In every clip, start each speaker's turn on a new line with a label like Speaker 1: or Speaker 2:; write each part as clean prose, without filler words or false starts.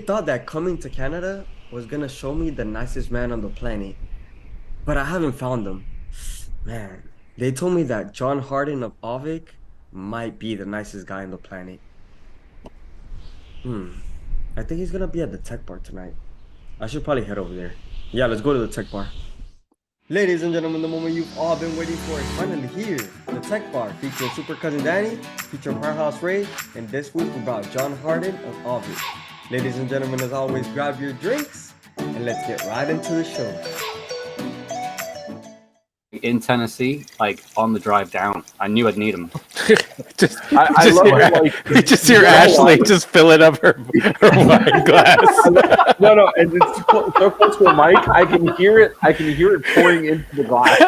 Speaker 1: thought that coming to Canada was gonna show me the nicest man on the planet, but I haven't found him. Man, they told me that John Harden of Auvik might be the nicest guy on the planet. Hmm. I think he's gonna be at the tech bar tonight. I should probably head over there. Yeah, let's go to the tech bar. Ladies and gentlemen, the moment you've all been waiting for is finally here. The Tech Bar featuring Super Cousin Danny, featuring Powerhouse Ray, and this week we brought John Harden of Auvik. Ladies and gentlemen, as always, grab your drinks and let's get right into the show.
Speaker 2: In Tennessee, like on the drive down, I knew I'd need them.
Speaker 3: I love it. Like,
Speaker 4: just hear Ashley just filling up her wine glass.
Speaker 3: no, and it's so close to a mic. I can hear it. I can hear it pouring into the glass.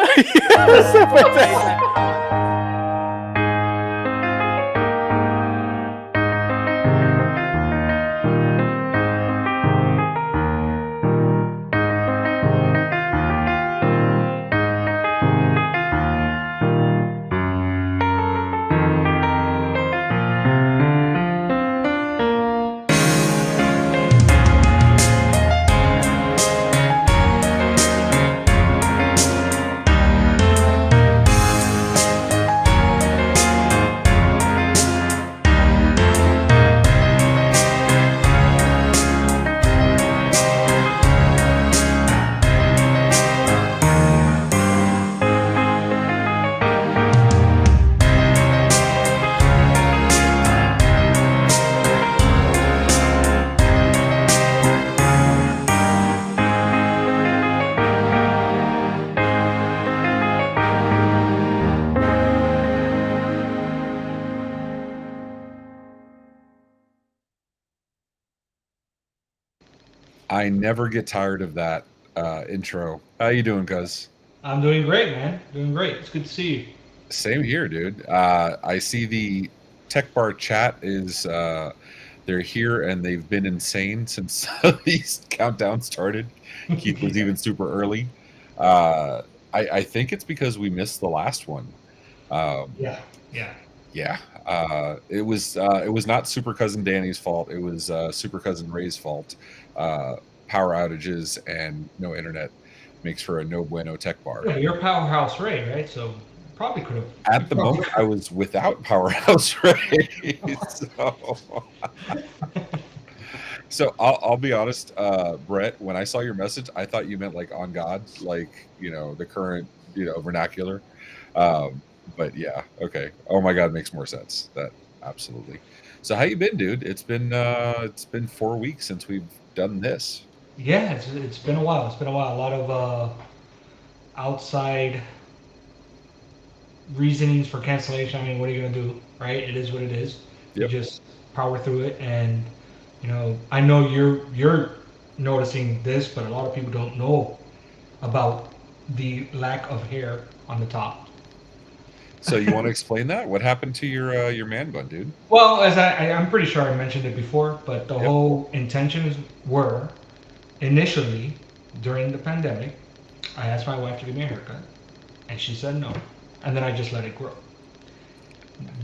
Speaker 4: I never get tired of that intro. How you doing, cuz?
Speaker 5: I'm doing great, man. Doing great. It's good to see you.
Speaker 4: Same here, dude. I see the Tech Bar chat is they're here and they've been insane since these countdowns started. Keith was even super early. I think it's because we missed the last one.
Speaker 5: Yeah.
Speaker 4: Yeah. It was not Super Cousin Danny's fault. It was Super Cousin Ray's fault. Power outages and no internet makes for a no bueno tech bar.
Speaker 5: Yeah, you're Powerhouse Ray, right? So probably could have.
Speaker 4: At the moment, I was without Powerhouse Ray. So I'll be honest, Brett. When I saw your message, I thought you meant like on God, like the current vernacular. But yeah, okay. Oh my God, makes more sense. That absolutely. So how you been, dude? It's been 4 weeks since we've done this.
Speaker 5: Yeah, it's been a while. It's been a while. A lot of outside reasonings for cancellation. I mean, what are you gonna do, right? It is what it is.
Speaker 4: Yep.
Speaker 5: You just power through it, and I know you're noticing this, but a lot of people don't know about the lack of hair on the top.
Speaker 4: So you want to explain that? What happened to your man bun, dude?
Speaker 5: Well, as I'm pretty sure I mentioned it before, but the whole intentions were initially during the pandemic. I asked my wife to give me a haircut, and she said no, and then I just let it grow.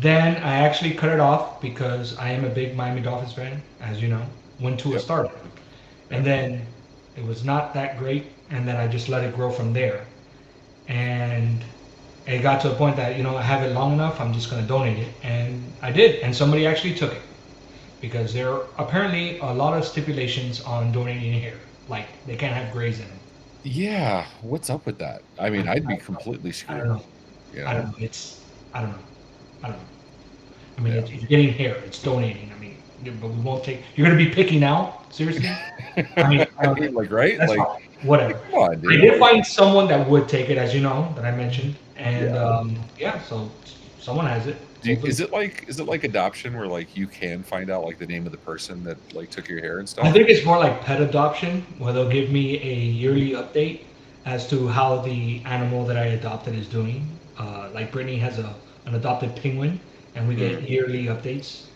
Speaker 5: Then I actually cut it off because I am a big Miami Dolphins fan, as you know. Went to a startup, and then it was not that great, and then I just let it grow from there. And it got to a point that I have it long enough. I'm just going to donate it, and I did, and somebody actually took it because there are apparently a lot of stipulations on donating hair, like they can't have grays in them.
Speaker 4: Yeah, what's up with that? I mean, I'd be completely screwed.
Speaker 5: I don't know.
Speaker 4: You know?
Speaker 5: I don't know. I don't know. I mean, it's getting hair. It's donating. I mean, but we won't take. You're going to be picky now? Seriously? I mean,
Speaker 4: like right?
Speaker 5: That's
Speaker 4: Like
Speaker 5: fine. Whatever.
Speaker 4: come on, dude.
Speaker 5: I did find someone that would take it, as you know, that I mentioned, and so someone has it.
Speaker 4: Is it like adoption where like you can find out like the name of the person that like took your hair and stuff?
Speaker 5: I think it's more like pet adoption, where they'll give me a yearly update as to how the animal that I adopted is doing. Like Brittany has an adopted penguin, and we get yearly updates.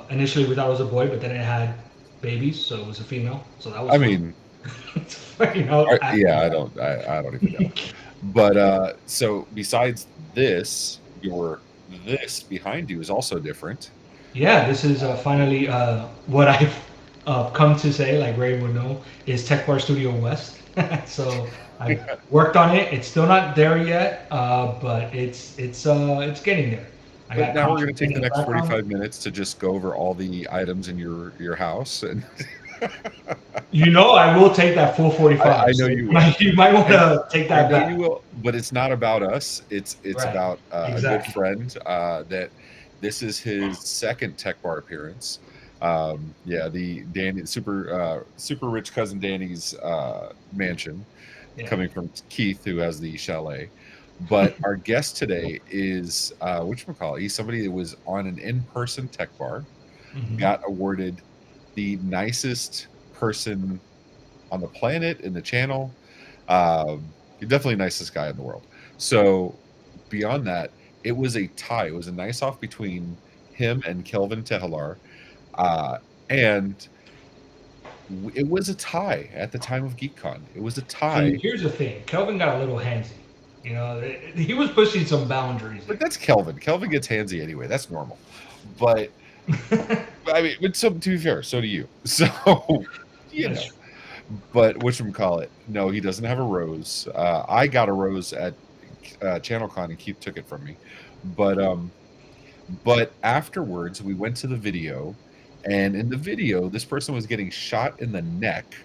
Speaker 5: Initially we thought it was a boy, but then it had babies, so it was a female. So that was.
Speaker 4: I
Speaker 5: fun.
Speaker 4: mean,
Speaker 5: Yeah,
Speaker 4: I don't even know. But so besides this, this behind you is also different.
Speaker 5: Yeah, this is finally what I've come to say, like Ray would know, is Tech Bar Studio West. So I worked on it. It's still not there yet, but it's getting there. I
Speaker 4: But
Speaker 5: got
Speaker 4: now we're going to
Speaker 5: contract
Speaker 4: take
Speaker 5: in
Speaker 4: the
Speaker 5: the
Speaker 4: next
Speaker 5: background.
Speaker 4: 45 minutes to just go over all the items in your house, and
Speaker 5: You know, I will take that full 45.
Speaker 4: I know
Speaker 5: So
Speaker 4: you will.
Speaker 5: you might want
Speaker 4: And
Speaker 5: to take
Speaker 4: I
Speaker 5: that
Speaker 4: know you
Speaker 5: back.
Speaker 4: will, but it's not about us. It's
Speaker 5: Right.
Speaker 4: about a good
Speaker 5: Exactly.
Speaker 4: friend that this is his second Tech Bar appearance. Yeah, the Danny super rich cousin Danny's mansion,
Speaker 5: Yeah.
Speaker 4: coming from Keith, who has the chalet. But our guest today is whatchamacallit. He's somebody that was on an in-person Tech Bar,
Speaker 5: Mhm.
Speaker 4: got awarded the nicest person on the planet in the channel. He's definitely the nicest guy in the world. So beyond that, it was a tie. It was a nice off between him and Kelvin Tehelar. Uh, and it was a tie at the time of GeekCon. It was a
Speaker 5: See,
Speaker 4: tie.
Speaker 5: here's the thing. Kelvin got a little handsy. You know, he was pushing some boundaries
Speaker 4: But that's Kelvin. Kelvin gets handsy anyway. That's normal. But
Speaker 5: there.
Speaker 4: I mean, but so to be fair, so do you. So you
Speaker 5: That's
Speaker 4: know.
Speaker 5: true.
Speaker 4: But whatchamacallit, no, he doesn't have a rose. I got a rose at ChannelCon, and Keith took it from me. But afterwards, we went to the video, and in the video, this person was getting shot in the neck,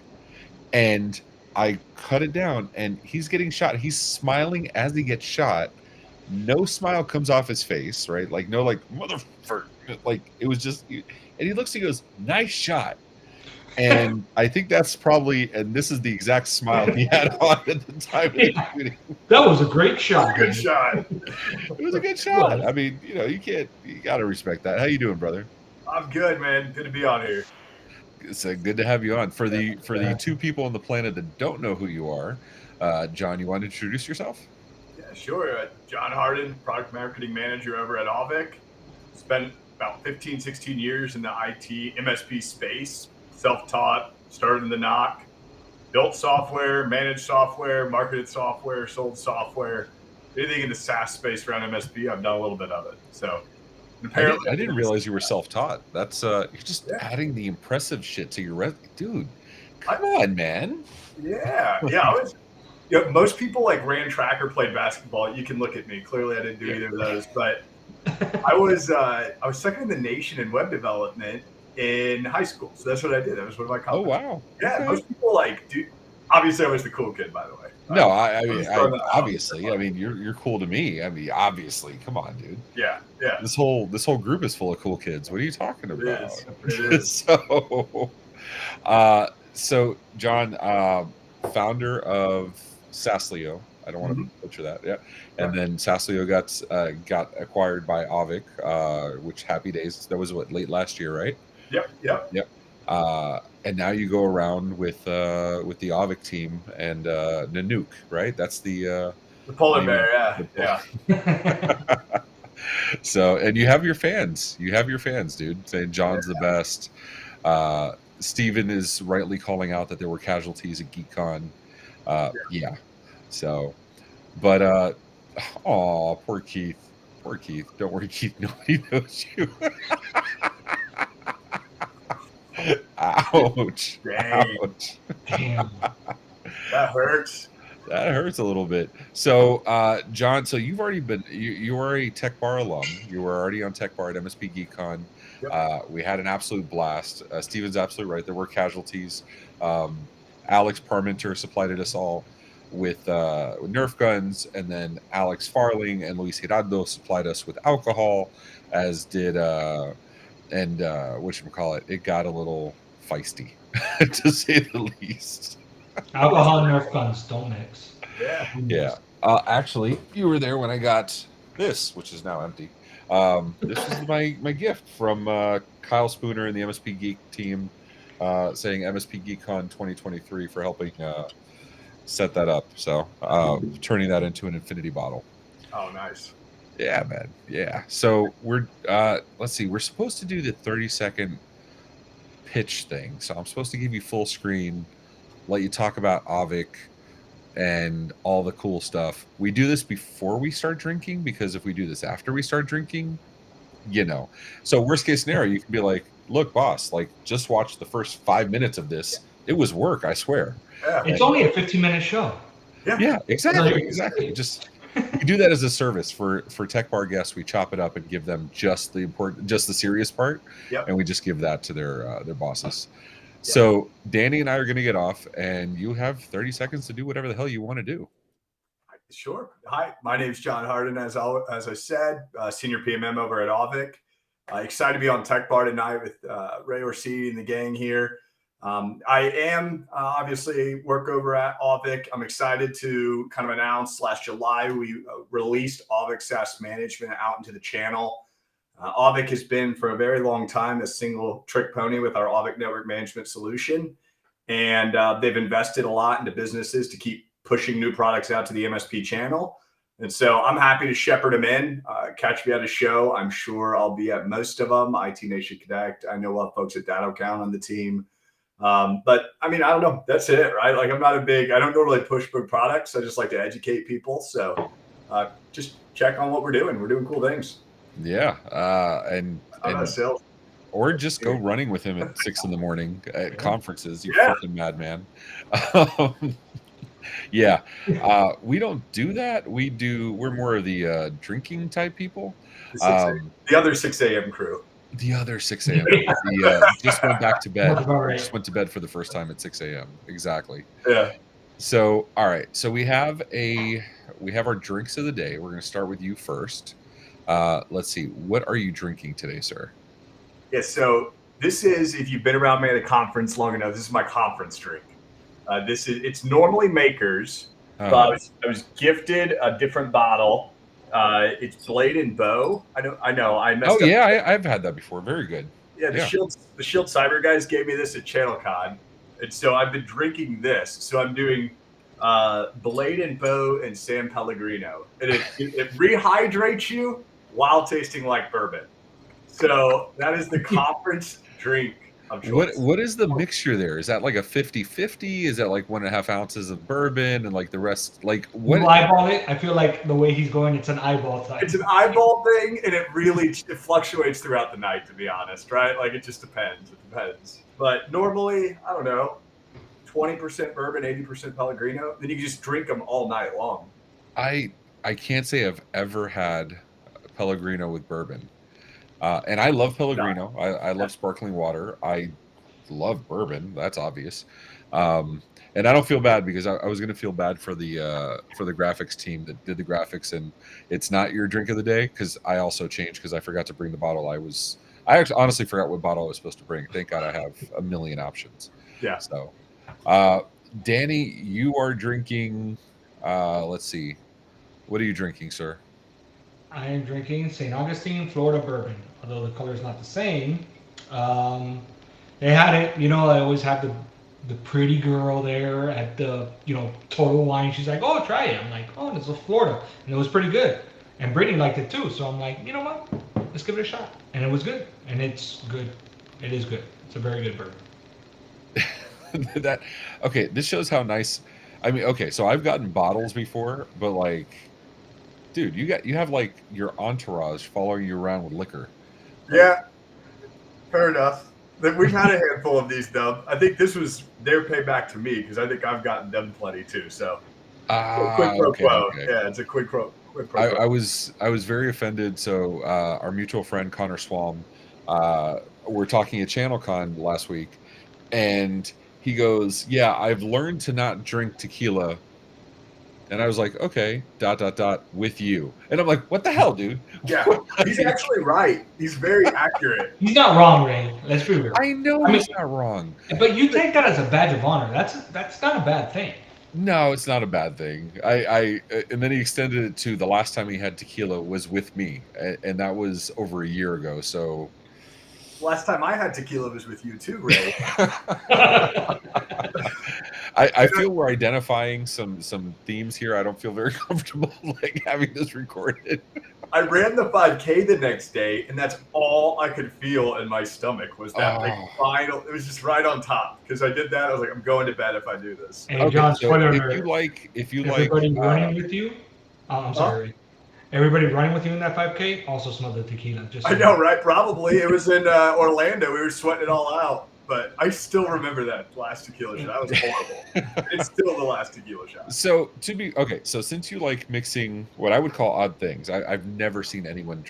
Speaker 4: and I cut it down, and he's getting shot. He's smiling as he gets shot. No smile comes off his face, right? Like no, like motherfucker, like it was just. And he looks, he goes, "Nice shot." And I think that's probably, and this is the exact smile he had on at the time of the
Speaker 5: Yeah,
Speaker 4: shooting.
Speaker 5: that was a great shot.
Speaker 6: Good shot.
Speaker 4: It was a good shot. I mean, you got to respect that. How you doing, brother?
Speaker 6: I'm good, man. Good to be on here.
Speaker 4: It's good to have you on. For the two people on the planet that don't know who you are, John, you want to introduce yourself?
Speaker 6: Yeah, sure. John Harden, product marketing manager over at Auvik. Spent about 15, 16 years in the IT MSP space. Self-taught, started in the knock, built software, managed software, marketed software, sold software. Anything in the SaaS space around MSP, I've done a little bit of it. So apparently,
Speaker 4: I didn't realize you were self-taught. That's you're just
Speaker 6: Yeah.
Speaker 4: adding the impressive shit to your resume, dude. Come on, man.
Speaker 6: Yeah. I was. Most people like ran track or played basketball. You can look at me. Clearly, I didn't do either of those. But I was second in the nation in web development in high school. So that's what I did. That was one of my
Speaker 4: Oh
Speaker 6: companies.
Speaker 4: wow.
Speaker 6: Yeah.
Speaker 4: Okay.
Speaker 6: Most people obviously, I was the cool kid, by the way.
Speaker 4: No, I mean,
Speaker 6: just throwing that out
Speaker 4: obviously.
Speaker 6: there.
Speaker 4: I mean, you're cool to me. I mean, obviously. Come on, dude.
Speaker 6: Yeah.
Speaker 4: This whole group is full of cool kids. What are you talking about?
Speaker 6: It is.
Speaker 4: So John, founder of Saslio. I don't want to butcher that. Yeah. And then Saslio got acquired by Auvik, which happy days. That was late last year, right?
Speaker 6: Yep.
Speaker 4: And now you go around with the Auvik team and Nanook, right? That's the
Speaker 6: polar
Speaker 4: name
Speaker 6: bear.
Speaker 4: of-
Speaker 6: Yeah.
Speaker 4: So, and you have your fans, dude, saying John's the best. Steven is rightly calling out that there were casualties at GeekCon. Yeah. So, but poor Keith. Don't worry, Keith. Nobody knows you. Ouch.
Speaker 6: Dang.
Speaker 4: Ouch.
Speaker 5: Damn.
Speaker 6: That hurts.
Speaker 4: That hurts a little bit. So, John, so you've already been, you were a Tech Bar alum. You were already on Tech Bar at MSP GeekCon.
Speaker 6: Yep.
Speaker 4: We had an absolute blast. Steven's absolutely right. There were casualties. Alex Parmenter supplied us all with Nerf guns, and then Alex Farling and Luis Hirado supplied us with alcohol, as did whatchamacallit, it got a little feisty, to say the least.
Speaker 5: Alcohol and Nerf guns don't mix.
Speaker 6: Yeah.
Speaker 4: Actually, you were there when I got this, which is now empty. This is my gift from Kyle Spooner and the MSP Geek team, saying MSP GeekCon 2023 for helping set that up. So turning that into an infinity bottle.
Speaker 6: Oh, nice.
Speaker 4: Yeah, man. Yeah. So we're let's see. We're supposed to do the 30-second pitch thing. So I'm supposed to give you full screen, let you talk about Auvik and all the cool stuff. We do this before we start drinking, because if we do this after we start drinking, so worst case scenario, you can be like, look, boss, like just watch the first 5 minutes of this. It was work, I swear.
Speaker 6: Yeah.
Speaker 5: It's only a 15-minute show.
Speaker 4: Yeah, exactly,
Speaker 5: No,
Speaker 4: exactly. Just we do that as a service for Tech Bar guests. We chop it up and give them just the serious part,
Speaker 6: Yep.
Speaker 4: and we just give that to their bosses. So Danny and I are going to get off, and you have 30 seconds to do whatever the hell you want to do.
Speaker 6: Sure. Hi, my name's John Harden. As I said, senior PMM over at Auvik. Excited to be on Tech Bar tonight with Ray Orsini and the gang here. I am obviously work over at Auvik. I'm excited to kind of announce last July we released Auvik SaaS Management out into the channel. Auvik has been for a very long time a single trick pony with our Auvik Network Management solution. And they've invested a lot into businesses to keep pushing new products out to the MSP channel. And so I'm happy to shepherd them in. Catch me at a show. I'm sure I'll be at most of them. IT Nation Connect. I know a lot of folks at DataCount on the team. But I mean, I don't know. That's it, right? Like I don't normally push big products. I just like to educate people. So just check on what we're doing. We're doing cool things.
Speaker 4: Yeah. And
Speaker 6: sales.
Speaker 4: Or just go running with him at 6 a.m. at conferences. You fucking madman. Yeah. We don't do that. We're more of the drinking type people.
Speaker 6: The other 6 a.m. crew.
Speaker 4: The other 6 a.m. Just went back to bed. Just went to bed for the first time at 6 a.m. Exactly.
Speaker 6: Yeah.
Speaker 4: So, all right. So we have our drinks of the day. We're going to start with you first. Let's see. What are you drinking today, sir?
Speaker 6: Yeah. So this is, if you've been around me at a conference long enough, this is my conference drink. It's normally Maker's, but I was gifted a different bottle. It's Blade and Bow. I know. I messed up.
Speaker 4: Oh yeah, I've had that before. Very good.
Speaker 6: Yeah, the Shield Cyber guys gave me this at ChannelCon, and so I've been drinking this. So I'm doing Blade and Bow and San Pellegrino, and it rehydrates you while tasting like bourbon. So that is the conference drink.
Speaker 4: What is the mixture there? Is that like a 50-50? Is that like 1.5 ounces of bourbon and like the rest? Like what?
Speaker 5: You eyeball it. I feel like the way he's going, it's an eyeball thing.
Speaker 6: It's an eyeball thing, and it fluctuates throughout the night. To be honest, right? Like it just depends. It depends. But normally, I don't know, 20% bourbon, 80% Pellegrino. Then you can just drink them all night long.
Speaker 4: I can't say I've ever had Pellegrino with bourbon. And I love Pellegrino. I love sparkling water. I love bourbon. That's obvious. And I don't feel bad because I was going to feel bad for the graphics team that did the graphics, and it's not your drink of the day because I also changed because I forgot to bring the bottle. I actually honestly forgot what bottle I was supposed to bring. Thank God I have a million options.
Speaker 6: Yeah.
Speaker 4: So, Danny, you are drinking. Let's see. What are you drinking, sir?
Speaker 5: I am drinking St. Augustine Florida bourbon, although the color's not the same. They had it, I always have the pretty girl there at the, Total Wine. She's like, oh, try it. I'm like, oh, this is Florida. And it was pretty good. And Brittany liked it too. So I'm like, you know what? Let's give it a shot. And it was good. And it's good. It is good. It's a very good bourbon.
Speaker 4: Okay, this shows how nice. I mean, okay, so I've gotten bottles before, but like, dude, you have like your entourage following you around with liquor.
Speaker 6: Yeah, fair enough. We've had a handful of these, though. I think this was their payback to me because I think I've gotten them plenty too. So, quid pro quo. Okay. Yeah, it's a quid pro quo.
Speaker 4: I was very offended. So, our mutual friend Connor Swam, we're talking at ChannelCon last week, and he goes, "Yeah, I've learned to not drink tequila." And I was like, okay, ... with you. And I'm like, what the hell, dude?
Speaker 6: Yeah, he's actually right. He's very accurate.
Speaker 5: He's not wrong, Ray. Let's be real.
Speaker 4: I know he's not wrong.
Speaker 5: But you take that as a badge of honor. That's not a bad thing.
Speaker 4: No, it's not a bad thing. And then he extended it to the last time he had tequila was with me. And that was over a year ago. So
Speaker 6: last time I had tequila was with you too, Ray.
Speaker 4: I feel we're identifying some themes here. I don't feel very comfortable like having this recorded.
Speaker 6: I ran the 5K the next day, and that's all I could feel in my stomach was that final. It was just right on top because I did that. I was like, I'm going to bed if I do this.
Speaker 5: And John, spoiler
Speaker 4: alert. If you like,
Speaker 5: everybody running with you. I'm sorry. Everybody running with you in that 5K also smelled the tequila. Just so
Speaker 6: I know, right? Probably. It was in Orlando. We were sweating it all out. But I still remember that last tequila shot. That was horrible. It's still the last tequila shot.
Speaker 4: So so since you like mixing what I would call odd things, I've never seen anyone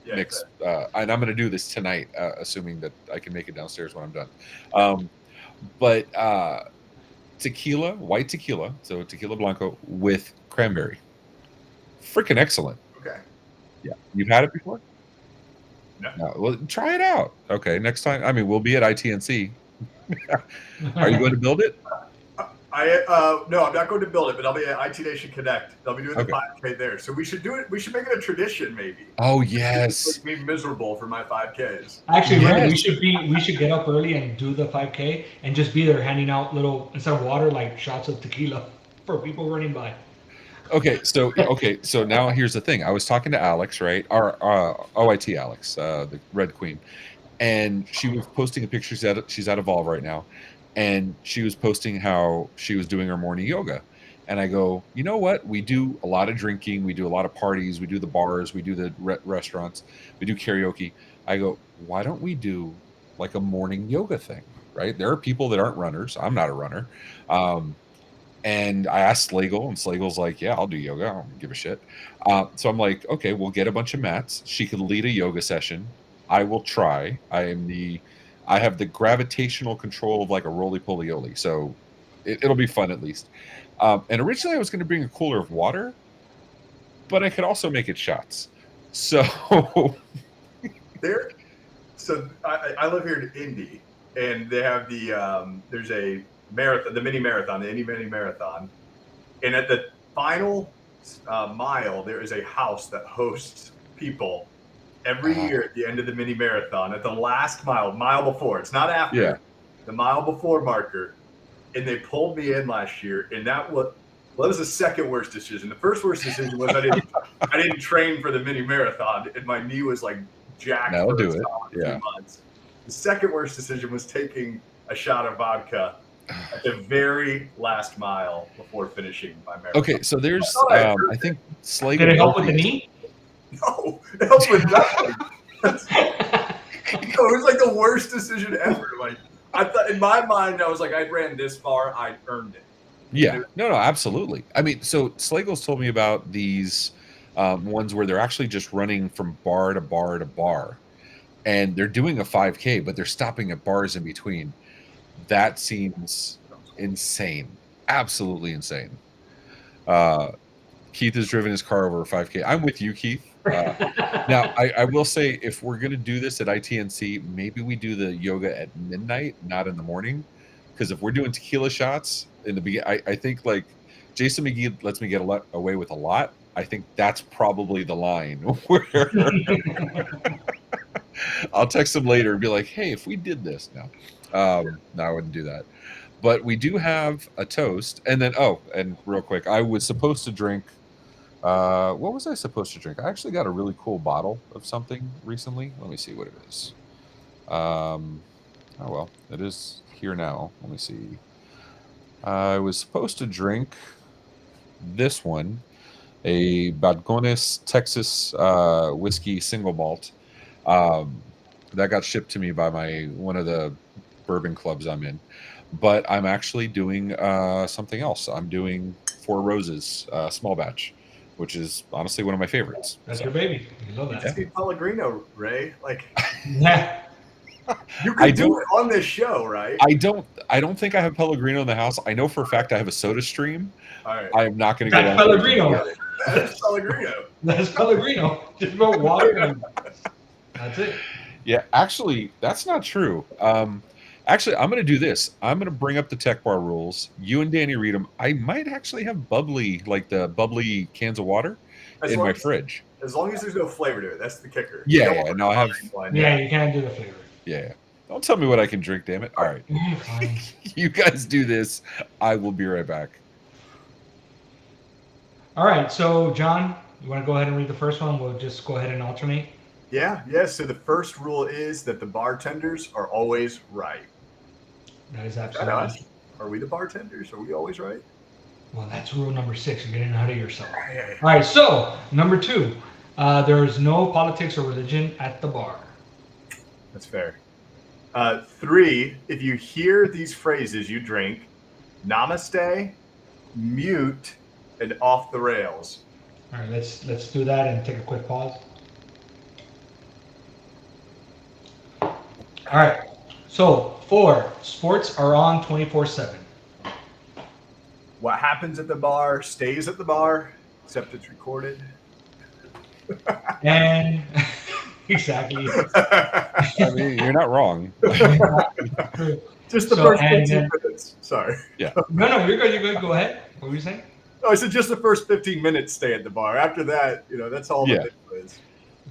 Speaker 6: Yeah,
Speaker 4: mix, and I'm going to do this tonight, assuming that I can make it downstairs when I'm done. But tequila, white tequila, so tequila blanco with cranberry, freaking excellent.
Speaker 6: Okay.
Speaker 4: Yeah, you've had it before?
Speaker 6: No.
Speaker 4: Well, try it out. Okay, next time. I mean, we'll be at ITNC. Are you going to build it?
Speaker 6: No, I'm not going to build it, but I'll be at IT Nation Connect. They'll be doing
Speaker 4: Okay.
Speaker 6: the 5K there. So we should do it. We should make it a tradition, maybe.
Speaker 4: Oh yes.
Speaker 6: Make me miserable for my 5Ks.
Speaker 5: Actually, Ray,
Speaker 4: Yes.
Speaker 5: we should get up early and do the 5K and just be there handing out little, instead of water, like shots of tequila for people running by.
Speaker 4: Okay, so now here's the thing. I was talking to Alex, right? Our OIT Alex, the Red Queen, and she was posting a picture. She's at Evolve right now, and she was posting how she was doing her morning yoga. And I go, you know what? We do a lot of drinking, we do a lot of parties, we do the bars, we do the restaurants, we do karaoke. I go, why don't we do like a morning yoga thing, right? There are people that aren't runners. I'm not a runner. And I asked Slagle, and Slagle's like, yeah, I'll do yoga. I don't give a shit. So I'm like, okay, we'll get a bunch of mats. She can lead a yoga session. I will try. I have the gravitational control of like a roly-poly-oly. So it'll be fun at least. And originally I was going to bring a cooler of water, but I could also make it shots. So
Speaker 6: I live here in Indy, and they have there's a marathon, the mini marathon, the Indy mini marathon, and at the final mile there is a house that hosts people every year at the end of the mini marathon, at the last mile before. It's not after.
Speaker 4: Yeah.
Speaker 6: The mile before marker. And they pulled me in last year, and that was the second worst decision. The first worst decision was I didn't train for the mini marathon, and my knee was like jacked
Speaker 4: That'll
Speaker 6: for
Speaker 4: do
Speaker 6: a
Speaker 4: it.
Speaker 6: solid
Speaker 4: Yeah.
Speaker 6: 2 months. The second worst decision was taking a shot of vodka at the very last mile before finishing my marathon.
Speaker 4: Okay, so there's I think Slagle.
Speaker 5: Did it help with the knee?
Speaker 6: No, it helps with nothing. It was like the worst decision ever. Like, I thought in my mind, I was like, I ran this far, I earned it.
Speaker 4: Yeah, no, absolutely. I mean, so Slagle's told me about these ones where they're actually just running from bar to bar to bar, and they're doing a 5K, but they're stopping at bars in between. That seems insane, absolutely insane. Keith has driven his car over a 5K. I'm with you, Keith. Now, I will say, if we're going to do this at ITNC, maybe we do the yoga at midnight, not in the morning. Because if we're doing tequila shots in the beginning, I think like Jason McGee lets me get away with a lot. I think that's probably the line where I'll text him later and be like, hey, if we did this now. No, I wouldn't do that. But we do have a toast. And then, and real quick, I was supposed to drink. What was I supposed to drink? I actually got a really cool bottle of something recently. Let me see what it is. Oh, well, it is here now. Let me see. I was supposed to drink this one, a Balcones Texas whiskey single malt. That got shipped to me by one of the bourbon clubs I'm in. But I'm actually doing something else. I'm doing Four Roses small batch, which is honestly one of my favorites.
Speaker 5: That's your baby. You love that.
Speaker 6: Just be Pellegrino, Ray. Like,
Speaker 5: Yeah.
Speaker 6: you could do it on this show, right?
Speaker 4: I don't think I have Pellegrino in the house. I know for a fact I have a Soda Stream.
Speaker 6: All right.
Speaker 4: I am not going to go
Speaker 5: That's
Speaker 4: down.
Speaker 5: Pellegrino.
Speaker 6: That's Pellegrino.
Speaker 5: That's Pellegrino. Just about water and that's it.
Speaker 4: Yeah, actually, that's not true. Actually, I'm going to do this. I'm going to bring up the Tech Bar rules. You and Danny read them. I might actually have bubbly, like the bubbly cans of water in my fridge.
Speaker 6: As long as there's no flavor to it, that's the kicker.
Speaker 4: Yeah, no, I have.
Speaker 5: Yeah, you can't do the flavor.
Speaker 4: Yeah. Don't tell me what I can drink, damn it. All right.
Speaker 5: Fine.
Speaker 4: You guys do this. I will be right back.
Speaker 5: All right, so John, you want to go ahead and read the first one? We'll just go ahead and alternate.
Speaker 6: Yeah. So the first rule is that the bartenders are always right.
Speaker 5: That is
Speaker 6: Is that
Speaker 5: absolutely.
Speaker 6: us? Are we the bartenders? Are we always right?
Speaker 5: Well, that's rule number 6. You're getting ahead of yourself.
Speaker 6: Yeah.
Speaker 5: All right, so number 2, there is no politics or religion at the bar.
Speaker 6: That's fair. 3, if you hear these phrases, you drink namaste, mute, and off the rails.
Speaker 5: All right, let's do that and take a quick pause. All right, so 4, sports are on 24/7.
Speaker 6: What happens at the bar stays at the bar, except it's recorded.
Speaker 5: And exactly.
Speaker 4: I mean, you're not wrong.
Speaker 6: Just the
Speaker 5: So,
Speaker 6: first
Speaker 5: and
Speaker 6: 15
Speaker 5: then-
Speaker 6: minutes. Sorry.
Speaker 5: No, you're good. You're good. Go ahead. What were you saying?
Speaker 6: No, I said just the first 15 minutes stay at the bar. After that, that's all
Speaker 4: Yeah.
Speaker 6: the video is.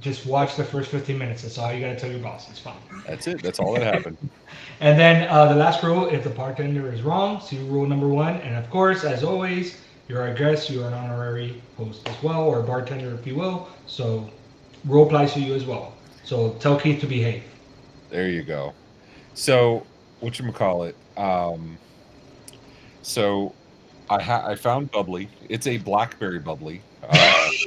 Speaker 5: Just watch the first 15 minutes. That's all you got to tell your boss. It's fine.
Speaker 4: That's it. That's all that happened.
Speaker 5: And then the last rule, if the bartender is wrong, see rule number 1. And of course, as always, you're our guest. You are an honorary host as well, or a bartender, if you will. So rule applies to you as well. So tell Keith to behave.
Speaker 4: There you go. So, whatchamacallit? So, I found bubbly. It's a blackberry bubbly.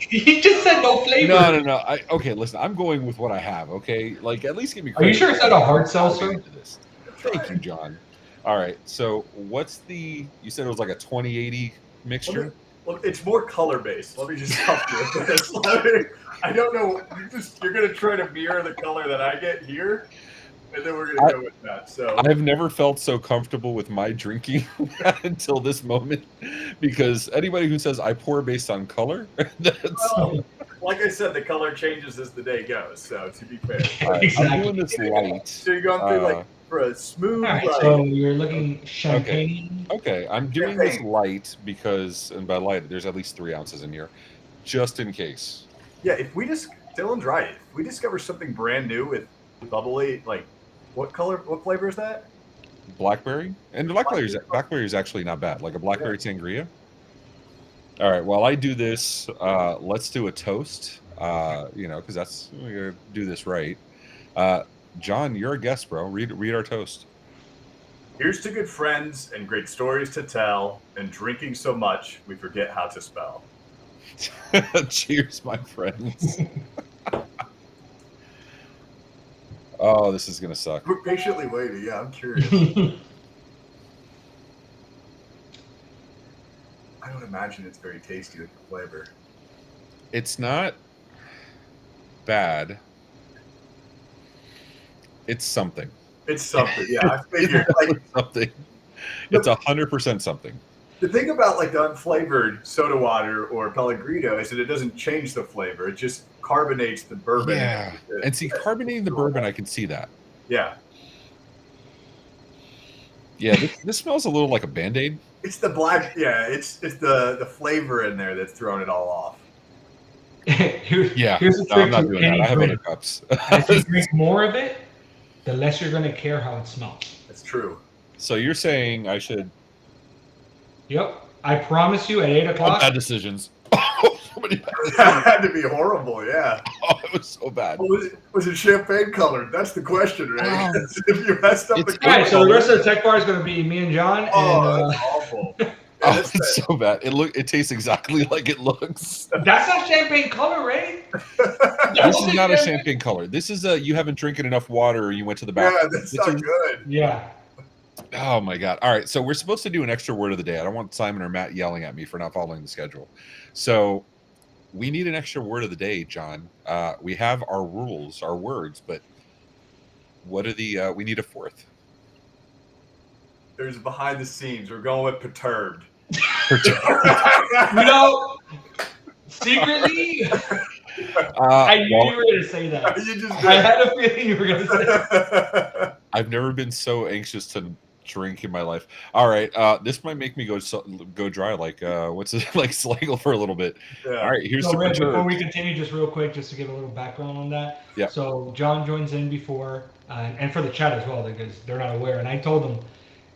Speaker 5: He just said no flavor.
Speaker 4: No. Okay, listen. I'm going with what I have. Okay, like at least give me.
Speaker 5: Are you
Speaker 4: credit
Speaker 5: sure it's not a hard seltzer?
Speaker 4: into this. Thank you, John. All right. So, what's the? You said it was like a 2080 mixture.
Speaker 6: Well, it's more color based. Let me just help you with this. I don't know. You're going to try to mirror the color that I get here, and then we're going to go with that. So
Speaker 4: I've never felt so comfortable with my drinking until this moment, because anybody who says I pour based on color, that's.
Speaker 6: Well, like I said, the color changes as the day goes. So to be fair,
Speaker 4: All right,
Speaker 5: Exactly.
Speaker 4: I'm doing this light.
Speaker 6: so you're going through for a smooth.
Speaker 5: All right,
Speaker 6: like,
Speaker 5: so you're looking champagne.
Speaker 4: Okay, I'm doing this
Speaker 6: Champagne.
Speaker 4: light because, and by light, there's at least 3 ounces in here, just in case.
Speaker 6: yeah, if we just Dylan's right. If we discover something brand new with bubbly, like what flavor is that?
Speaker 4: Blackberry, and blackberry is actually not bad. Like a blackberry sangria. All right, while I do this, let's do a toast. Because that's we're gonna do this right. John, you're a guest, bro. Read our toast.
Speaker 6: Here's to good friends and great stories to tell, and drinking so much we forget how to spell.
Speaker 4: Cheers, my friends. Oh, this is gonna suck.
Speaker 6: We're patiently waiting. Yeah, I'm curious. I don't imagine it's very tasty with the flavor.
Speaker 4: It's not bad. It's something.
Speaker 6: It's something. Yeah, I figured. Like
Speaker 4: Something. It's 100% something.
Speaker 6: the thing about like the unflavored soda water or Pellegrino is that it doesn't change the flavor. It just carbonates the bourbon.
Speaker 4: Yeah, and see, carbonating the bourbon, I can see that.
Speaker 6: Yeah.
Speaker 4: Yeah, this smells a little like a Band-Aid.
Speaker 6: It's the black. Yeah, it's the flavor in there that's throwing it all off.
Speaker 4: Yeah,
Speaker 5: Here's the
Speaker 4: no, I'm
Speaker 5: trick
Speaker 4: not
Speaker 5: to
Speaker 4: doing that.
Speaker 5: any
Speaker 4: I have other
Speaker 5: drink.
Speaker 4: cups.
Speaker 5: As you drink more of it, the less you're going to care how it smells.
Speaker 6: That's true.
Speaker 4: So you're saying I should
Speaker 5: Yep. I promise you at 8 o'clock.
Speaker 4: bad decisions. Oh, so many bad
Speaker 6: That had to be horrible. Yeah.
Speaker 4: Oh, it was so bad.
Speaker 6: Was it champagne colored? That's the question, right?
Speaker 4: Oh.
Speaker 6: If you messed up
Speaker 4: It's
Speaker 6: the
Speaker 5: All right, so the
Speaker 6: color-
Speaker 5: rest of the tech bar is going to be me and John.
Speaker 6: Oh,
Speaker 5: And
Speaker 6: that's awful. Yeah,
Speaker 4: Oh,
Speaker 6: that's
Speaker 4: it's so bad. It tastes exactly like it looks.
Speaker 5: that's not champagne color, right?
Speaker 4: This is not a champagne color. This is you haven't drinking enough water or you went to the
Speaker 6: yeah,
Speaker 4: bathroom.
Speaker 6: that's
Speaker 4: This
Speaker 6: not
Speaker 4: is-
Speaker 6: good.
Speaker 5: Yeah.
Speaker 4: Oh my god. All right, so we're supposed to do an extra word of the day. I don't want Simon or Matt yelling at me for not following the schedule. So we need an extra word of the day, John. We have our rules, our words, but what are the we need a fourth.
Speaker 6: There's behind the scenes. We're going with perturbed.
Speaker 5: You know, secretly, I knew
Speaker 4: well,
Speaker 5: you were going to say that.
Speaker 6: You just
Speaker 5: I had a feeling you were going to say that.
Speaker 4: I've never been so anxious to drink in my life. All right, this might make me go dry, like what's it like Slagle for a little bit.
Speaker 6: Yeah.
Speaker 4: All right, here's
Speaker 5: So,
Speaker 4: the
Speaker 5: Red, before
Speaker 4: perturbed.
Speaker 5: we continue, just real quick, just to give a little background on that.
Speaker 4: Yeah.
Speaker 5: So, John joins in before, and for the chat as well, because they're not aware. And I told them,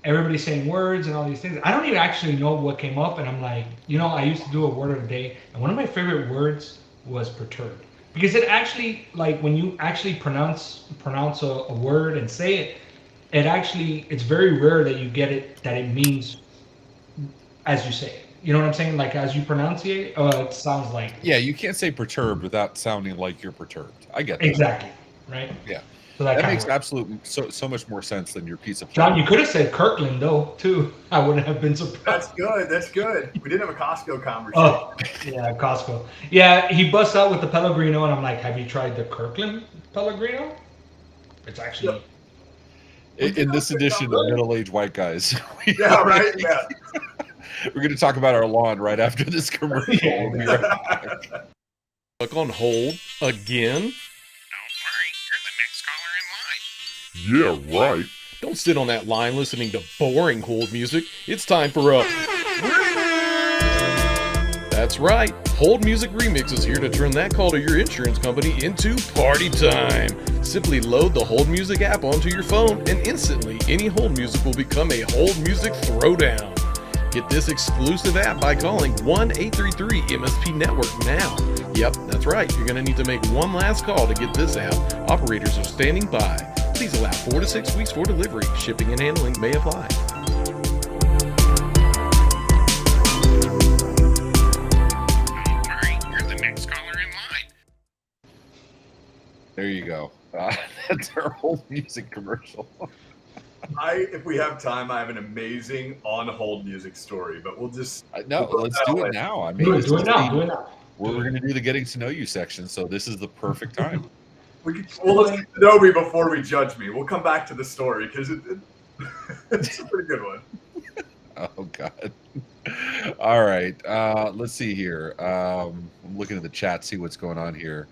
Speaker 5: everybody's saying words and all these things. I don't even actually know what came up, and I'm like, I used to do a word of the day, and one of my favorite words was perturbed. Because it actually, like, when you actually pronounce a word and say it, it's very rare that you get it, that it means as you say it. You know what I'm saying? Like as you pronunciate, it sounds like
Speaker 4: Yeah, you can't say perturbed without sounding like you're perturbed. I get that.
Speaker 5: exactly, right?
Speaker 4: Yeah,
Speaker 5: So that
Speaker 4: that
Speaker 5: kind
Speaker 4: makes
Speaker 5: of works.
Speaker 4: absolute so much more sense than your piece of
Speaker 5: John,
Speaker 4: plate.
Speaker 5: you could have said Kirkland though too. I wouldn't have been surprised.
Speaker 6: That's good. That's good. We did have a Costco conversation.
Speaker 5: Oh, yeah, Costco. Yeah, he busts out with the Pellegrino, and I'm like, have you tried the Kirkland Pellegrino? It's actually.
Speaker 4: In this edition of middle-aged white guys,
Speaker 6: Yeah, right. Yeah.
Speaker 4: we're going to talk about our lawn right after this commercial. We'll be right back.
Speaker 7: Click on hold again.
Speaker 8: Yeah, right.
Speaker 7: Don't sit on that line listening to boring hold music. It's time for a. That's right. Hold Music Remix is here to turn that call to your insurance company into party time. Simply load the Hold Music app onto your phone, and instantly any hold music will become a Hold Music throwdown. Get this exclusive app by calling 1-833-MSP Network now. Yep, that's right. You're going to need to make one last call to get this app. Operators are standing by. Please allow 4 to 6 weeks for delivery. Shipping and handling may apply.
Speaker 4: There you go. That's our whole music commercial.
Speaker 6: If we have time, I have an amazing on-hold music story, but we'll just
Speaker 4: No, let's do it now. I mean,
Speaker 5: Do
Speaker 4: this
Speaker 5: it
Speaker 4: is
Speaker 5: now.
Speaker 4: the-
Speaker 5: Do it now.
Speaker 4: we're going to do the getting to know you section, so this is the perfect time.
Speaker 6: we'll let's get to know me before we judge me. We'll come back to the story because it's a pretty good one.
Speaker 4: Oh God. All right. Let's see here. I'm looking at the chat, see what's going on here.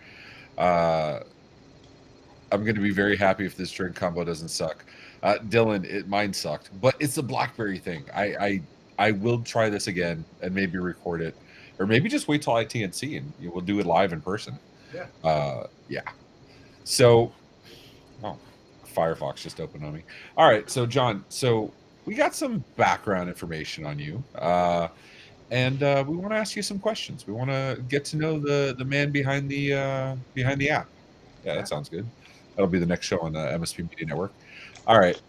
Speaker 4: I'm going to be very happy if this drink combo doesn't suck. Dylan, mine sucked, but it's the blackberry thing. I will try this again and maybe record it, or maybe just wait till ITNC and we'll do it live in person.
Speaker 6: Yeah.
Speaker 4: Yeah. So, Firefox just opened on me. All right. So, John, we got some background information on you, and we want to ask you some questions. We want to get to know the man behind the app. Yeah, that sounds good. That'll be the next show on the MSP Media Network. All right.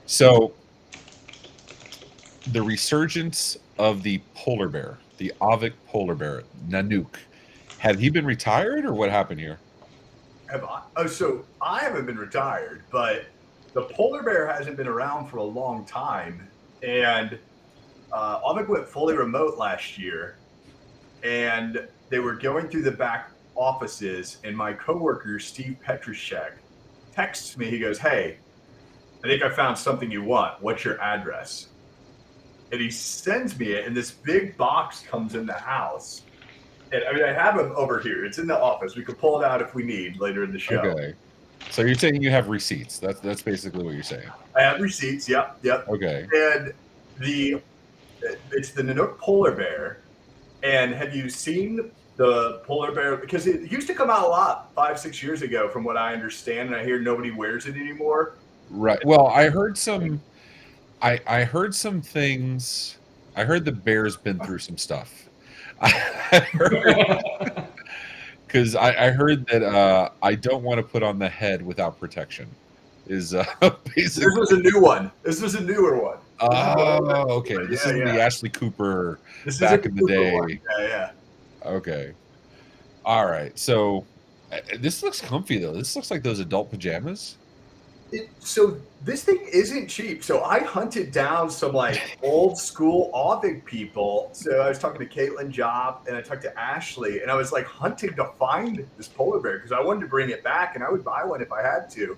Speaker 4: So, the resurgence of the polar bear, the Auvik polar bear, Nanook, had he been retired or what happened here?
Speaker 6: So I haven't been retired, but the polar bear hasn't been around for a long time. And Auvik went fully remote last year, and they were going through the back offices, and my coworker, Steve Petrushek, texts me. He goes, "Hey, I think I found something you want. What's your address?" And he sends me it, and this big box comes in the house. And I mean, I have it over here. It's in the office. We could pull it out if we need later in the show.
Speaker 4: Okay. So you're saying you have receipts. That's basically what you're saying.
Speaker 6: I have receipts. Yep.
Speaker 4: Okay.
Speaker 6: And it's the Nanook polar bear. And have you seen the polar bear? Because it used to come out a lot 5-6 years ago, from what I understand, and I hear nobody wears it anymore.
Speaker 4: Right. Well, I heard some. I heard some things. I heard the bear's been through some stuff. Because I heard that I don't want to put on the head without protection. Is basically.
Speaker 6: This was a new one. This was a newer one.
Speaker 4: Oh, okay. This is the Ashley Cooper back in the day.
Speaker 6: One. Yeah.
Speaker 4: Okay. All right. So this looks comfy though. This looks like those adult pajamas.
Speaker 6: So this thing isn't cheap. So I hunted down some like old school Auvik people. So I was talking to Caitlin Job and I talked to Ashley, and I was like hunting to find this polar bear because I wanted to bring it back, and I would buy one if I had to.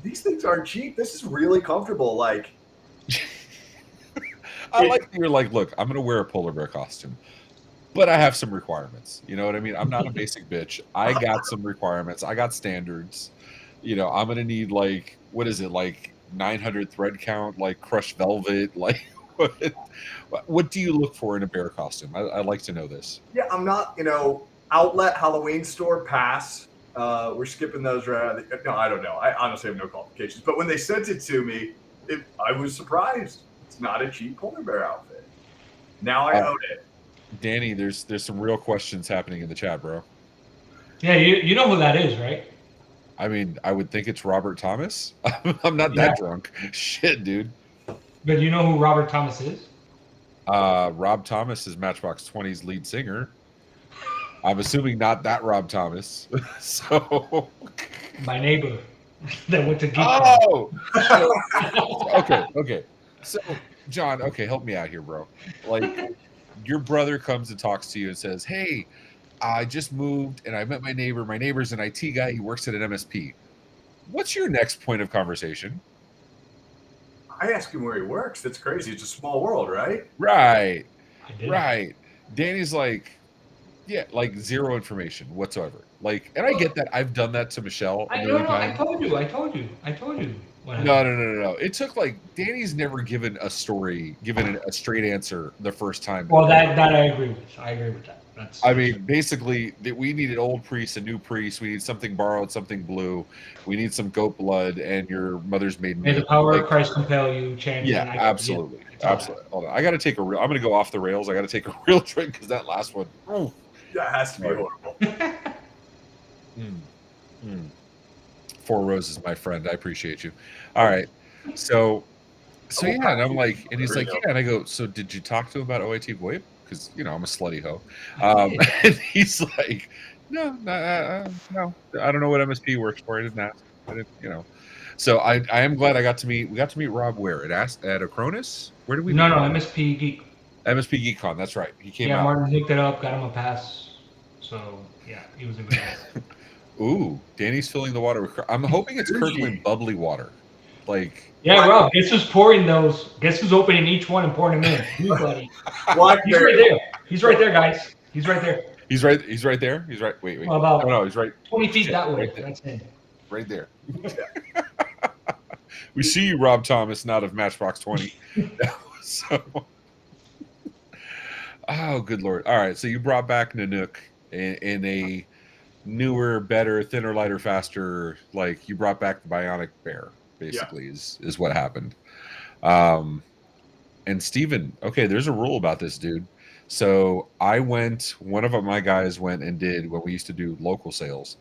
Speaker 6: These things aren't cheap. This is really comfortable. Like,
Speaker 4: I like that you're like, look, I'm gonna wear a polar bear costume, but I have some requirements. You know what I mean? I'm not a basic bitch. I got some requirements. I got standards. You know, I'm gonna need like, what is it, like 900 thread count, like crushed velvet, like what do you look for in a bear costume? I'd like to know this.
Speaker 6: Yeah, I'm not, outlet Halloween store pass. We're skipping those around. No, I don't know. I honestly have no qualifications. But when they sent it to me, I was surprised. It's not a cheap polar bear outfit. Now I own it.
Speaker 4: Danny, there's some real questions happening in the chat, bro.
Speaker 5: Yeah, you know who that is, right?
Speaker 4: I mean, I would think it's Robert Thomas. I'm not that drunk. Shit, dude.
Speaker 5: But you know who Robert Thomas is?
Speaker 4: Rob Thomas is Matchbox 20's lead singer. I'm assuming not that Rob Thomas. So,
Speaker 5: My neighbor that went to GeekCon.
Speaker 4: oh, okay. So, John, okay, help me out here, bro. Like, your brother comes and talks to you and says, "Hey, I just moved and I met my neighbor. My neighbor's an IT guy. He works at an MSP. What's your next point of conversation?"
Speaker 6: I ask him where he works. That's crazy. It's a small world, right?
Speaker 4: Right.
Speaker 5: I did.
Speaker 4: Right. Danny's like, yeah, like zero information whatsoever. Like, and I get that. I've done that to Michelle a million
Speaker 5: I
Speaker 4: times.
Speaker 5: told you. What
Speaker 4: No.
Speaker 5: happened.
Speaker 4: It took like Danny's never given a story, given a straight answer the first time.
Speaker 5: Well, that I agree with. I agree with that.
Speaker 4: I mean, basically, that we need an old priest, a new priest. We need something borrowed, something blue. We need some goat blood, and your mother's maiden
Speaker 5: May the
Speaker 4: name.
Speaker 5: power
Speaker 4: Like,
Speaker 5: of Christ compel you, champion.
Speaker 4: yeah, absolutely, absolutely. Hold on, I got to take a real. I'm going to go off the rails. I got to take a real drink because that last one. Oh,
Speaker 6: That has to be
Speaker 4: Sorry.
Speaker 6: horrible.
Speaker 4: Four Roses, my friend. I appreciate you. All right, so yeah, and I'm like, and he's like, yeah, and I go, so did you talk to him about OIT VoIP? Because I'm a slutty hoe. And he's like, no, I don't know what MSP works for. I didn't ask. I didn't. So I am glad we got to meet Rob where at Acronis. Where did we?
Speaker 5: No,
Speaker 4: meet?
Speaker 5: MSP Geek.
Speaker 4: MSP GeekCon. That's right. He came
Speaker 5: Yeah,
Speaker 4: out.
Speaker 5: Martin hooked it up, got him a pass. So yeah, he was in good health.
Speaker 4: Ooh, Danny's filling the water with. I'm hoping it's Kirkland bubbly water. Like,
Speaker 5: Yeah, Rob, guess who's pouring those? Guess who's opening each one and pouring them in? You, buddy. He's right there. He's right there, guys. He's right there.
Speaker 4: He's right there. He's right. Wait.
Speaker 5: Well, about
Speaker 4: No, he's right.
Speaker 5: 20 feet that way.
Speaker 4: Right there.
Speaker 5: That's him.
Speaker 4: Right there. We see you, Rob Thomas, not of Matchbox 20. So, oh, good Lord. All right. So you brought back Nanook in a newer, better, thinner, lighter, faster, like you brought back the Bionic Bear, basically, is what happened. And Steven, okay, there's a rule about this, dude. So one of my guys went and did when we used to do local sales.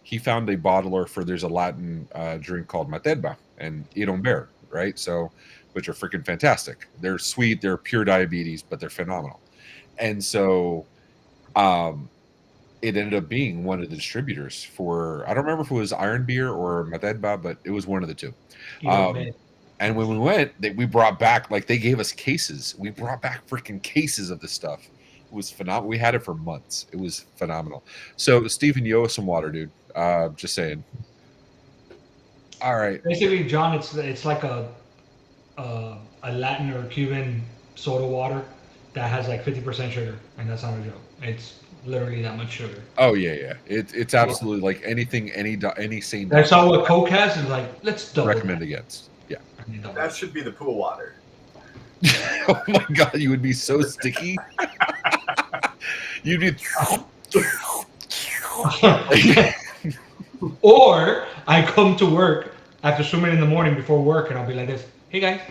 Speaker 4: He found a bottler for, there's a Latin drink called Matedba and Iron Bear, right? So, which are freaking fantastic. They're sweet, they're pure diabetes, but they're phenomenal. And so it ended up being one of the distributors for, I don't remember if it was Iron Beer or Matedba, but it was one of the two. And when we went, we brought back, like, they gave us cases. We brought back freaking cases of this stuff. It was phenomenal. We had it for months. It was phenomenal. So, Stephen, you owe us some water, dude. Just saying. All right.
Speaker 5: Basically, John, it's like a Latin or Cuban soda water that has like 50% sugar, and that's not a joke. It's literally that much sugar.
Speaker 4: Oh yeah. It's absolutely like anything any sane.
Speaker 5: That's all what Coke has is like. Let's double
Speaker 4: recommend
Speaker 5: that.
Speaker 4: against. Yeah.
Speaker 6: That should be the pool water.
Speaker 4: Oh my God, you would be so sticky. You'd be.
Speaker 5: Or I come to work after swimming in the morning before work, and I'll be like this. Hey guys,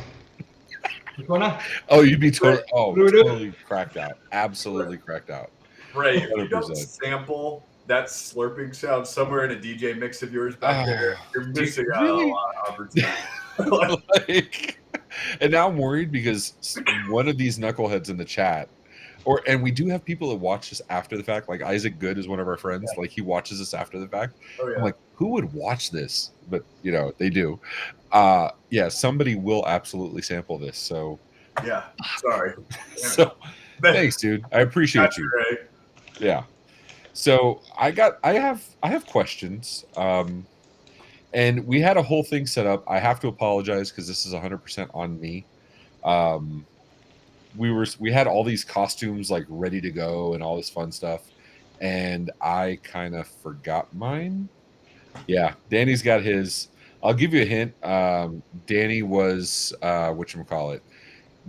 Speaker 5: what's going on?
Speaker 4: Oh, you'd be totally cracked out. Absolutely cracked out.
Speaker 6: Right. If you don't
Speaker 4: 100%.
Speaker 6: sample that slurping sound somewhere in a DJ mix of yours back there, you're missing out on a lot of opportunity.
Speaker 4: Like, and now I'm worried because one of these knuckleheads in the chat, and we do have people that watch us after the fact. Like Isaac Good is one of our friends. Like he watches us after the fact.
Speaker 6: Oh, yeah.
Speaker 4: I'm like, who would watch this? But they do. Yeah, somebody will absolutely sample this. So
Speaker 6: Yeah. Sorry.
Speaker 4: so thanks, dude. I appreciate you.
Speaker 6: Right.
Speaker 4: Yeah. So I have questions. And we had a whole thing set up. I have to apologize because this is 100% on me. We had all these costumes like ready to go and all this fun stuff, and I kind of forgot mine. Yeah, Danny's got his. I'll give you a hint. Danny was whatchamacallit.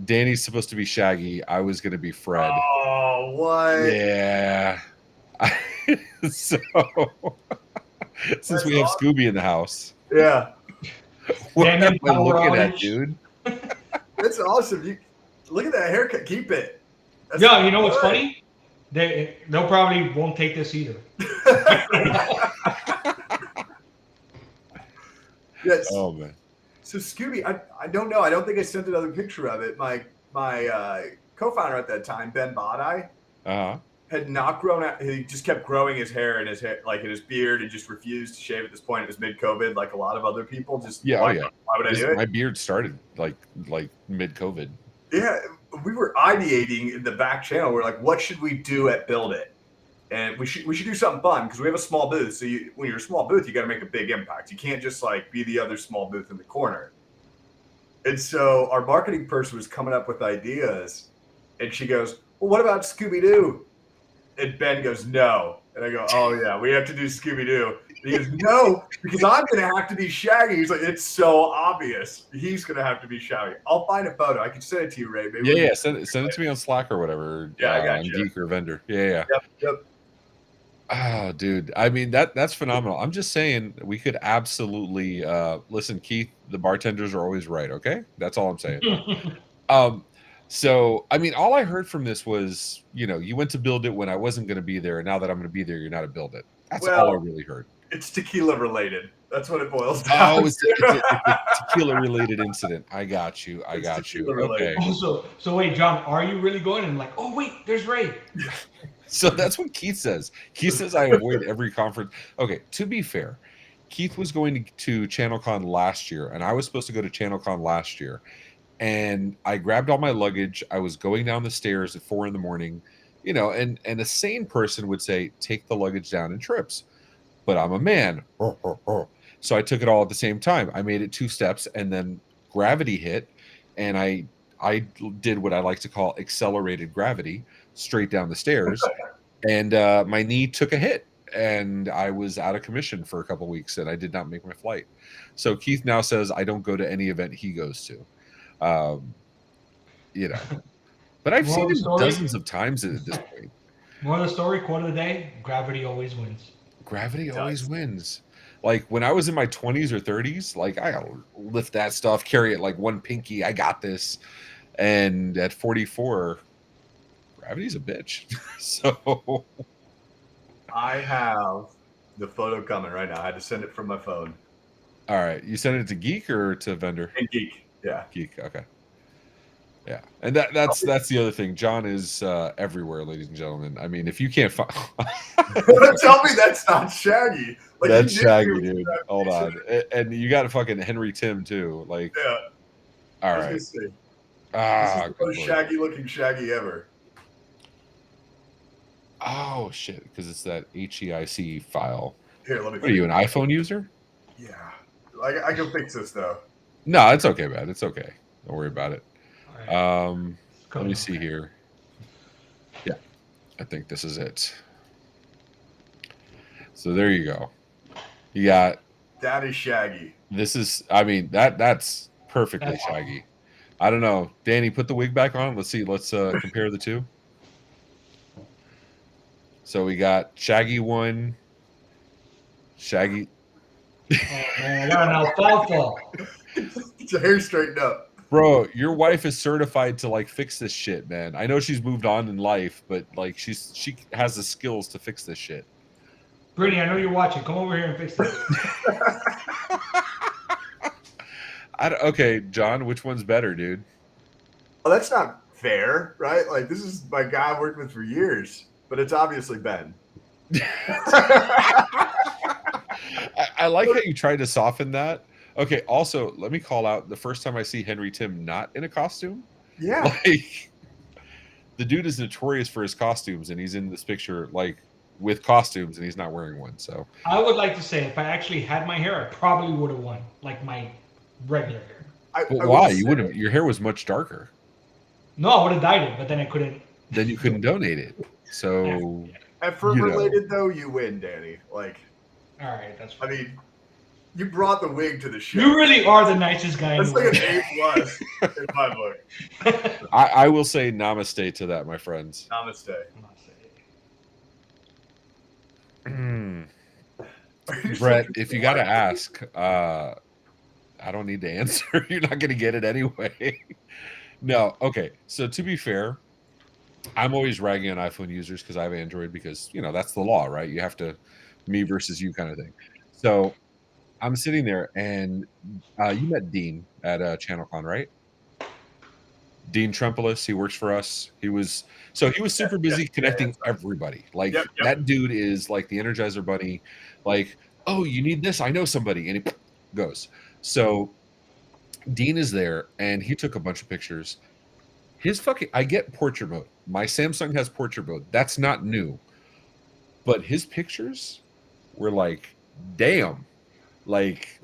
Speaker 4: Danny's supposed to be Shaggy. I was going to be Fred.
Speaker 6: Oh, what?
Speaker 4: Yeah. So since we have
Speaker 6: awesome.
Speaker 4: Scooby in the house,
Speaker 6: Yeah.
Speaker 4: what
Speaker 5: Damn
Speaker 4: am
Speaker 5: it,
Speaker 4: I looking at,
Speaker 5: outage.
Speaker 4: dude?
Speaker 6: That's awesome. You look at that haircut. Keep it. That's
Speaker 5: Yeah, you know what's
Speaker 6: good.
Speaker 5: funny? They'll probably won't take this either.
Speaker 6: Yes.
Speaker 4: Oh man.
Speaker 6: So Scooby, I don't know. I don't think I sent another picture of it. My my co-founder at that time, Ben Bodai,
Speaker 4: Uh-huh.
Speaker 6: had not grown out. He just kept growing his hair and his hair, like in his beard, and just refused to shave at this point. It was mid-COVID, like a lot of other people. Just
Speaker 4: Yeah,
Speaker 6: why,
Speaker 4: oh yeah.
Speaker 6: why would I do it?
Speaker 4: My beard started like mid-COVID.
Speaker 6: Yeah, we were ideating in the back channel. We're like, what should we do at Build It? And we should do something fun because we have a small booth. So when you're a small booth, you got to make a big impact. You can't just like be the other small booth in the corner. And so our marketing person was coming up with ideas, and she goes, "Well, what about Scooby Doo?" And Ben goes, "No." And I go, "Oh yeah, we have to do Scooby Doo." He goes, "No, because I'm gonna have to be Shaggy." He's like, "It's so obvious. He's gonna have to be Shaggy." I'll find a photo. I can send it to you, Ray. Maybe
Speaker 4: Yeah. Send it to me on Slack or whatever.
Speaker 6: Yeah, I got
Speaker 4: on
Speaker 6: you.
Speaker 4: Geek or Vendor. Yeah.
Speaker 6: Yep.
Speaker 4: Oh, dude. I mean, that's phenomenal. I'm just saying we could absolutely listen, Keith, the bartenders are always right, okay? That's all I'm saying. So I mean, all I heard from this was, you went to Build It when I wasn't going to be there, and now that I'm going to be there, you're not at Build It. That's all I really heard.
Speaker 6: It's tequila related. That's what it boils down.
Speaker 4: Oh, it's a tequila related incident. I got you. Okay.
Speaker 5: So wait, John, are you really going? And I'm like, oh wait, there's Ray.
Speaker 4: So that's what Keith says. Keith says I avoid every conference. Okay, to be fair, Keith was going to ChannelCon last year, and I was supposed to go to ChannelCon last year. And I grabbed all my luggage. I was going down the stairs at 4 a.m, and a sane person would say, take the luggage down in trips. But I'm a man. So I took it all at the same time. I made it 2 steps, and then gravity hit, and I did what I like to call accelerated gravity straight down the stairs, and my knee took a hit, and I was out of commission for a couple of weeks, and I did not make my flight. So Keith now says I don't go to any event he goes to. But I've seen him dozens of times at this point.
Speaker 5: More of the story, quote of the day: gravity always wins.
Speaker 4: Gravity always wins. Like when I was in my 20s or 30s, like I gotta lift that stuff, carry it like one pinky. I got this. And at 44, gravity's a bitch. So
Speaker 6: I have the photo coming right now. I had to send it from my phone.
Speaker 4: All right, you sent it to Geek or to Vendor?
Speaker 6: And Geek, yeah.
Speaker 4: Geek, okay. Yeah, and that's the other thing. John is everywhere, ladies and gentlemen. I mean, if you can't find,
Speaker 6: tell me that's not Shaggy. Like,
Speaker 4: that's Shaggy, dude. Hold on, and you got a fucking Henry Tim too. Like,
Speaker 6: yeah.
Speaker 4: All right.
Speaker 6: This is the most Shaggy-looking Shaggy ever.
Speaker 4: Oh shit! Because it's that HEIC file.
Speaker 6: Here, let me.
Speaker 4: What are you, an iPhone user?
Speaker 6: Yeah, I can fix this though.
Speaker 4: No, it's okay, man. It's okay. Don't worry about it. Let me see here. Yeah, I think this is it. So there you go. You got.
Speaker 6: That is Shaggy.
Speaker 4: This is. I mean that's perfectly Shaggy. I don't know, Danny. Put the wig back on. Let's see. Let's compare the two. So we got Shaggy 1. Shaggy.
Speaker 5: Oh man, I got an alfalfa.
Speaker 6: Get your hair straightened up.
Speaker 4: Bro, your wife is certified to like fix this shit, man. I know she's moved on in life, but like she has the skills to fix this shit.
Speaker 5: Brittany, I know you're watching. Come over here and fix this.
Speaker 4: Okay, John, which one's better, dude?
Speaker 6: Well, that's not fair, right? Like, this is my guy I've worked with for years, but it's obviously Ben.
Speaker 4: I like how you tried to soften that. Okay, also, let me call out the first time I see Henry Tim not in a costume.
Speaker 6: Yeah.
Speaker 4: Like, the dude is notorious for his costumes, and he's in this picture, like, with costumes, and he's not wearing one, so.
Speaker 5: I would like to say, if I actually had my hair, I probably would have won, like my regular hair.
Speaker 4: But why? You wouldn't. Your hair was much darker.
Speaker 5: No, I would have dyed it, but then I couldn't.
Speaker 4: Then you couldn't donate it. So.
Speaker 6: Effort related, though, you win, Danny. Like.
Speaker 5: All right, that's fine.
Speaker 6: I mean, you brought the wig to the show.
Speaker 5: You really are the nicest guy in the world.
Speaker 6: That's like an A+ in my book.
Speaker 4: I will say namaste to that, my friends.
Speaker 6: Namaste.
Speaker 4: Brett, if you got to ask, I don't need to answer. You're not going to get it anyway. No. Okay. So to be fair, I'm always ragging on iPhone users because I have Android because, that's the law, right? You have to me versus you kind of thing. So I'm sitting there and you met Dean at ChannelCon, right? Dean Trempelis, he works for us. He was super busy connecting everybody. Like that dude is like the Energizer Bunny. Like, oh, you need this? I know somebody, and he goes. So Dean is there, and he took a bunch of pictures. I get portrait mode. My Samsung has portrait mode. That's not new. But his pictures were like, damn, like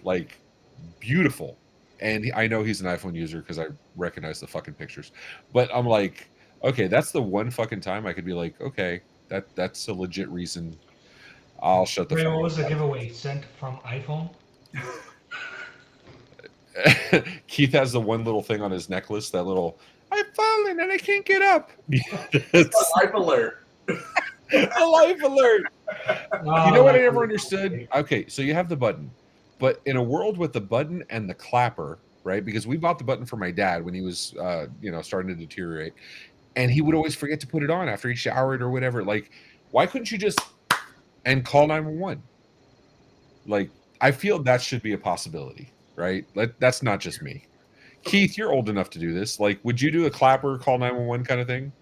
Speaker 4: beautiful. And I know he's an iPhone user because I recognize the fucking pictures. But I'm like, okay, that's the one fucking time I could be like, okay, that's a legit reason. I'll shut the
Speaker 5: Wait,
Speaker 4: fuck
Speaker 5: what
Speaker 4: up.
Speaker 5: was the giveaway sent from iPhone?
Speaker 4: Keith has the one little thing on his necklace, that little, I've fallen and I can't get up.
Speaker 6: Life alert.
Speaker 4: A life alert. You know what I never understood? Okay, so you have the button, but in a world with the button and the clapper, right? Because we bought the button for my dad when he was, starting to deteriorate, and he would always forget to put it on after he showered or whatever. Like, why couldn't you just and call 911? Like, I feel that should be a possibility, right? That's not just me. Keith, you're old enough to do this. Like, would you do a clapper, call 911 kind of thing?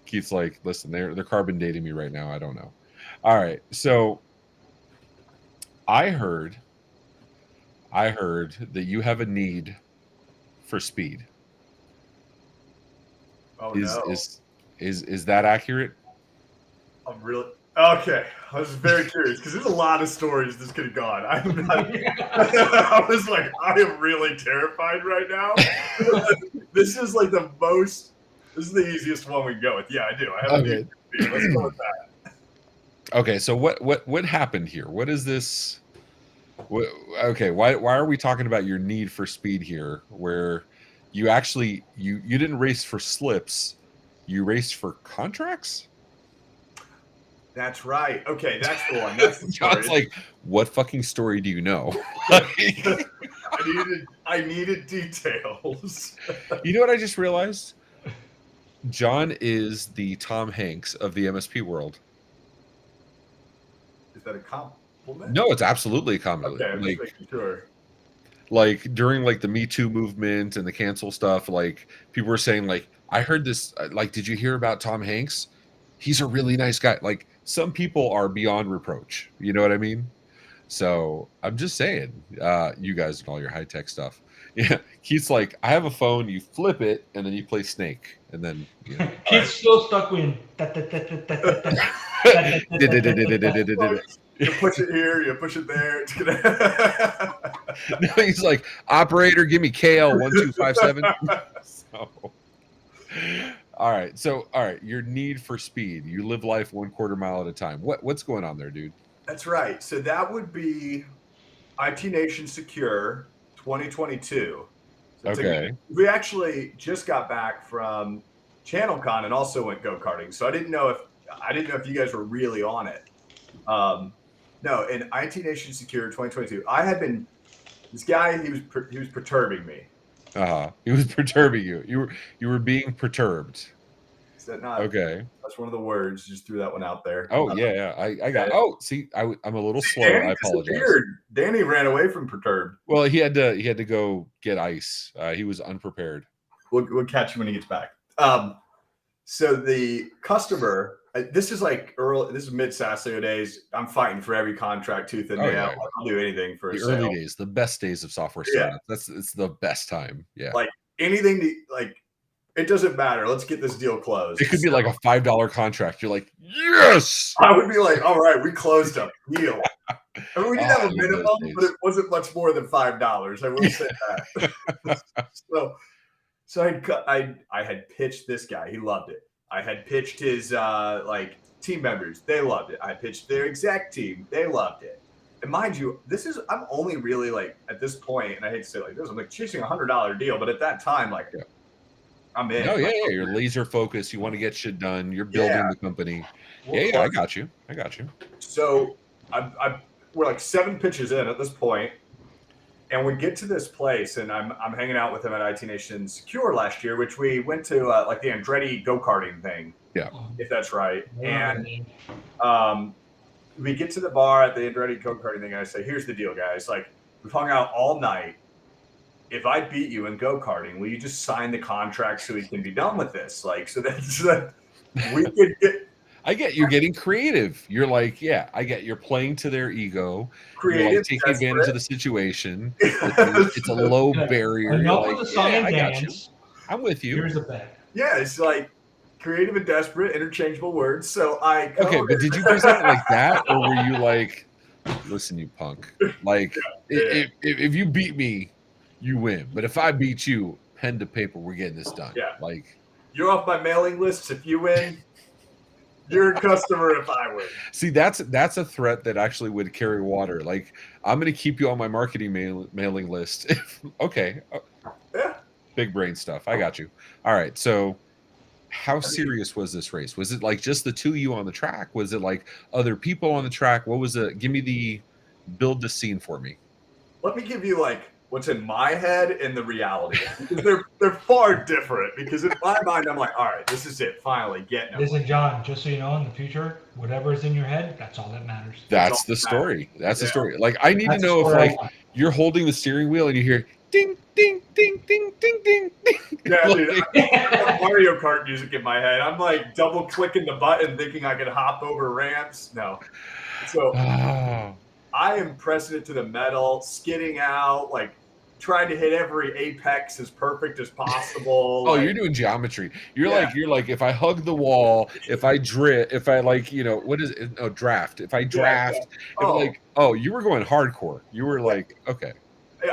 Speaker 4: Keith's like, listen, they're carbon dating me right now. I don't know. All right, so I heard that you have a need for speed.
Speaker 6: Oh
Speaker 4: no! Is that accurate?
Speaker 6: I'm really okay. I was very curious because there's a lot of stories this could have gone. I'm not. I was like, I am really terrified right now. This is like the most. This is the easiest one we can go with. Yeah, I do. I have a need for speed. Let's go with that.
Speaker 4: Okay, so what happened here? What is this? Okay, why are we talking about your need for speed here? Where you actually you didn't race for slips, you raced for contracts?
Speaker 6: That's right. Okay, that's the one. That's the story.
Speaker 4: John's like, what fucking story do you know?
Speaker 6: I needed details.
Speaker 4: You know what I just realized? John is the Tom Hanks of the MSP world.
Speaker 6: Is that a compliment?
Speaker 4: No, it's absolutely a compliment.
Speaker 6: Okay, I'm just making sure.
Speaker 4: Like during like the Me Too movement and the cancel stuff, like people were saying like, I heard this, like, did you hear about Tom Hanks? He's a really nice guy. Like, some people are beyond reproach. You know what I mean? So I'm just saying, you guys and all your high tech stuff. Yeah, Keith's like, I have a phone. You flip it, and then you play Snake, and then
Speaker 5: Keith's still stuck with.
Speaker 6: You push it here, you push it there. It's gonna...
Speaker 4: No, he's like, operator, give me KL 1257. So, all right. Your need for speed. You live life 1/4 mile at a time. What's going on there, dude?
Speaker 6: That's right. So that would be IT Nation Secure 2022. So
Speaker 4: okay.
Speaker 6: We actually just got back from ChannelCon and also went go-karting. So I didn't know if you guys were really on it. No, in IT Nation Secure 2022, I had been this guy. He was perturbing me.
Speaker 4: He was perturbing you. You were being perturbed.
Speaker 6: Is that not
Speaker 4: okay?
Speaker 6: That's one of the words. Just threw that one out there.
Speaker 4: Oh yeah. I got. Oh, see, I'm a little slow.
Speaker 6: Danny
Speaker 4: I apologize.
Speaker 6: Danny ran away from perturbed.
Speaker 4: Well, he had to go get ice. He was unprepared.
Speaker 6: We'll catch him when he gets back. So the customer. This is like early. This is mid Sasio days. I'm fighting for every contract tooth and nail. Yeah. I'll do anything for
Speaker 4: the
Speaker 6: a sale.
Speaker 4: Early days, the best days of software startup. Yeah. It's the best time. Yeah,
Speaker 6: like anything. It doesn't matter. Let's get this deal closed.
Speaker 4: It could be like a $5 contract. You're like, yes.
Speaker 6: I would be like, all right, we closed a deal. I mean, we did have a minimum, but it wasn't much more than $5. I will say that. So I had pitched this guy. He loved it. I had pitched his team members. They loved it. I pitched their exec team. They loved it. And mind you, I'm only really like at this point, and I hate to say it like this, I'm like chasing $100 deal, but at that time, I'm in.
Speaker 4: Oh yeah, you're laser focused. You want to get shit done. You're building the company. I got you.
Speaker 6: So we're like 7 pitches in at this point. And we get to this place, and I'm hanging out with him at IT Nation Secure last year, which we went to like the Andretti go-karting thing.
Speaker 4: Yeah,
Speaker 6: if that's right. And we get to the bar at the Andretti go-karting thing, and I say, "Here's the deal, guys. Like, we've hung out all night. if I beat you in go-karting, will you just sign the contract so we can be done with this? Like, so that we could get
Speaker 4: I get you're getting creative. You're like, yeah, I get you're playing to their ego. You're like
Speaker 6: creative,
Speaker 4: taking advantage of the situation.
Speaker 6: desperate.
Speaker 4: It's a low
Speaker 5: Yeah.
Speaker 4: barrier. You're
Speaker 5: Enough
Speaker 4: like,
Speaker 5: with the song
Speaker 4: yeah,
Speaker 5: and
Speaker 4: I got you.
Speaker 5: dance.
Speaker 4: I'm with you.
Speaker 5: Here's a bet.
Speaker 6: Yeah, it's like creative and desperate, interchangeable words. So I
Speaker 4: Okay, but did you present it like that, or were you like, listen, you punk? Like, if you beat me, you win. But if I beat you, pen to paper, we're getting this done.
Speaker 6: Yeah.
Speaker 4: Like,
Speaker 6: you're off my mailing lists. If you win, you're a customer. If I win,
Speaker 4: see, that's a threat that actually would carry water. Like, I'm going to keep you on my marketing mailing list. Okay.
Speaker 6: yeah.
Speaker 4: Big brain stuff. I got you. All right. So, how serious was this race? Was it like just the two of you on the track? Was it like other people on the track? What was it? Give me build the scene for me.
Speaker 6: Let me give you like what's in my head and the reality. Because they're far different. Because in my mind, I'm like, all right, this is it. Finally getting it.
Speaker 5: Listen, John, just so you know, in the future, whatever's in your head, that's all that matters.
Speaker 4: That's the story. That's the story. Like, I need to
Speaker 5: That's
Speaker 4: know if
Speaker 5: where
Speaker 4: like
Speaker 5: I want.
Speaker 4: you're holding the steering wheel and you hear ding, ding, ding, ding, ding, ding, ding.
Speaker 6: Yeah,
Speaker 4: Like,
Speaker 6: dude, I got Mario Kart music in my head. I'm like double clicking the button, thinking I could hop over ramps. No. So
Speaker 4: oh.
Speaker 6: I am pressing it to the metal, skidding out, like trying to hit every apex as perfect as possible.
Speaker 4: Oh,
Speaker 6: like,
Speaker 4: you're doing geometry. You're
Speaker 6: Yeah.
Speaker 4: like, if I hug the wall, if I drift, if I like, what is it? Oh, draft. If I draft,
Speaker 6: Oh.
Speaker 4: you were going hardcore. You were like, okay.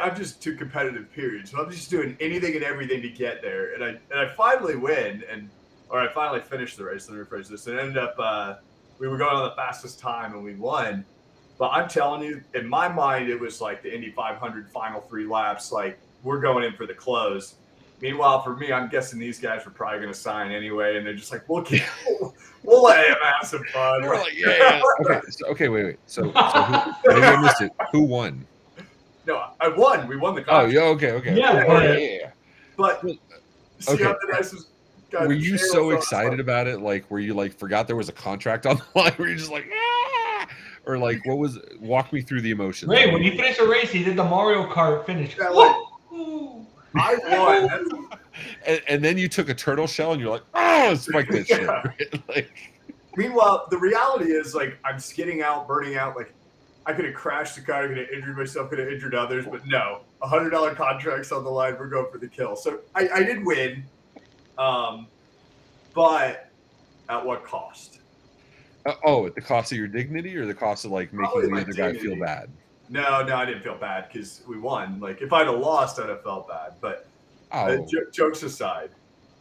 Speaker 6: I'm just too competitive, period. So I'm just doing anything and everything to get there. And I finally win, or I finally finished the race. Let me rephrase this. It ended up, we were going on the fastest time and we won. But I'm telling you, in my mind, it was like the Indy 500 final 3 laps. Like, we're going in for the close. Meanwhile, for me, I'm guessing these guys were probably going to sign anyway. And they're just like, we'll let him have some fun.
Speaker 4: You're like, yeah. Okay, wait. So who, maybe I missed it. Who won?
Speaker 6: No, I won. We won the
Speaker 4: Oh,
Speaker 6: contract.
Speaker 4: yeah, okay.
Speaker 5: Yeah,
Speaker 4: yeah.
Speaker 6: But see
Speaker 4: Okay.
Speaker 6: how the nicest guy
Speaker 4: Were you
Speaker 6: Cheryl
Speaker 4: so
Speaker 6: was
Speaker 4: excited
Speaker 6: like,
Speaker 4: about it? Like, were you like forgot there was a contract on the line? Were you just like, ah? Or like, what was? Walk me through the emotions.
Speaker 5: Ray, when he finished the race, he did the Mario Kart finish.
Speaker 6: Yeah, like,
Speaker 5: Woo!
Speaker 6: I won.
Speaker 4: and then you took a turtle shell and you're like, oh, spike that shit.
Speaker 6: Yeah.
Speaker 4: Right? Like,
Speaker 6: Meanwhile, the reality is like I'm skidding out, burning out. Like I could have crashed the car, I could have injured myself, could have injured others, but no, $100 contracts on the line. We're going for the kill. So I did win, but at what cost?
Speaker 4: at the cost of your dignity or the cost of like making
Speaker 6: Probably
Speaker 4: the
Speaker 6: my
Speaker 4: other guy feel
Speaker 6: dignity.
Speaker 4: bad?
Speaker 6: No, I didn't feel bad because we won. Like if I'd have lost, I'd have felt bad. But jokes aside,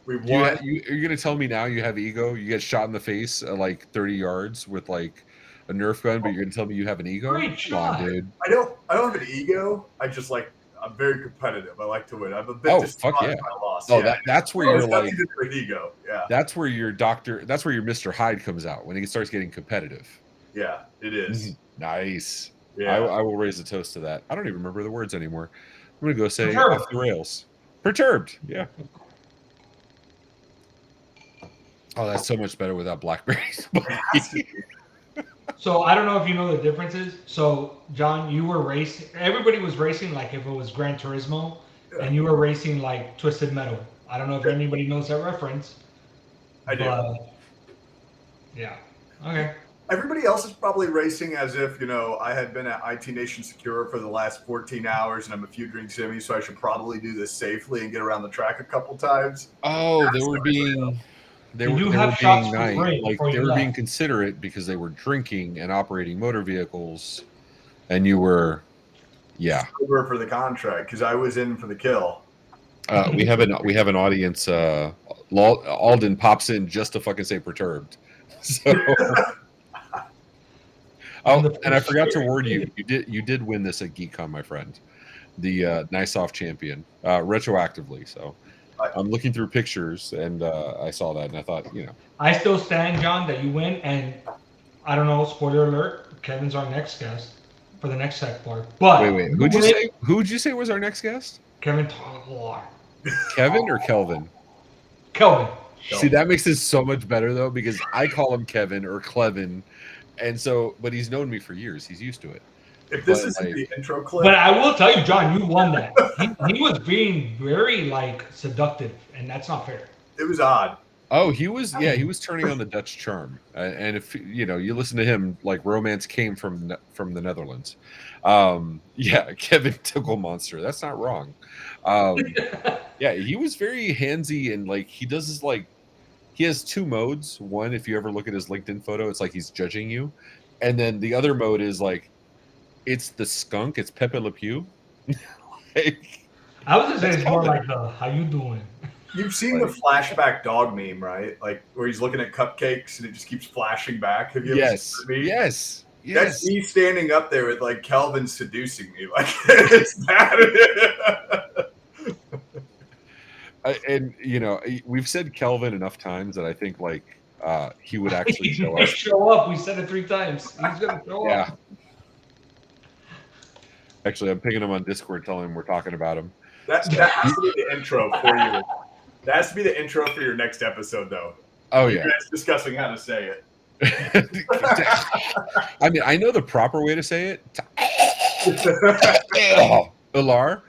Speaker 6: we won.
Speaker 4: You're gonna tell me now you have ego? You get shot in the face at like 30 yards with like a Nerf gun, but you're gonna tell me you have an ego?
Speaker 5: Great
Speaker 4: Come
Speaker 5: shot.
Speaker 4: on, dude.
Speaker 6: I don't have an ego. I just like I'm very competitive. I like to win. I'm a bit distraught
Speaker 4: fuck yeah.
Speaker 6: if I lost.
Speaker 4: Oh,
Speaker 6: yeah.
Speaker 4: that's where
Speaker 6: It's
Speaker 4: you're
Speaker 6: nothing
Speaker 4: like,
Speaker 6: to do with ego. Yeah,
Speaker 4: that's where your Mr. Hyde comes out when he starts getting competitive.
Speaker 6: yeah, it is.
Speaker 4: Nice.
Speaker 6: Yeah.
Speaker 4: I will raise a toast to that. I don't even remember the words anymore. I'm gonna go say
Speaker 5: Perturbed.
Speaker 4: off the rails. Perturbed. Yeah. Oh, that's so much better without blackberries.
Speaker 5: So I don't know if you know the differences. So John, you were racing. Everybody was racing like if it was Gran Turismo, and you were racing like Twisted Metal. I don't know if anybody knows that reference.
Speaker 6: I do.
Speaker 5: Yeah. Okay.
Speaker 6: Everybody else is probably racing as if, I had been at IT Nation Secure for the last 14 hours and I'm a few drinks in me, so I should probably do this safely and get around the track a couple times.
Speaker 4: Oh, they were being
Speaker 5: shots for
Speaker 4: nice.
Speaker 5: free
Speaker 4: Like
Speaker 5: before
Speaker 4: they
Speaker 5: you
Speaker 4: were
Speaker 5: left.
Speaker 4: being considerate because they were drinking and operating motor vehicles, and you were, yeah.
Speaker 6: Over for the contract because I was in for the kill.
Speaker 4: We have an audience. Alden pops in just to fucking say perturbed. So. Oh, and I forgot to warn you. You did win this at GeekCon, my friend. The Nice Off champion, retroactively. So I'm looking through pictures and I saw that and I thought,
Speaker 5: I still stand, John, that you win. And I don't know, spoiler alert, Kevin's our next guest for the next tech bar. But
Speaker 4: wait, who'd you say was our next guest?
Speaker 5: Kevin Tolar.
Speaker 4: Kevin or Kelvin?
Speaker 5: Kelvin.
Speaker 4: See, that makes this so much better though, because I call him Kevin or Clevin. And so, but he's known me for years. He's used to it.
Speaker 6: If this
Speaker 4: But,
Speaker 6: isn't
Speaker 4: like-
Speaker 6: the intro clip,
Speaker 5: But I will tell you, John, you won that. He was being very like seductive, and that's not fair.
Speaker 6: it was odd.
Speaker 4: Oh, he was turning on the Dutch charm, and if you listen to him, like romance came from the Netherlands. Yeah, Kevin Tickle Monster. That's not wrong. Yeah, he was very handsy, and like he does his like he has two modes. One, if you ever look at his LinkedIn photo, it's like he's judging you, and then the other mode is like it's the skunk. It's Pepe Le Pew. Like,
Speaker 5: I was gonna say
Speaker 4: That's
Speaker 5: it's more
Speaker 4: Calvin.
Speaker 5: like the "How you doing?"
Speaker 6: You've seen the flashback dog meme, right? Like where he's looking at cupcakes and it just keeps flashing back. Have you ever
Speaker 4: yes,
Speaker 6: seen that meme?
Speaker 4: yes,
Speaker 6: That's
Speaker 4: yes.
Speaker 6: me standing up there with like Kelvin seducing me. Like it's that.
Speaker 4: And we've said Kelvin enough times that I think like he would actually
Speaker 5: He's
Speaker 4: show
Speaker 5: gonna
Speaker 4: up.
Speaker 5: show up. We said it 3 times. He's gonna show
Speaker 4: Yeah.
Speaker 5: up.
Speaker 4: Actually, I'm pinging him on Discord, telling him we're talking about him.
Speaker 6: That has to be the intro for you. That has to be the intro for your next episode, though.
Speaker 4: Oh
Speaker 6: You
Speaker 4: yeah.
Speaker 6: guys discussing how to say it.
Speaker 4: I mean, I know the proper way to say it. Ilar.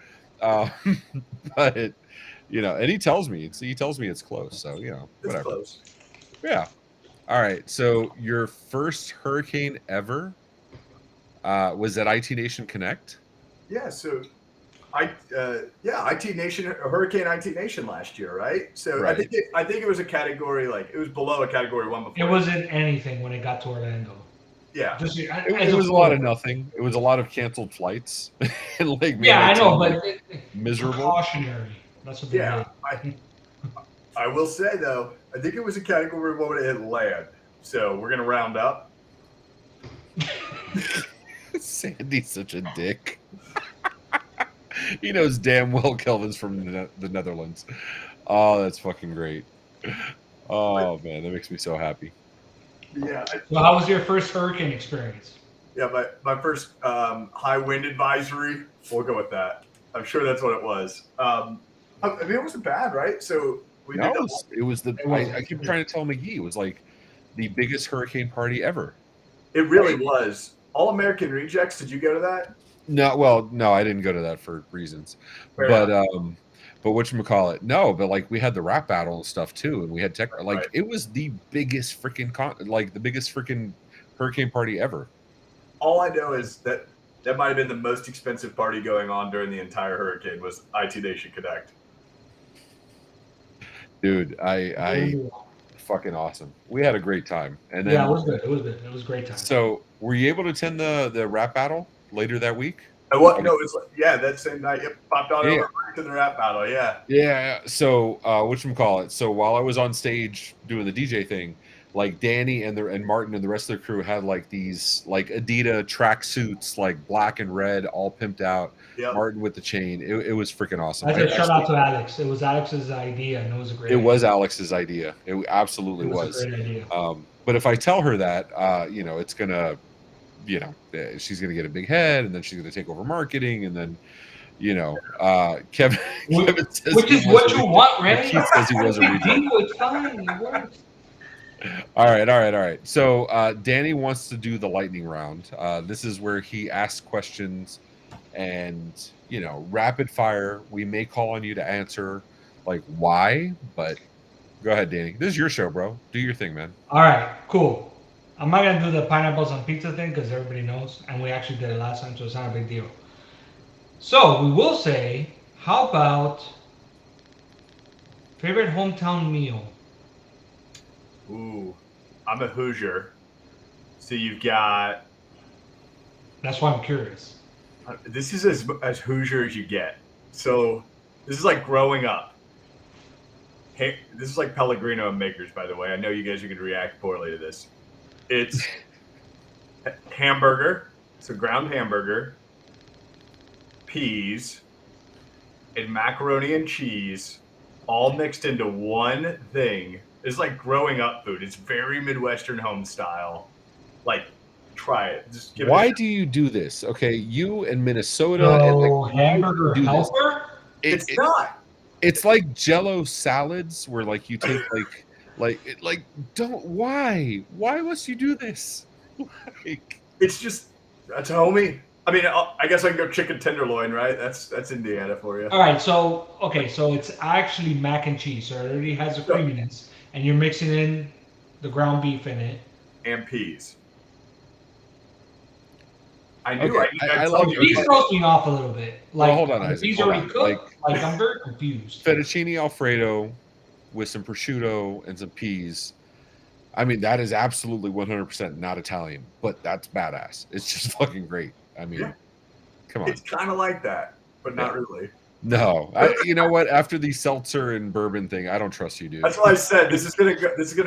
Speaker 4: But and he tells me it's close. So
Speaker 6: It's
Speaker 4: whatever.
Speaker 6: close.
Speaker 4: Yeah. All right. So your first hurricane ever was at IT Nation Connect.
Speaker 6: Yeah. So, IT Nation, Hurricane IT Nation last year, right? So
Speaker 4: Right.
Speaker 6: I think it was a category it was below a category 1 before.
Speaker 5: It wasn't anything when it got to Orlando.
Speaker 6: Yeah.
Speaker 5: Just
Speaker 4: It was a lot of nothing. It was a lot of canceled flights. And like
Speaker 5: Yeah, I know,
Speaker 4: like,
Speaker 5: but
Speaker 4: miserable.
Speaker 5: Precautionary. That's what they
Speaker 6: Yeah. I will say though, I think it was a category 1 when it hit land. So we're gonna round up.
Speaker 4: Sandy's such a dick. He knows damn well Kelvin's from the Netherlands. Oh, that's fucking great. Oh man, that makes me so happy.
Speaker 6: Yeah.
Speaker 5: So how was your first hurricane experience?
Speaker 6: Yeah, my first high wind advisory. We'll go with that. I'm sure that's what it was. I mean, it wasn't bad, right? So we did
Speaker 4: It was the. I keep trying to tell McGee it was like the biggest hurricane party ever.
Speaker 6: It really was. All American Rejects. Did you go to that?
Speaker 4: No, well, no, I didn't go to that for reasons.
Speaker 6: Fair
Speaker 4: But whatchamacallit? No, but like we had the rap battle and stuff too, and we had tech. Like
Speaker 6: Right.
Speaker 4: it was the biggest freaking the biggest freaking hurricane party ever.
Speaker 6: All I know is that might have been the most expensive party going on during the entire hurricane was IT Nation Connect.
Speaker 4: Dude, I fucking awesome. We had a great time, and then
Speaker 5: Yeah, it was good. It was good. It was a great time.
Speaker 4: So, were you able to attend the rap battle later that week?
Speaker 6: What? No, it's that same night. Yep, popped on
Speaker 4: Yeah.
Speaker 6: over to the rap battle. Yeah.
Speaker 4: Yeah. So, whatchamacallit? So while I was on stage doing the DJ thing, like Danny and Martin and the rest of their crew had like these like Adidas track suits, like black and red, all pimped out.
Speaker 6: Yep.
Speaker 4: Martin with the chain. It was freaking awesome.
Speaker 5: I said shout out to Alex. It was Alex's idea, and it was a great.
Speaker 4: It
Speaker 5: idea.
Speaker 4: was Alex's idea. It absolutely
Speaker 5: It
Speaker 4: was.
Speaker 5: a great idea.
Speaker 4: But if I tell her that, it's gonna, she's gonna get a big head, and then she's gonna take over marketing, and then, Kevin says
Speaker 5: Which
Speaker 4: he
Speaker 5: is
Speaker 4: was
Speaker 5: what
Speaker 4: a
Speaker 5: you
Speaker 4: reject.
Speaker 5: want, right?
Speaker 4: Keith says he was a reject.
Speaker 5: It's fine. It works.
Speaker 4: All right. So Danny wants to do the lightning round. This is where he asks questions, and rapid fire. We may call on you to answer, like why, but go ahead, Danny. This is your show, bro. Do your thing, man.
Speaker 5: All right, cool. I'm not gonna do the pineapples on pizza thing because everybody knows, and we actually did it last time, so it's not a big deal. So we will say, how about favorite hometown meal?
Speaker 6: Ooh, I'm a Hoosier. So you've got.
Speaker 5: That's why I'm curious.
Speaker 6: This is as Hoosier as you get. So this is like growing up. Hey, this is like Pellegrino and Makers, by the way. I know you guys are going to react poorly to this. It's hamburger, so ground hamburger, peas, and macaroni and cheese, all mixed into one thing. It's like growing up food. It's very Midwestern home style. Like, try it. Just give
Speaker 4: Why
Speaker 6: it
Speaker 4: do you do this? Okay, you and Minnesota
Speaker 5: So
Speaker 4: and
Speaker 5: hamburger
Speaker 4: do this.
Speaker 5: helper?
Speaker 6: It's not.
Speaker 4: It's like Jello salads where like you take don't why must you do this? Like,
Speaker 6: It's just that's homie. I mean, I guess I can go chicken tenderloin, right? That's Indiana for you.
Speaker 5: All right, so so it's actually mac and cheese, so it already has the creaminess, and you're mixing in the ground beef in it.
Speaker 6: And peas. I knew
Speaker 4: Okay,
Speaker 6: I
Speaker 4: I
Speaker 6: told
Speaker 4: like-
Speaker 6: you.
Speaker 5: Peas throws me off a little bit. Like,
Speaker 4: Well, hold on,
Speaker 5: the
Speaker 4: Isaac,
Speaker 5: peas
Speaker 4: hold
Speaker 5: already
Speaker 4: on.
Speaker 5: cooked. Like, I'm very confused.
Speaker 4: Fettuccine Alfredo with some prosciutto and some peas. I mean, that is absolutely 100% not Italian, but that's badass. It's just fucking great. I mean,
Speaker 6: Yeah.
Speaker 4: come on.
Speaker 6: It's kind of like that, but not really.
Speaker 4: No, you know what? After the seltzer and bourbon thing, I don't trust you, dude.
Speaker 6: That's why I said this is gonna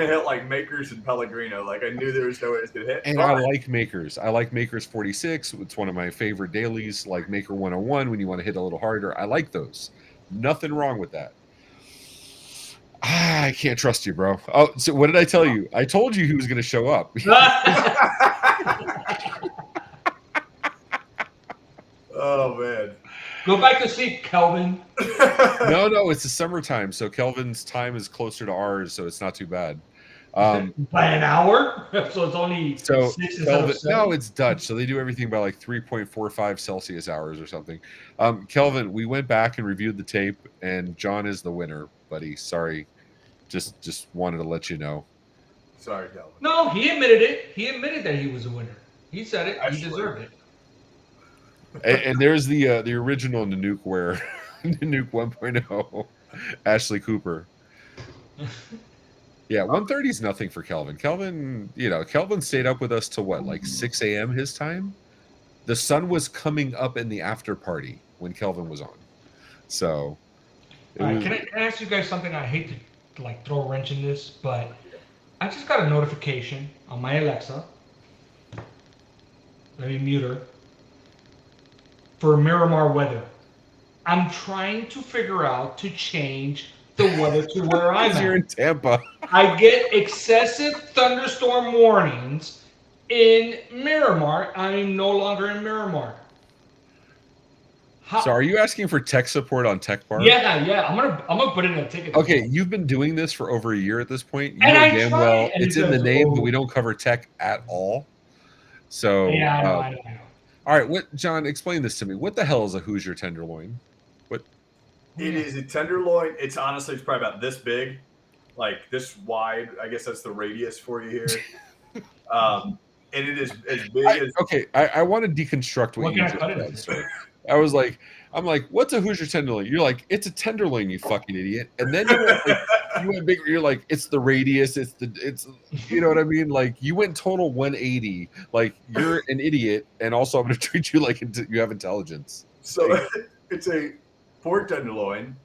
Speaker 6: hit like Makers and Pellegrino. Like I knew there was no way it's gonna hit.
Speaker 4: And
Speaker 6: but
Speaker 4: I like Makers. I like Makers 46. It's one of my favorite dailies, like Maker 101 when you want to hit a little harder. I like those. Nothing wrong with that. I can't trust you, bro. Oh, so what did I tell you? I told you he was going to show up.
Speaker 6: Oh man.
Speaker 5: Go back to sleep, Kelvin.
Speaker 4: No, it's the summertime, so Kelvin's time is closer to ours, so it's not too bad.
Speaker 5: By an hour, so it's only
Speaker 4: So
Speaker 5: 6 instead
Speaker 4: Kelvin,
Speaker 5: of 7.
Speaker 4: no, it's Dutch, so they do everything by like 3.45 Celsius hours or something. Kelvin, we went back and reviewed the tape, and John is the winner, buddy. Sorry, just wanted to let you know.
Speaker 6: Sorry, Calvin.
Speaker 5: No, he admitted it. He admitted that he was a winner. He said it. He deserved it.
Speaker 4: And there's the original Nanook where Nanook 1.0, Ashley Cooper. Yeah, 1:30 is nothing for Kelvin. Kelvin stayed up with us till what, like 6 a.m. his time? The sun was coming up in the after party when Kelvin was on. So,
Speaker 5: All right, can I ask you guys something? I hate to like throw a wrench in this, but I just got a notification on my Alexa. Let me mute her. For Miramar weather. I'm trying to figure out to change the weather to where I'm
Speaker 4: you're
Speaker 5: at.
Speaker 4: in Tampa.
Speaker 5: I get excessive thunderstorm warnings in Miramar. I'm no longer in Miramar.
Speaker 4: So, are you asking for tech support on Tech Bar?
Speaker 5: Yeah. I'm gonna put in a ticket.
Speaker 4: Okay, you've been doing this for over a year at this point. You
Speaker 5: And
Speaker 4: know
Speaker 5: I
Speaker 4: damn
Speaker 5: tried,
Speaker 4: well
Speaker 5: and
Speaker 4: it's
Speaker 5: it
Speaker 4: in the
Speaker 5: says,
Speaker 4: name,
Speaker 5: "Oh."
Speaker 4: but we don't cover tech at all. So,
Speaker 5: Yeah, I know.
Speaker 4: all right, John, explain this to me. What the hell is a Hoosier tenderloin?
Speaker 6: It is a tenderloin. It's honestly, it's probably about this big, like this wide. I guess that's the radius for you here. And it is as big as.
Speaker 4: Okay, I want to deconstruct what you
Speaker 5: kind of cut
Speaker 4: just said. So I'm like, what's a Hoosier tenderloin? You're like, it's a tenderloin, you fucking idiot. And then you went bigger. You're like, it's the radius. It's you know what I mean? Like you went total 180. Like you're an idiot, and also I'm going to treat you like you have intelligence.
Speaker 6: So it's a pork tenderloin,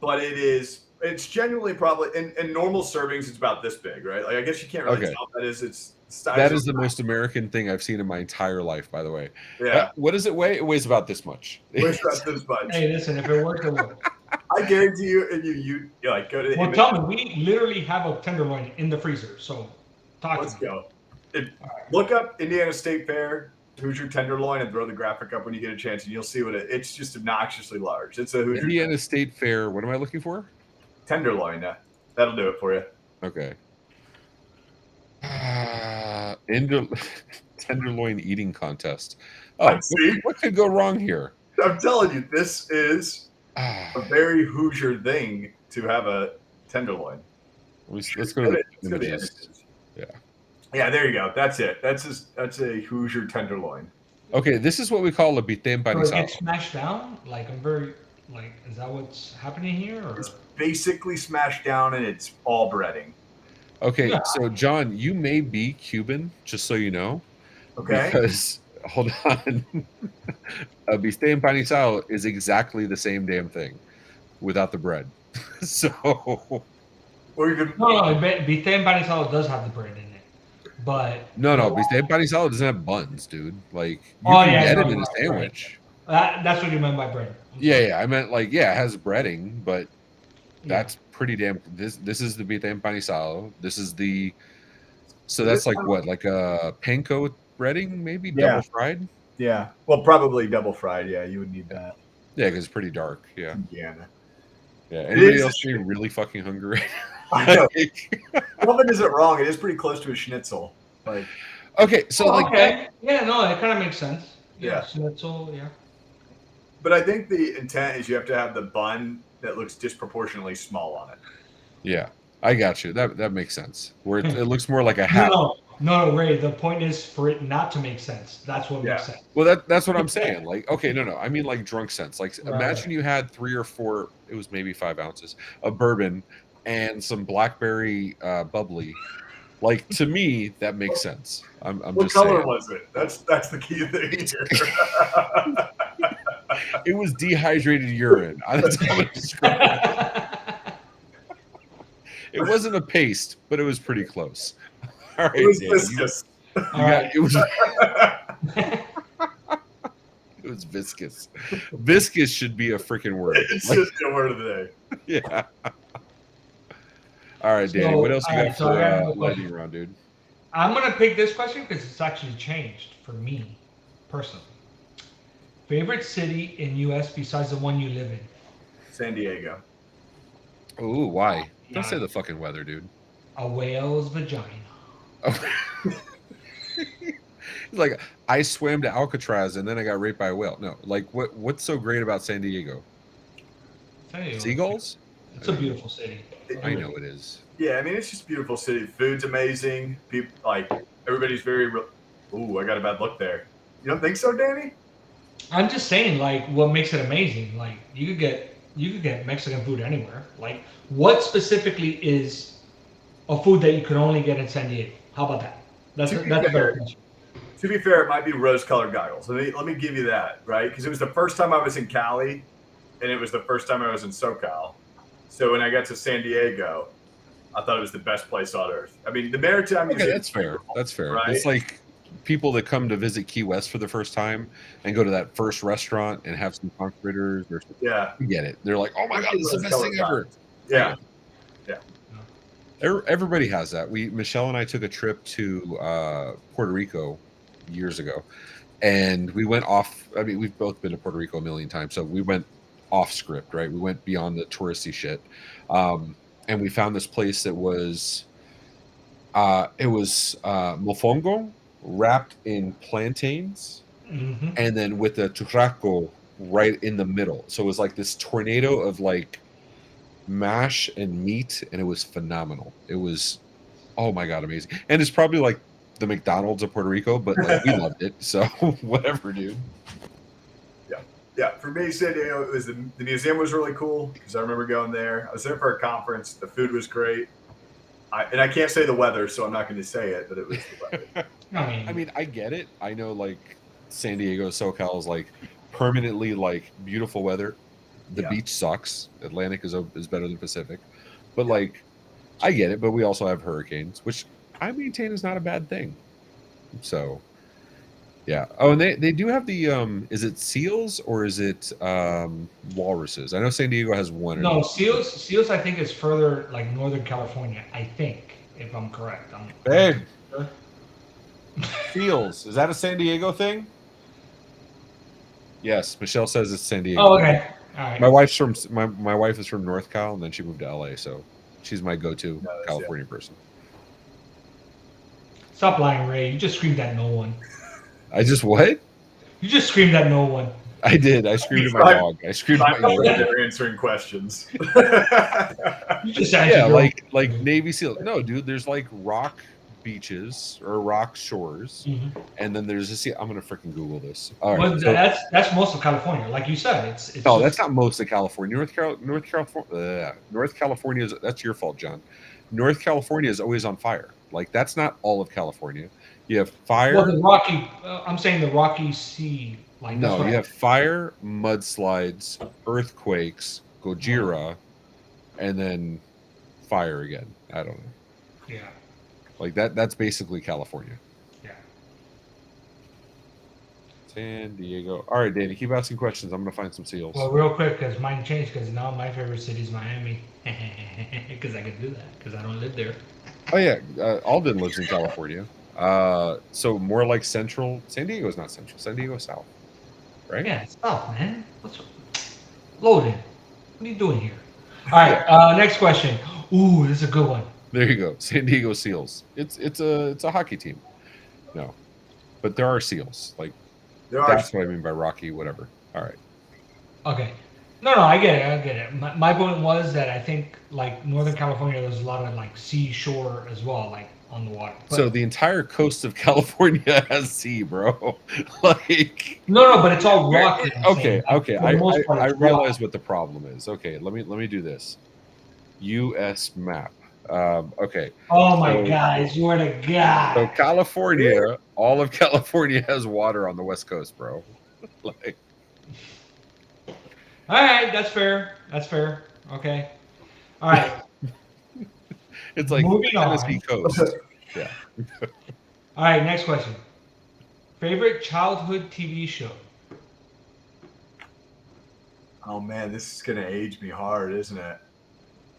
Speaker 6: but it's genuinely probably in normal servings it's about this big, right? Like I guess you can't really tell that is it's
Speaker 4: that is the most American thing I've seen in my entire life, by the way.
Speaker 6: Yeah.
Speaker 4: What does it weigh? It weighs about this much.
Speaker 6: Weighs about this much.
Speaker 5: Hey, listen, if it works, it works.
Speaker 6: I guarantee you, if you like go to the
Speaker 5: Well,
Speaker 6: image,
Speaker 5: tell me, we literally have a tenderloin in the freezer, so
Speaker 6: let's go. Look up Indiana State Fair Hoosier tenderloin and throw the graphic up when you get a chance, and you'll see what it's just obnoxiously large. It's a Hoosier
Speaker 4: Indiana State Fair. What am I looking for?
Speaker 6: Tenderloin. Yeah, that'll do it for you.
Speaker 4: Okay. Tenderloin eating contest. Oh, what could go wrong here?
Speaker 6: I'm telling you, this is a very Hoosier thing to have a tenderloin.
Speaker 4: Let's go to the images.
Speaker 6: Yeah, there you go. That's it. That's a Hoosier tenderloin.
Speaker 4: Okay, this is what we call a bitén empanizado.
Speaker 5: So it gets smashed down? Like, is that what's happening here? Or?
Speaker 6: It's basically smashed down and it's all breading.
Speaker 4: Okay, so John, you may be Cuban, just so you know.
Speaker 6: Okay.
Speaker 4: Because, hold on. A bitén empanizado is exactly the same damn thing without the bread. So.
Speaker 5: Or even. No, bitén empanizado does have the bread in it. But
Speaker 4: no, bitén empanizado doesn't have buns, dude. Like you can get it in a sandwich.
Speaker 5: That's what you meant by bread.
Speaker 4: Yeah. I meant like it has breading, but that's pretty damn. This is the bitén empanizado. This is the. So that's like what, like a panko breading, maybe double fried.
Speaker 6: Yeah, well, probably double fried. Yeah, you would need that.
Speaker 4: Yeah, because it's pretty dark. Yeah.
Speaker 6: Indiana.
Speaker 4: Yeah. Anybody else being really fucking hungry?
Speaker 6: I know. Kelvin isn't wrong. It is pretty close to a schnitzel. Like,
Speaker 4: okay, so
Speaker 5: okay, yeah, no, it kind of makes sense. Yeah. So that's all. Yeah.
Speaker 6: But I think the intent is you have to have the bun that looks disproportionately small on it.
Speaker 4: Yeah, I got you. That makes sense. Where it looks more like a
Speaker 5: No,
Speaker 4: hat.
Speaker 5: no, Ray. The point is for it not to make sense. That's what makes sense.
Speaker 4: Well, that's what I'm saying. Like, okay, no. I mean, like drunk sense. Like,
Speaker 5: Right.
Speaker 4: imagine you had 3 or 4. It was maybe 5 ounces of bourbon and some blackberry bubbly. Like, to me, that makes sense. I'm
Speaker 6: What
Speaker 4: just
Speaker 6: color
Speaker 4: saying.
Speaker 6: was it? That's the key thing here.
Speaker 4: It was dehydrated urine. That's how I'm gonna describe it. It wasn't a paste, but it was pretty close. All right,
Speaker 6: It was
Speaker 4: Dan,
Speaker 6: viscous.
Speaker 4: it was viscous. Viscous should be a freaking word.
Speaker 6: It's just a word of the day.
Speaker 4: Yeah. All right, Danny. What else you got for lightning round, dude?
Speaker 5: I'm gonna pick this question because it's actually changed for me, personally. Favorite city in U.S. besides the one you live in?
Speaker 6: San Diego.
Speaker 4: Ooh, why? Don't say the fucking weather, dude.
Speaker 5: A whale's vagina.
Speaker 4: Oh. Like, I swam to Alcatraz and then I got raped by a whale. No, like, what's so great about San Diego? Seagulls?
Speaker 5: It's a beautiful city.
Speaker 4: I know it is.
Speaker 6: Yeah, I mean, it's just a beautiful city. Food's amazing. People, like, everybody's very. Ooh, I got a bad look there. You don't think so, Danny?
Speaker 5: I'm just saying, like, what makes it amazing? Like, you could get Mexican food anywhere. Like, what specifically is a food that you could only get in San Diego? How about that? That's a better question.
Speaker 6: To be fair, it might be rose-colored goggles. Let me give you that, right? Because it was the first time I was in Cali, and it was the first time I was in SoCal. So when I got to San Diego, I thought it was the best place on earth. I mean, the Maritime Museum.
Speaker 4: That's fair. That's fair.
Speaker 6: Right?
Speaker 4: It's like people that come to visit Key West for the first time and go to that first restaurant and have some conch fritters or something.
Speaker 6: Yeah.
Speaker 4: You get it. They're like, oh my God, this is the best thing ever.
Speaker 6: Yeah.
Speaker 4: Everybody has that. Michelle and I took a trip to Puerto Rico years ago, and we went off. I mean, we've both been to Puerto Rico a million times, so we went off script, right? We went beyond the touristy shit, and we found this place that was, mofongo wrapped in plantains, and then with the churrasco right in the middle. So it was like this tornado of like mash and meat, and it was phenomenal. It was, oh my God, amazing. And it's probably like the McDonald's of Puerto Rico, but like, we loved it. So whatever, dude.
Speaker 6: Yeah. For me, San Diego, it was the museum was really cool because I remember going there. I was there for a conference. The food was great. I can't say the weather, so I'm not going to say it, but it was the weather.
Speaker 4: I mean, I get it. I know, like, San Diego, SoCal is like permanently like beautiful weather. The beach sucks. Atlantic is better than Pacific, but like, I get it. But we also have hurricanes, which I maintain is not a bad thing. So, yeah. Oh, and they do have the is it seals or is it walruses? I know San Diego has one.
Speaker 5: No, seals. I think is further like Northern California. I think, if I'm correct.
Speaker 4: Babe. Seals. Is that a San Diego thing? Yes, Michelle says it's San Diego.
Speaker 5: Oh, okay. All right.
Speaker 4: My wife's from my wife is from North Cal, and then she moved to LA, so she's my go-to California person.
Speaker 5: Stop lying, Ray. You just screamed at no one.
Speaker 4: I just what?
Speaker 5: You just screamed at no one.
Speaker 4: I did. I screamed at my dog. I screamed at my dog.
Speaker 6: They're answering questions.
Speaker 5: You just answered
Speaker 4: like Navy SEAL. No, dude. There's like rock beaches or rock shores, and then there's a sea. I'm gonna freaking Google this. All right,
Speaker 5: so, that's most of California, like you said. It's
Speaker 4: no, that's not most of California. North California is that's your fault, John. North California is always on fire. Like that's not all of California. You have fire.
Speaker 5: Well, the Rocky. I'm saying the Rocky Sea. Like
Speaker 4: no, you have fire, mudslides, earthquakes, Gojira, and then fire again. I don't know.
Speaker 5: Yeah.
Speaker 4: Like that's basically California.
Speaker 5: Yeah.
Speaker 4: San Diego. All right, Danny, keep asking questions. I'm gonna find some seals.
Speaker 5: Well, real quick, because mine changed. Because now my favorite city is Miami. Because I could do that. Because I don't live there.
Speaker 4: Oh yeah, Alden lives in California. So more like central. San Diego is not central. San Diego is south, right?
Speaker 5: Yeah, it's south, man. What's Loaded? What are you doing here? All right. Next question. Ooh, this is a good one.
Speaker 4: There you go. San Diego Seals. It's a hockey team. No, but there are seals. Like
Speaker 6: There are
Speaker 4: That's what I mean by rocky. Whatever. All right.
Speaker 5: Okay. No, I get it. My point was that I think like Northern California, there's a lot of like seashore as well, like on the water. But,
Speaker 4: So the entire coast of California has sea, bro. Like
Speaker 5: no, but it's all rocky. I'm
Speaker 4: okay,
Speaker 5: saying. Like,
Speaker 4: okay.
Speaker 5: for the most part,
Speaker 4: I
Speaker 5: it's
Speaker 4: realize
Speaker 5: rock.
Speaker 4: what the problem is. Okay, let me do this. U.S. map. Okay.
Speaker 5: Oh my
Speaker 4: So-
Speaker 5: God! I swear to
Speaker 4: So
Speaker 5: God.
Speaker 4: California, all of California has water on the West Coast, bro. Like
Speaker 5: All right, that's fair. That's fair. Okay. All right.
Speaker 4: it's like
Speaker 5: Moving
Speaker 4: the Tennessee
Speaker 5: on.
Speaker 4: coast. Yeah.
Speaker 5: All right. Next question. Favorite childhood TV show?
Speaker 6: Oh man, this is gonna age me hard, isn't it?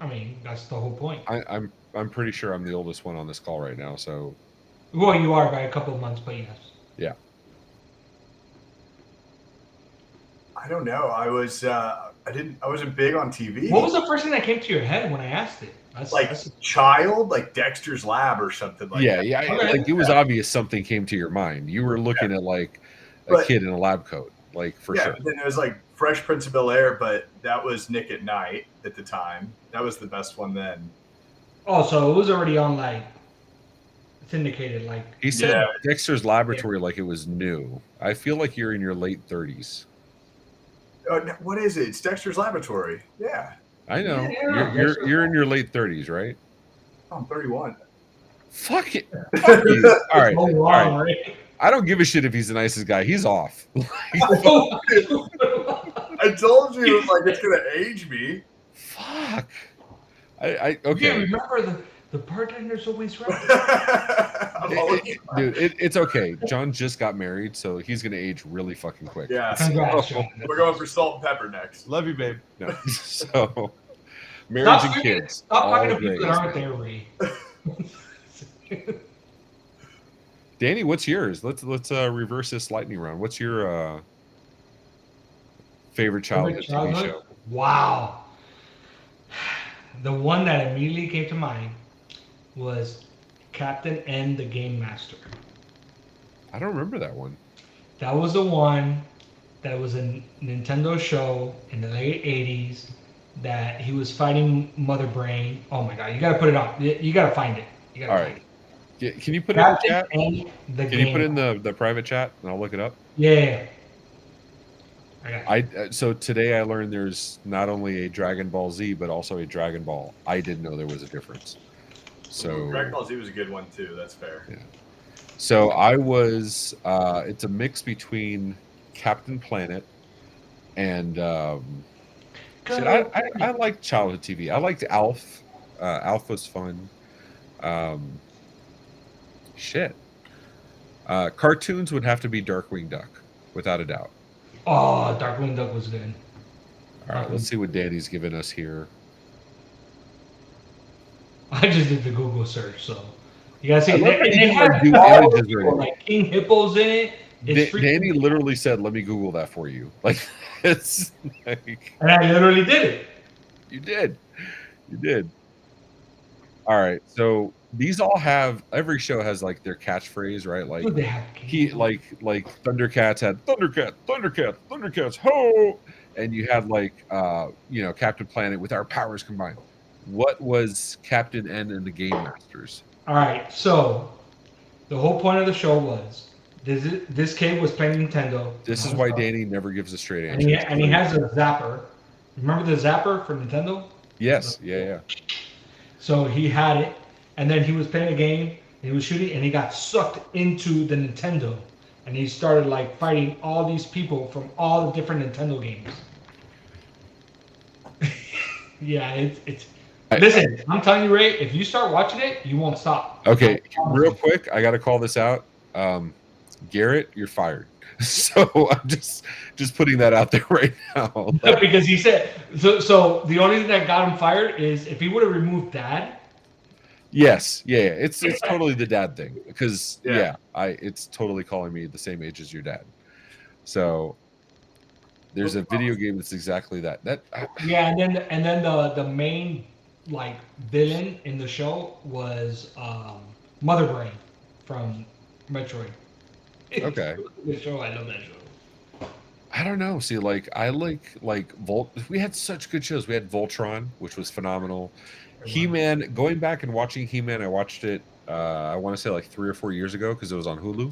Speaker 5: I mean, that's the whole point.
Speaker 4: I'm pretty sure I'm the oldest one on this call right now. So
Speaker 5: Well, you are by a couple of months, but yes.
Speaker 4: yeah.
Speaker 6: I don't know. I wasn't big on TV.
Speaker 5: What was the first thing that came to your head when I asked it? That's
Speaker 6: Child, like Dexter's Lab or something like
Speaker 4: Yeah,
Speaker 6: that.
Speaker 4: yeah.
Speaker 5: Okay.
Speaker 4: Like it was obvious something came to your mind. You were looking at like a
Speaker 6: But-
Speaker 4: kid in a lab coat, like for sure.
Speaker 6: But then it was like Fresh Prince of Bel-Air, but that was Nick at Night at the time. That was the best one then.
Speaker 5: Oh, so it was already on like syndicated, like
Speaker 4: He said
Speaker 6: Yeah.
Speaker 4: Dexter's Laboratory like it was new. I feel like you're in your late 30s.
Speaker 6: Oh, no, what is it? It's Dexter's Laboratory. Yeah.
Speaker 4: I know.
Speaker 5: Yeah,
Speaker 4: You're in your late 30s, right?
Speaker 6: Oh, I'm 31.
Speaker 4: Fuck it. Fuck you. All right.
Speaker 5: so
Speaker 4: All
Speaker 5: long,
Speaker 4: right.
Speaker 5: right?
Speaker 4: I don't give a shit if he's the nicest guy. He's off.
Speaker 6: I told you it was like it's gonna age me.
Speaker 4: Fuck. I
Speaker 5: Yeah,
Speaker 4: okay.
Speaker 5: remember the bartender's always right.
Speaker 6: I'm always-
Speaker 4: Dude, it's okay. John just got married, so he's gonna age really fucking quick.
Speaker 6: yeah.
Speaker 5: Congrats, John.
Speaker 6: We're going for salt and pepper next.
Speaker 4: Love you, babe. No. So marriage
Speaker 5: Stop
Speaker 4: and
Speaker 5: talking-
Speaker 4: kids.
Speaker 5: Stop
Speaker 4: all
Speaker 5: talking to
Speaker 4: great.
Speaker 5: people that aren't there, Ree.
Speaker 4: Danny, what's yours? Let's reverse this lightning round. What's your favorite childhood TV show?
Speaker 5: Wow. The one that immediately came to mind was Captain N the Game Master.
Speaker 4: I don't remember that one.
Speaker 5: That was the one that was a Nintendo show in the late 80s that he was fighting Mother Brain. Oh my god, you gotta put it on. You gotta find it. You gotta
Speaker 4: All
Speaker 5: find
Speaker 4: right.
Speaker 5: it.
Speaker 4: Can you put it in the
Speaker 5: Captain
Speaker 4: chat?
Speaker 5: N the
Speaker 4: Can
Speaker 5: Game
Speaker 4: you put it in the private chat and I'll look it up?
Speaker 5: Yeah. I got it.
Speaker 4: So today I learned there's not only a Dragon Ball Z but also a Dragon Ball. I didn't know there was a difference. So
Speaker 6: Dragon Ball Z was a good one too. That's fair.
Speaker 4: Yeah. So I was. It's a mix between Captain Planet and. Shit, I like childhood TV. I liked Alf. Alf was fun. Shit. Cartoons would have to be Darkwing Duck, without a doubt.
Speaker 5: Oh, Darkwing Duck was good.
Speaker 4: All right, let's see what Danny's giving us here.
Speaker 5: I just did the Google search, so you gotta see.
Speaker 4: I
Speaker 5: They,
Speaker 4: love that
Speaker 5: and they
Speaker 4: you
Speaker 5: have
Speaker 4: can do
Speaker 5: all
Speaker 4: images
Speaker 5: the people,
Speaker 4: already.
Speaker 5: like King Hippo's in it. It's freaking-
Speaker 4: Danny literally said, "Let me Google that for you." Like it's like
Speaker 5: and I literally did it.
Speaker 4: you did. All right, so these all have every show has like their catchphrase, right? Like
Speaker 5: Dude, they have
Speaker 4: he like Thundercats had Thundercats, ho! And you had like Captain Planet with our powers combined. What was Captain N and the Game Masters?
Speaker 5: All right, so the whole point of the show was this kid was playing Nintendo.
Speaker 4: This is why Danny never gives a straight
Speaker 5: And
Speaker 4: answer.
Speaker 5: he has a zapper. Remember the zapper for Nintendo?
Speaker 4: Yes, yeah.
Speaker 5: So he had it, and then he was playing a game, and he was shooting, and he got sucked into the Nintendo, and he started like fighting all these people from all the different Nintendo games. Yeah, it's. Listen, I'm telling you, Ray, if you start watching it, you won't stop.
Speaker 4: Okay, real quick, I got to call this out. Garrett, you're fired. So I'm just putting that out there right now.
Speaker 5: Because he said so. The only thing that got him fired is if he would have removed Dad.
Speaker 4: Yes, yeah. It's totally the dad thing because
Speaker 6: Yeah.
Speaker 4: it's totally calling me the same age as your dad. So there's a video game that's exactly that.
Speaker 5: Yeah, and then the main like villain in the show was Mother Brain from Metroid.
Speaker 4: Okay.
Speaker 5: Good show. I love that show.
Speaker 4: I don't know. See, like I like Volt. We had such good shows. We had Voltron, which was phenomenal. He-Man. Going back and watching He-Man, I watched it. I want to say like 3 or 4 years ago because it was on Hulu.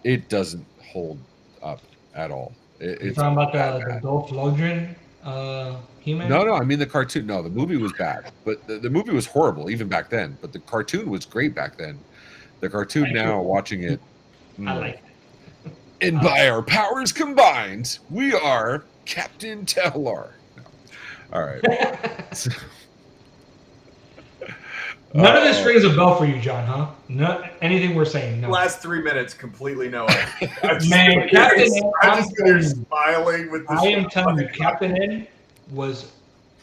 Speaker 4: It doesn't hold up at all.
Speaker 5: You're
Speaker 4: It's
Speaker 5: talking about
Speaker 4: bad,
Speaker 5: the
Speaker 4: bad.
Speaker 5: Dolph Lundgren He-Man?
Speaker 4: No, I mean the cartoon. No, the movie was bad, but the movie was horrible even back then. But the cartoon was great back then. The cartoon now, watching it,
Speaker 5: I like it.
Speaker 4: and by our powers combined, we are Captain Tellar. No. All right.
Speaker 5: None of this rings a bell for you, John, huh? No, anything we're saying, no.
Speaker 6: Last 3 minutes, completely no.
Speaker 5: Man, Captain N,
Speaker 6: I'm just there smiling with this.
Speaker 5: I am telling you, Captain N was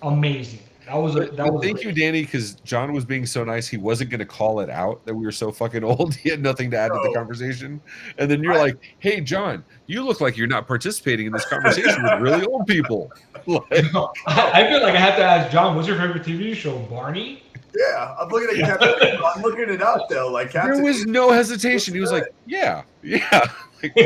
Speaker 5: amazing. That was
Speaker 4: Thank you, Danny, because John was being so nice. He wasn't going to call it out that we were so fucking old. He had nothing to add to the conversation. And then you're like, hey, John, you look like you're not participating in this conversation with really old people. Like,
Speaker 5: I feel like I have to ask John, what's your favorite TV show, Barney?
Speaker 6: Yeah, I'm looking at Captain. I'm looking it up though. Like Captain.
Speaker 4: There was no hesitation. He was like, "Yeah." Like,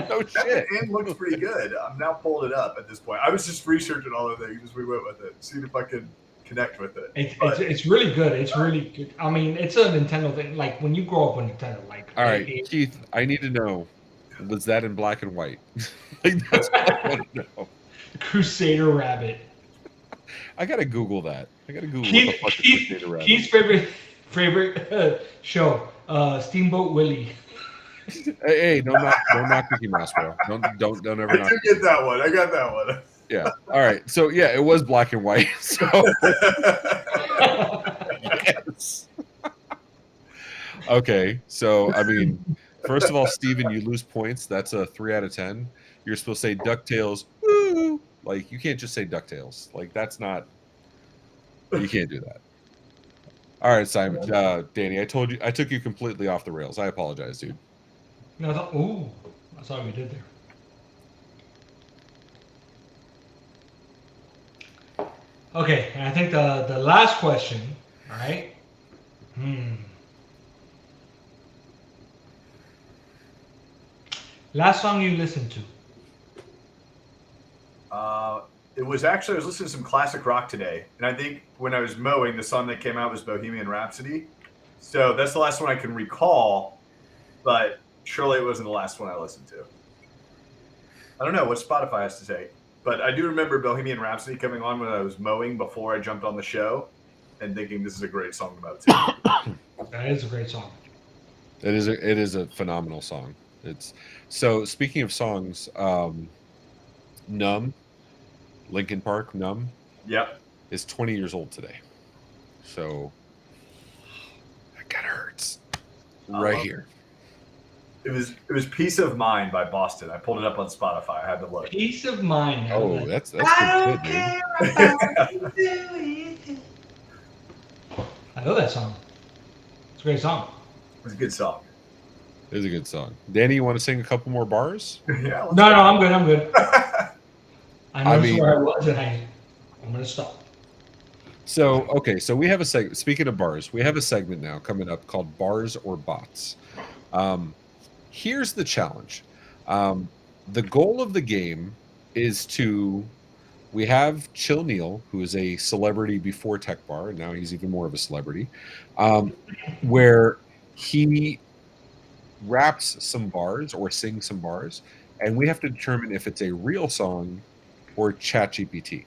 Speaker 4: no shit.
Speaker 6: And looks pretty good. I'm now pulling it up at this point. I was just researching all the things as we went with it, seeing if I could connect with it.
Speaker 5: It's really good. It's really good. I mean, it's a Nintendo thing. Like when you grow up with Nintendo, like.
Speaker 4: All right, Keith, I need to know: was that in black and white? Like that's what I want to know.
Speaker 5: Crusader Rabbit.
Speaker 4: I gotta Google that. I gotta Google what the fuck is Crusader Rabbit.
Speaker 5: Keith's favorite show, Steamboat Willie.
Speaker 4: Hey, don't knock Mickey Mouse, bro. Don't ever
Speaker 6: I
Speaker 4: knock.
Speaker 6: did get that one. I got that one.
Speaker 4: Yeah. All right. So yeah, it was black and white. So yes. Okay. So I mean, first of all, Steven, you lose points. That's a 3 out of 10. You're supposed to say DuckTales. Woo! Like you can't just say DuckTales. Like that's not. You can't do that. All right, Simon, Danny. I told you I took you completely off the rails. I apologize, dude.
Speaker 5: No, I saw what you did there. Okay, and I think the last question. All right. Last song you listened to.
Speaker 6: It was actually, I was listening to some classic rock today, and I think when I was mowing, the song that came out was Bohemian Rhapsody. So that's the last one I can recall, but surely it wasn't the last one I listened to. I don't know what Spotify has to say, but I do remember Bohemian Rhapsody coming on when I was mowing before I jumped on the show and thinking this is a great song about it.
Speaker 5: That is a great song.
Speaker 4: It is a phenomenal song. It's so speaking of songs, Numb, Linkin Park, Numb.
Speaker 6: Yep.
Speaker 4: Is 20 years old today. So that kind of hurts. Right here.
Speaker 6: It was Peace of Mind by Boston. I pulled it up on Spotify. I had to look.
Speaker 5: Peace of Mind.
Speaker 4: Oh, that's good shit, dude.
Speaker 5: I know that song. It's a great song.
Speaker 6: It's a good song.
Speaker 4: It is a good song. Danny, you want to sing a couple more bars?
Speaker 6: Yeah.
Speaker 5: No, I'm good. I know where I was, and I'm going to stop.
Speaker 4: So, okay, so we have a segment. Speaking of bars, we have a segment now coming up called Bars or Bots. Here's the challenge. The goal of the game is we have Chill Neil, who is a celebrity before Tech Bar, and now he's even more of a celebrity, where he raps some bars or sings some bars, and we have to determine if it's a real song or ChatGPT.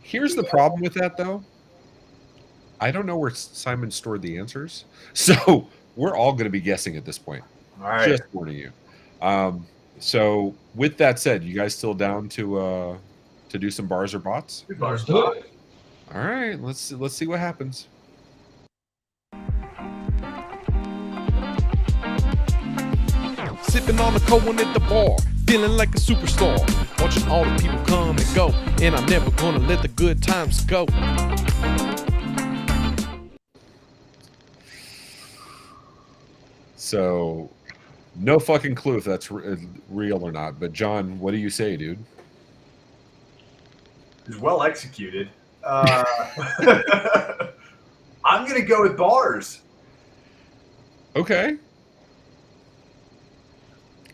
Speaker 4: Here's the problem with that, though. I don't know where Simon stored the answers, so we're all going to be guessing at this point.
Speaker 6: All right.
Speaker 4: Just warning you. So, with that said, you guys still down to do some bars or bots?
Speaker 6: Bars.
Speaker 5: Do it.
Speaker 4: All right, let's see what happens.
Speaker 7: Sipping on a cold one at the bar, feeling like a superstar. Watching all the people come and go, and I'm never gonna let the good times go.
Speaker 4: So, no fucking clue if that's real or not. But John, what do you say, dude?
Speaker 6: It's well executed. I'm gonna go with bars.
Speaker 4: Okay.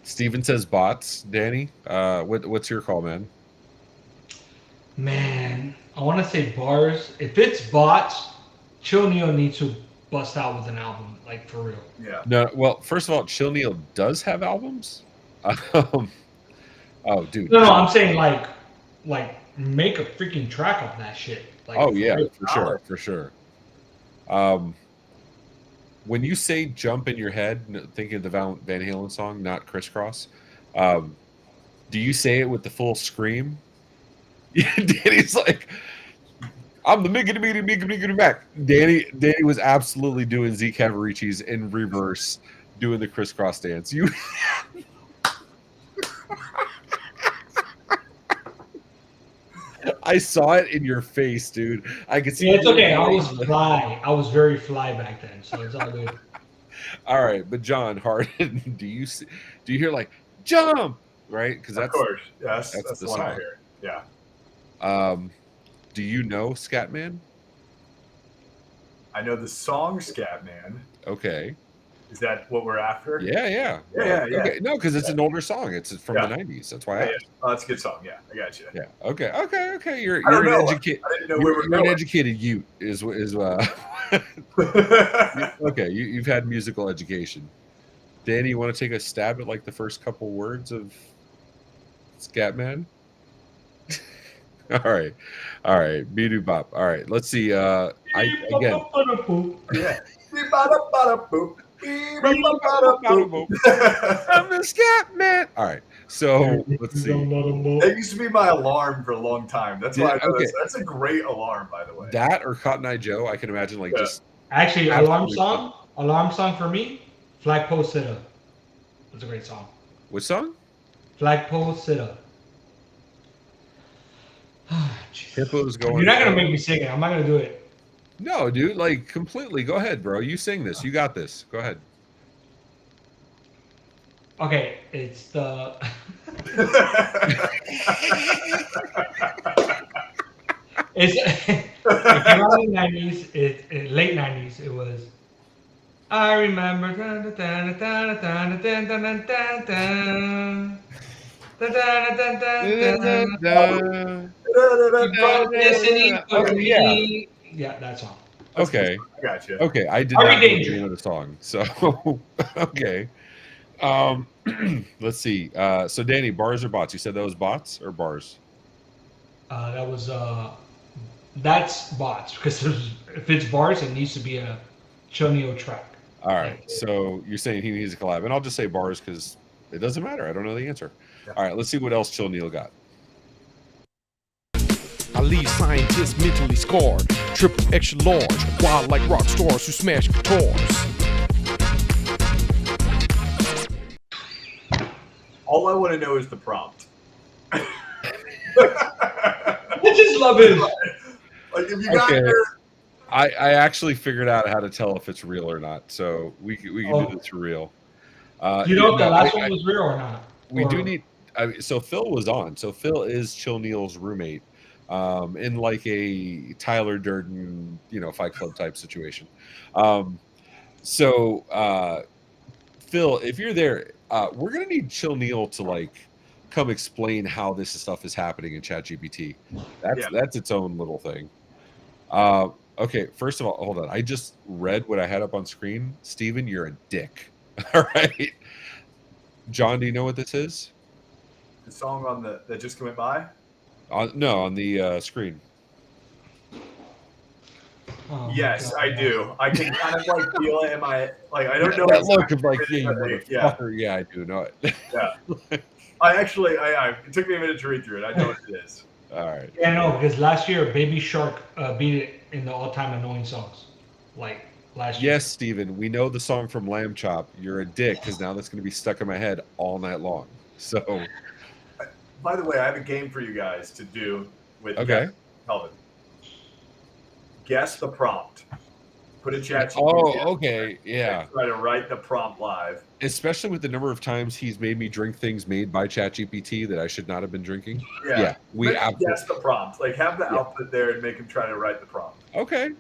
Speaker 4: Steven says bots. Danny, what's your call, man?
Speaker 5: Man, I want to say bars. If it's bots, Chill Neo needs to bust out with an album, like for real.
Speaker 6: Yeah.
Speaker 4: No, well, first of all, Chill Neil does have albums. Oh, dude.
Speaker 5: No, I'm saying like make a freaking track of that shit. Like,
Speaker 4: Oh yeah,
Speaker 5: real.
Speaker 4: for sure. When you say "jump" in your head, thinking of the Van Halen song, not "Crisscross," do you say it with the full scream? Danny's like, "I'm the miggity back." Danny was absolutely doing Z Cavaricci's in reverse, doing the crisscross dance. You. I saw it in your face, dude. I could see.
Speaker 5: Yeah, it's okay. I was fly. I was very fly back then, so it's all good.
Speaker 4: All right, but John Harden, do you hear like jump, right? Because
Speaker 6: Of course, yes, that's the one I
Speaker 4: song.
Speaker 6: hear. Yeah.
Speaker 4: Do you know Scatman?
Speaker 6: I know the song Scatman.
Speaker 4: Okay.
Speaker 6: Is that what we're after?
Speaker 4: Yeah.
Speaker 6: Yeah.
Speaker 4: Okay. No, because it's an older song. It's from the 90s. That's why.
Speaker 6: Yeah. Oh, that's a good song. Yeah, I got you.
Speaker 4: Yeah. Okay. You're
Speaker 6: I don't
Speaker 4: an
Speaker 6: know.
Speaker 4: educated.
Speaker 6: I didn't know we were
Speaker 4: You're an
Speaker 6: going.
Speaker 4: educated Ute. Is okay. You've had musical education. Danny, you want to take a stab at like the first couple words of Scatman? All right. Bidu bop. All right. Let's see. Again.
Speaker 6: Yeah. I'm
Speaker 4: the Scatman. All right. So let's see.
Speaker 6: That used to be my alarm for a long time. That's why I know
Speaker 4: Okay.
Speaker 6: that's a great alarm, by the way.
Speaker 4: That or Cotton Eye Joe, I can imagine like just
Speaker 5: Actually, alarm song for me. Flagpole Sit Up. That's a great song.
Speaker 4: which song?
Speaker 5: Flagpole Sit Up.
Speaker 4: Hippo's going.
Speaker 5: You're not gonna make me sing it. I'm not gonna do it.
Speaker 4: No, dude, like completely. Go ahead, bro. You sing this. You got this. Go ahead.
Speaker 5: Okay, it's the. It came out in the 90s. Late 90s. It was. I remember. Listening for me. Yeah, that song.
Speaker 4: Okay.
Speaker 6: I got you.
Speaker 4: Okay. I did
Speaker 5: Harvey
Speaker 4: not know the
Speaker 5: Danger.
Speaker 4: name of the song. So okay. Let's see. So Danny, bars or bots? You said that was bots or bars?
Speaker 5: That was that's bots because if it's bars, it needs to be a Chonio track.
Speaker 4: All right. So you're saying he needs a collab, and I'll just say bars because it doesn't matter. I don't know the answer.
Speaker 6: Yeah.
Speaker 4: All right. Let's see what else Chill Neil got.
Speaker 7: I leave scientists mentally scarred, triple extra large, wild like rock stars who smash guitars.
Speaker 6: All I want to know is the prompt.
Speaker 5: I just love it.
Speaker 6: Like if you got
Speaker 4: Okay.
Speaker 6: your
Speaker 4: I actually figured out how to tell if it's real or not. So we can do this for real.
Speaker 5: You know if the last one was real or not?
Speaker 4: We
Speaker 5: Or-
Speaker 4: do need. So Phil was on. So Phil is Chill Neil's roommate, in like a Tyler Durden, Fight Club type situation. So Phil, if you're there, we're gonna need Chill Neil to like come explain how this stuff is happening in ChatGPT. That's its own little thing. Okay, first of all, hold on. I just read what I had up on screen. Steven, you're a dick. All right. John, do you know what this is?
Speaker 6: the song on that just went by.
Speaker 4: No, on the screen.
Speaker 5: Oh,
Speaker 6: Yes,
Speaker 5: God.
Speaker 6: I do. I can kind of like feel it in my I don't know.
Speaker 4: That look of
Speaker 6: exactly
Speaker 4: like, yeah, you
Speaker 6: what it is, yeah.
Speaker 4: motherfucker. Yeah, I do know it.
Speaker 6: It took me a minute to read through it. I know what it is.
Speaker 4: All right.
Speaker 5: Yeah, no, because last year Baby Shark beat it in the all-time annoying songs. Like last year.
Speaker 4: Yes, Steven, we know the song from Lamb Chop. You're a dick because now that's going to be stuck in my head all night long. So,
Speaker 6: By the way, I have a game for you guys to do with
Speaker 4: okay.
Speaker 6: Kelvin. Guess the prompt. Put a chat.
Speaker 4: Oh, okay. Yeah.
Speaker 6: Try to write the prompt live.
Speaker 4: Especially with the number of times he's made me drink things made by ChatGPT that I should not have been drinking.
Speaker 6: Yeah.
Speaker 4: We
Speaker 6: guess the prompt. Like have the output there and make him try to write the prompt.
Speaker 4: Okay.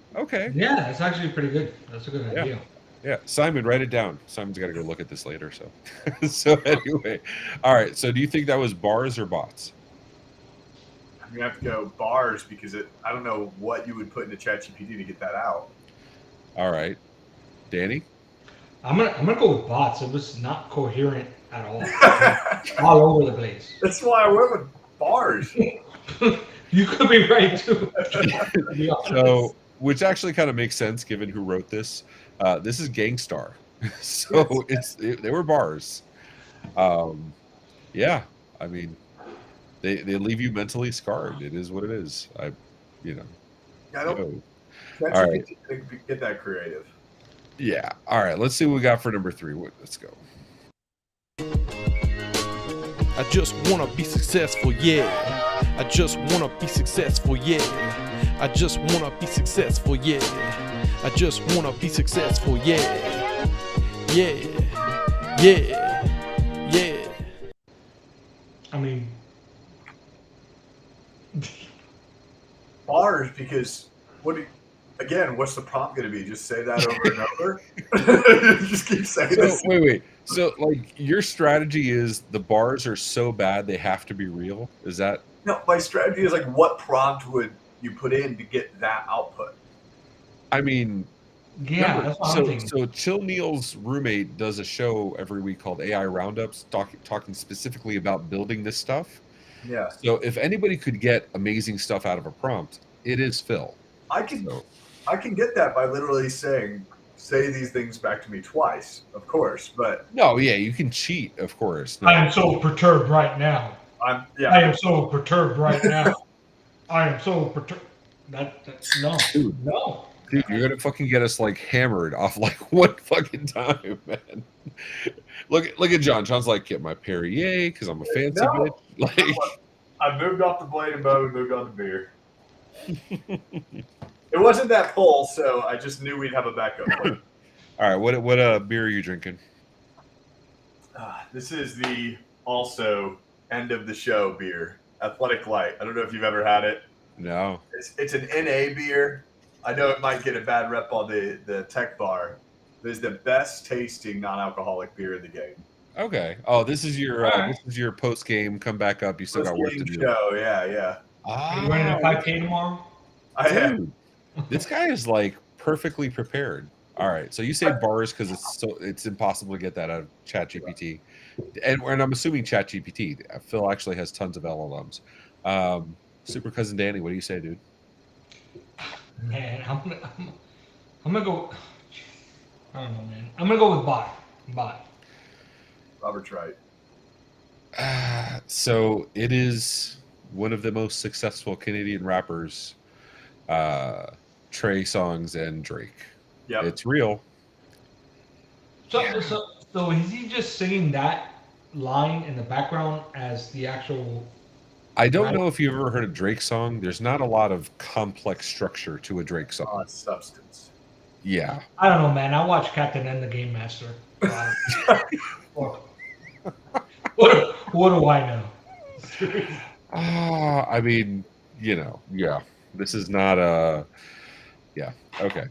Speaker 5: Yeah, that's actually pretty good. That's a good idea.
Speaker 4: Yeah, Simon, write it down. Simon's got to go look at this later. So, so anyway, all right. So, do you think that was bars or bots?
Speaker 6: I'm gonna have to go bars because I don't know what you would put into ChatGPT to get that out.
Speaker 4: All right, Danny.
Speaker 5: I'm gonna go with bots. It was not coherent at all. All over the place.
Speaker 6: That's why I went with bars.
Speaker 5: You could be right too. To be honest.
Speaker 4: So, which actually kind of makes sense given who wrote this. This is Gangstar, so they were bars. Yeah, I mean, they leave you mentally scarred. It is what it is.
Speaker 6: I don't.
Speaker 4: Yo.
Speaker 6: ChatGPT
Speaker 4: All right.
Speaker 6: didn't get that creative.
Speaker 4: Yeah. All right. Let's see what we got for number 3. Let's go.
Speaker 7: I just wanna be successful, yeah. I just wanna be successful, yeah. I just wanna be successful, yeah. I just wanna be successful, yeah. Yeah. Yeah. Yeah.
Speaker 5: I mean,
Speaker 6: Bars because what's the prompt going to be? Just say that over and over. Just keep saying
Speaker 4: So,
Speaker 6: this.
Speaker 4: wait. So, like, your strategy is the bars are so bad they have to be real. Is that?
Speaker 6: No, my strategy is like, what prompt would you put in to get that output?
Speaker 4: I mean,
Speaker 5: yeah, that's what I'm thinking.
Speaker 4: So Chill Neil's roommate does a show every week called AI Roundups, talking specifically about building this stuff.
Speaker 6: Yeah.
Speaker 4: So if anybody could get amazing stuff out of a prompt, it is Phil.
Speaker 6: I can get that by literally saying, say these things back to me twice, of course. But
Speaker 4: no, yeah, you can cheat, of course. No.
Speaker 5: I am so perturbed right now. I am so perturbed right now. I am so perturbed. No.
Speaker 4: Dude,
Speaker 5: no.
Speaker 4: Dude, you're gonna fucking get us like hammered off like one fucking time, man. Look at John. John's like, get my Perrier because I'm a fancy bitch. Like,
Speaker 6: I moved off the blade and bow and moved on to beer. It wasn't that full, so I just knew we'd have a backup.
Speaker 4: All right, what beer are you drinking?
Speaker 6: This is the also end of the show beer, Athletic Light. I don't know if you've ever had it.
Speaker 4: No.
Speaker 6: It's an NA beer. I know it might get a bad rep on the tech bar. But it's the best tasting non-alcoholic beer in the game.
Speaker 4: Okay. Oh, this is your post game. Come back up. You still got work to do.
Speaker 6: Show. Yeah.
Speaker 5: Are you running a 5K tomorrow?
Speaker 6: I am.
Speaker 4: This guy is like perfectly prepared. All right. So you say bars because it's impossible to get that out of ChatGPT, and I'm assuming ChatGPT. Phil actually has tons of LLMs. Super cousin Danny, what do you say, dude?
Speaker 5: Man, I'm gonna go. I don't know, man. I'm gonna go with bot.
Speaker 6: Robert's right.
Speaker 4: So it is one of the most successful Canadian rappers, Trey Songz and Drake.
Speaker 6: Yeah,
Speaker 4: it's real.
Speaker 5: So is he just singing that line in the background as the actual?
Speaker 4: I don't know if you've ever heard a Drake song. There's not a lot of complex structure to a Drake song.
Speaker 6: Substance.
Speaker 4: Yeah.
Speaker 5: I don't know, man. I watched Captain and the Game Master. What do I know?
Speaker 4: I mean, yeah. This is not a. Yeah. Okay.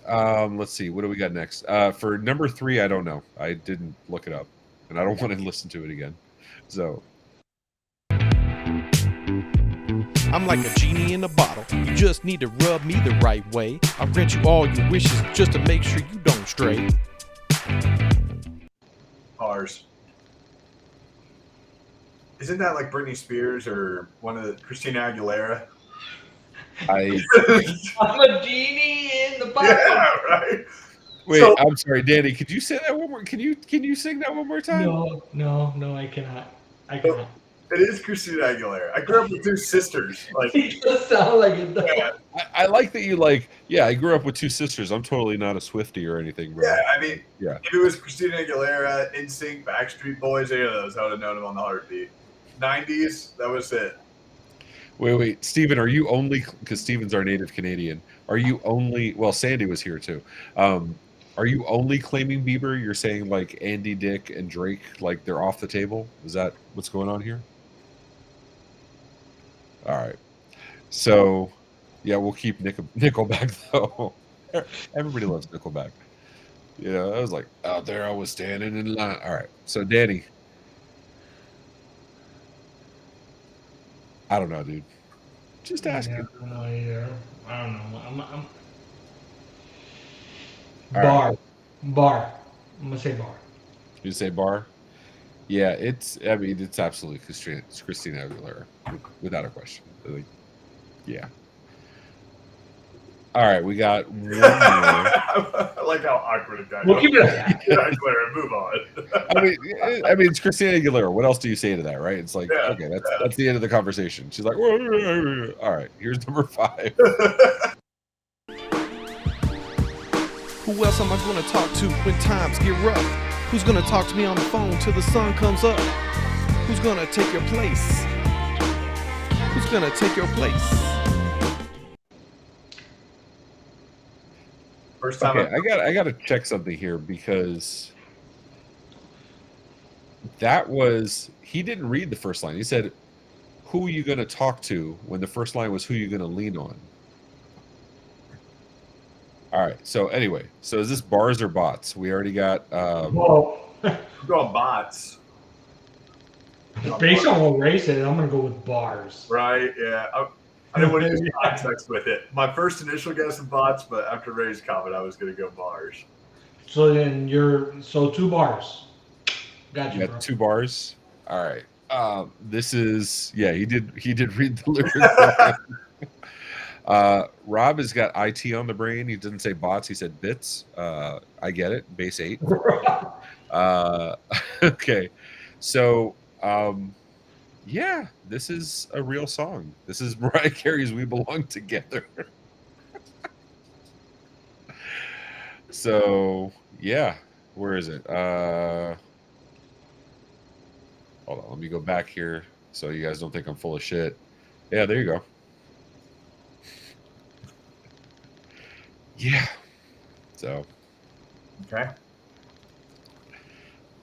Speaker 4: Let's see. What do we got next? For number 3, I don't know. I didn't look it up, and I don't want to listen to it again. So.
Speaker 7: I'm like a genie in a bottle. You just need to rub me the right way. I'll grant you all your wishes just to make sure you don't stray.
Speaker 6: Bars. Isn't that like Britney Spears or one of the Christina Aguilera?
Speaker 5: I'm a genie in the bottle.
Speaker 6: Yeah, right.
Speaker 4: Wait, I'm sorry, Danny. Could you say that one more? Can you sing that one more time?
Speaker 5: No, I cannot. I cannot.
Speaker 6: It is Christina Aguilera. I grew up with 2 sisters. Like,
Speaker 5: it does sound like it does.
Speaker 6: Yeah.
Speaker 4: I like that you like. Yeah, I grew up with 2 sisters. I'm totally not a Swiftie or anything, bro.
Speaker 6: Yeah, I mean,
Speaker 4: yeah.
Speaker 6: If it was Christina Aguilera, NSYNC, Backstreet Boys, any of those, I would have known them on the heartbeat. 90s, that was it.
Speaker 4: Wait, Steven, are you only, because Steven's our native Canadian, are you only, well, Sandy was here too. Are you only claiming Bieber? You're saying like Andy, Dick, and Drake, like they're off the table? Is that what's going on here? All right. So, yeah, we'll keep Nickelback though. Everybody loves Nickelback. You know, I was like, out there I was standing in line. All right. So Danny. I don't know, dude. Just asking.
Speaker 5: Yeah, I don't know either. I don't know.
Speaker 4: All
Speaker 5: Bar.
Speaker 4: right.
Speaker 5: Bar. I'm gonna say bar.
Speaker 4: You say bar? Yeah, I mean, it's absolutely Christina Aguilera, without a question. Like, yeah. All right, we got one more.
Speaker 6: I like how awkward it got.
Speaker 5: We'll keep it at that.
Speaker 6: Yeah, Claire, move on.
Speaker 4: I mean, it's Christina Aguilera. What else do you say to that, right? It's like,
Speaker 6: Yeah,
Speaker 4: okay, that's the end of the conversation. She's like, all right, here's number 5.
Speaker 7: Who else am I gonna talk to when times get rough? Who's gonna talk to me on the phone till the sun comes up? Who's gonna take your place? Who's gonna take your place?
Speaker 6: First time.
Speaker 4: Okay, I got to check something here because he didn't read the first line. He said, "Who are you going to talk to?" When the first line was, "Who are you going to lean on?" All right. So anyway, so is this bars or bots? We already got.
Speaker 5: Well,
Speaker 6: I'm going bots.
Speaker 5: based on what Ray said, I'm gonna go with bars.
Speaker 6: Right? Yeah. I didn't want to use context with it. My first initial guess of bots, but after Ray's comment, I was going to go bars.
Speaker 5: So then so 2 bars. Got you,
Speaker 4: You
Speaker 5: bro.
Speaker 4: got 2 bars. All right. This is he did read the lyrics. Rob has got IT on the brain. He didn't say bots. He said bits. I get it. Base 8. Okay. So, yeah, this is a real song. This is Mariah Carey's "We Belong Together." So, yeah, where is it? Hold on, let me go back here so you guys don't think I'm full of shit. Yeah, there you go. Yeah. So.
Speaker 6: Okay.